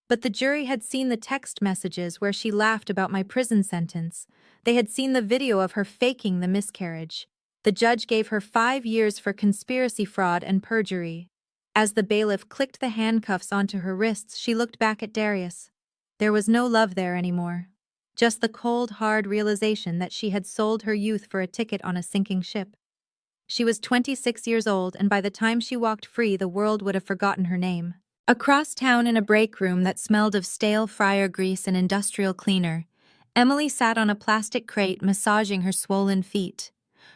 But the jury had seen the text messages where she laughed about my prison sentence. They had seen the video of her faking the miscarriage. The judge gave her 5 years for conspiracy, fraud, and perjury. As the bailiff clicked the handcuffs onto her wrists, she looked back at Darius. There was no love there anymore. Just the cold, hard realization that she had sold her youth for a ticket on a sinking ship. She was 26 years old, and by the time she walked free, the world would have forgotten her name. Across town, in a break room that smelled of stale fryer grease and industrial cleaner, Emily sat on a plastic crate massaging her swollen feet.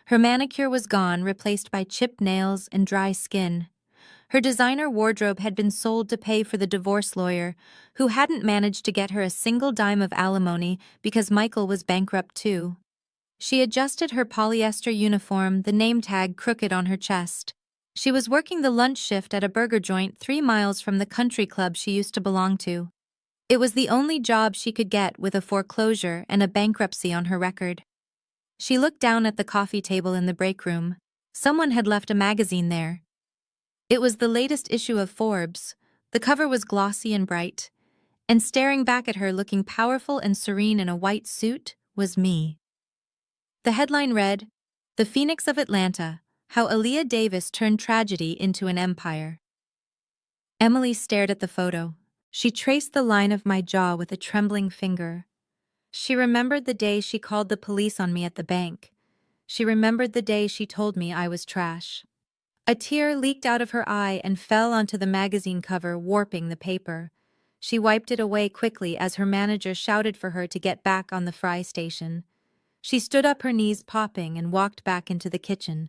Her manicure was gone, replaced by chipped nails and dry skin. Her designer wardrobe had been sold to pay for the divorce lawyer, who hadn't managed to get her a single dime of alimony because Michael was bankrupt too. She adjusted her polyester uniform, the name tag crooked on her chest. She was working the lunch shift at a burger joint 3 miles from the country club she used to belong to. It was the only job she could get with a foreclosure and a bankruptcy on her record. She looked down at the coffee table in the break room. Someone had left a magazine there. It was the latest issue of Forbes. The cover was glossy and bright, and staring back at her, looking powerful and serene in a white suit, was me. The headline read, "The Phoenix of Atlanta, How Aaliyah Davis Turned Tragedy into an Empire." Emily stared at the photo. She traced the line of my jaw with a trembling finger. She remembered the day she called the police on me at the bank. She remembered the day she told me I was trash. A tear leaked out of her eye and fell onto the magazine cover, warping the paper. She wiped it away quickly as her manager shouted for her to get back on the fry station. She stood up, her knees popping, and walked back into the kitchen.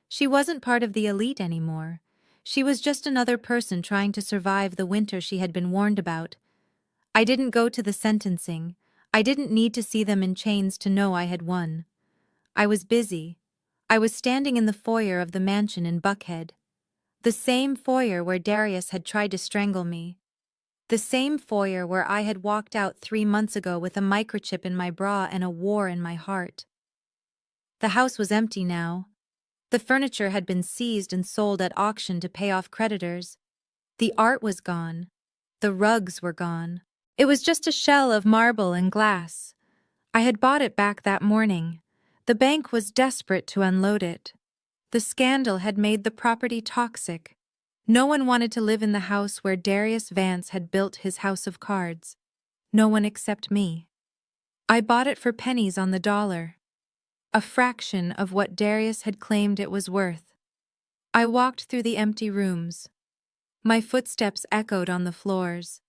She wasn't part of the elite anymore. She was just another person trying to survive the winter she had been warned about. I didn't go to the sentencing. I didn't need to see them in chains to know I had won. I was busy. I was standing in the foyer of the mansion in Buckhead. The same foyer where Darius had tried to strangle me. The same foyer where I had walked out 3 months ago with a microchip in my bra and a war in my heart. The house was empty now. The furniture had been seized and sold at auction to pay off creditors. The art was gone. The rugs were gone. It was just a shell of marble and glass. I had bought it back that morning. The bank was desperate to unload it. The scandal had made the property toxic. No one wanted to live in the house where Darius Vance had built his house of cards. No one except me. I bought it for pennies on the dollar. A fraction of what Darius had claimed it was worth. I walked through the empty rooms. My footsteps echoed on the floors.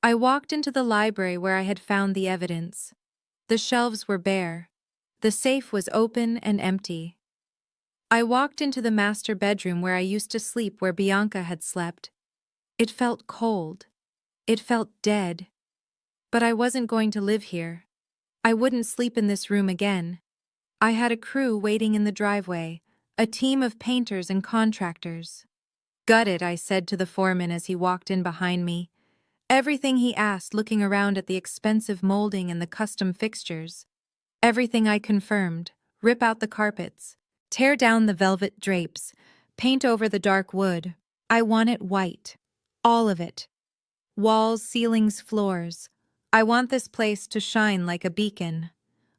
I walked into the library where I had found the evidence. The shelves were bare. The safe was open and empty. I walked into the master bedroom where I used to sleep, where Bianca had slept. It felt cold. It felt dead. But I wasn't going to live here. I wouldn't sleep in this room again. I had a crew waiting in the driveway, a team of painters and contractors. "Gut it," I said to the foreman as he walked in behind me. Everything he asked, looking around at the expensive molding and the custom fixtures. Everything I confirmed. Rip out the carpets. Tear down the velvet drapes. Paint over the dark wood. I want it white. All of it. Walls, ceilings, floors. I want this place to shine like a beacon.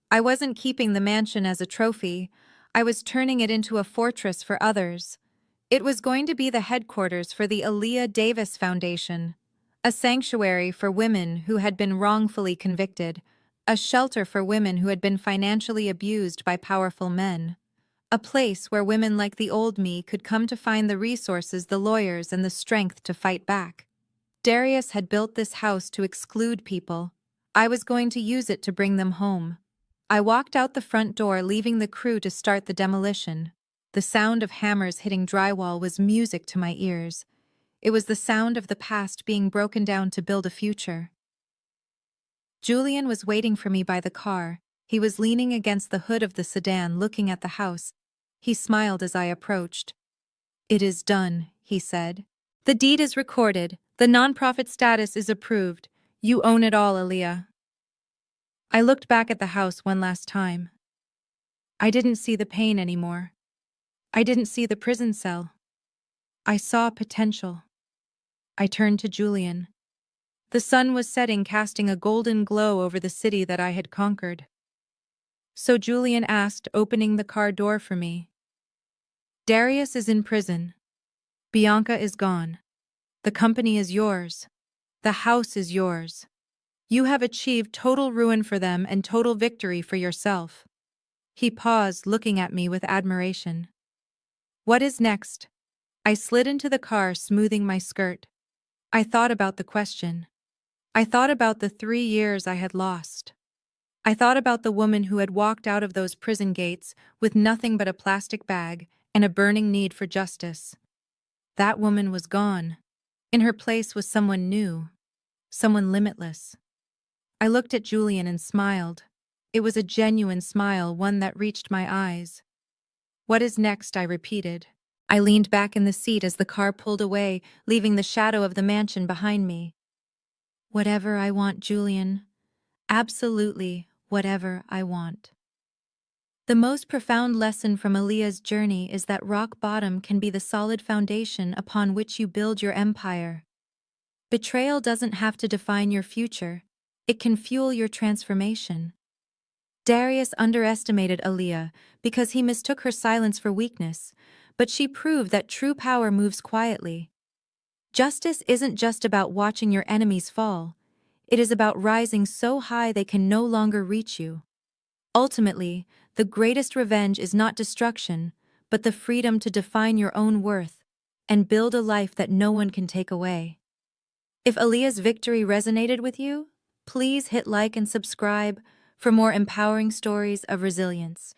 I wasn't keeping the mansion as a trophy. I was turning it into a fortress for others. It was going to be the headquarters for the Aaliyah Davis Foundation. A sanctuary for women who had been wrongfully convicted. A shelter for women who had been financially abused by powerful men. A place where women like the old me could come to find the resources, the lawyers, and the strength to fight back. Darius had built this house to exclude people. I was going to use it to bring them home. I walked out the front door, leaving the crew to start the demolition. The sound of hammers hitting drywall was music to my ears. It was the sound of the past being broken down to build a future. Julian was waiting for me by the car. He was leaning against the hood of the sedan, looking at the house. He smiled as I approached. "It is done," he said. "The deed is recorded. The nonprofit status is approved. You own it all, Aaliyah." I looked back at the house one last time. I didn't see the pain anymore. I didn't see the prison cell. I saw potential. I turned to Julian. The sun was setting, casting a golden glow over the city that I had conquered. So Julian asked, opening the car door for me. "Darius is in prison. Bianca is gone. The company is yours. The house is yours. You have achieved total ruin for them and total victory for yourself." He paused, looking at me with admiration. "What is next?" I slid into the car, smoothing my skirt. I thought about the question. I thought about the 3 years I had lost. I thought about the woman who had walked out of those prison gates with nothing but a plastic bag and a burning need for justice. That woman was gone. In her place was someone new, someone limitless. I looked at Julian and smiled. It was a genuine smile, one that reached my eyes. "What is next?" I repeated. I leaned back in the seat as the car pulled away, leaving the shadow of the mansion behind me. "Whatever I want, Julian. Absolutely whatever I want." The most profound lesson from Aaliyah's journey is that rock bottom can be the solid foundation upon which you build your empire. Betrayal doesn't have to define your future. It can fuel your transformation. Darius underestimated Aaliyah because he mistook her silence for weakness, but she proved that true power moves quietly. Justice isn't just about watching your enemies fall. It is about rising so high they can no longer reach you. Ultimately, the greatest revenge is not destruction, but the freedom to define your own worth and build a life that no one can take away. If Aaliyah's victory resonated with you, please hit like and subscribe for more empowering stories of resilience.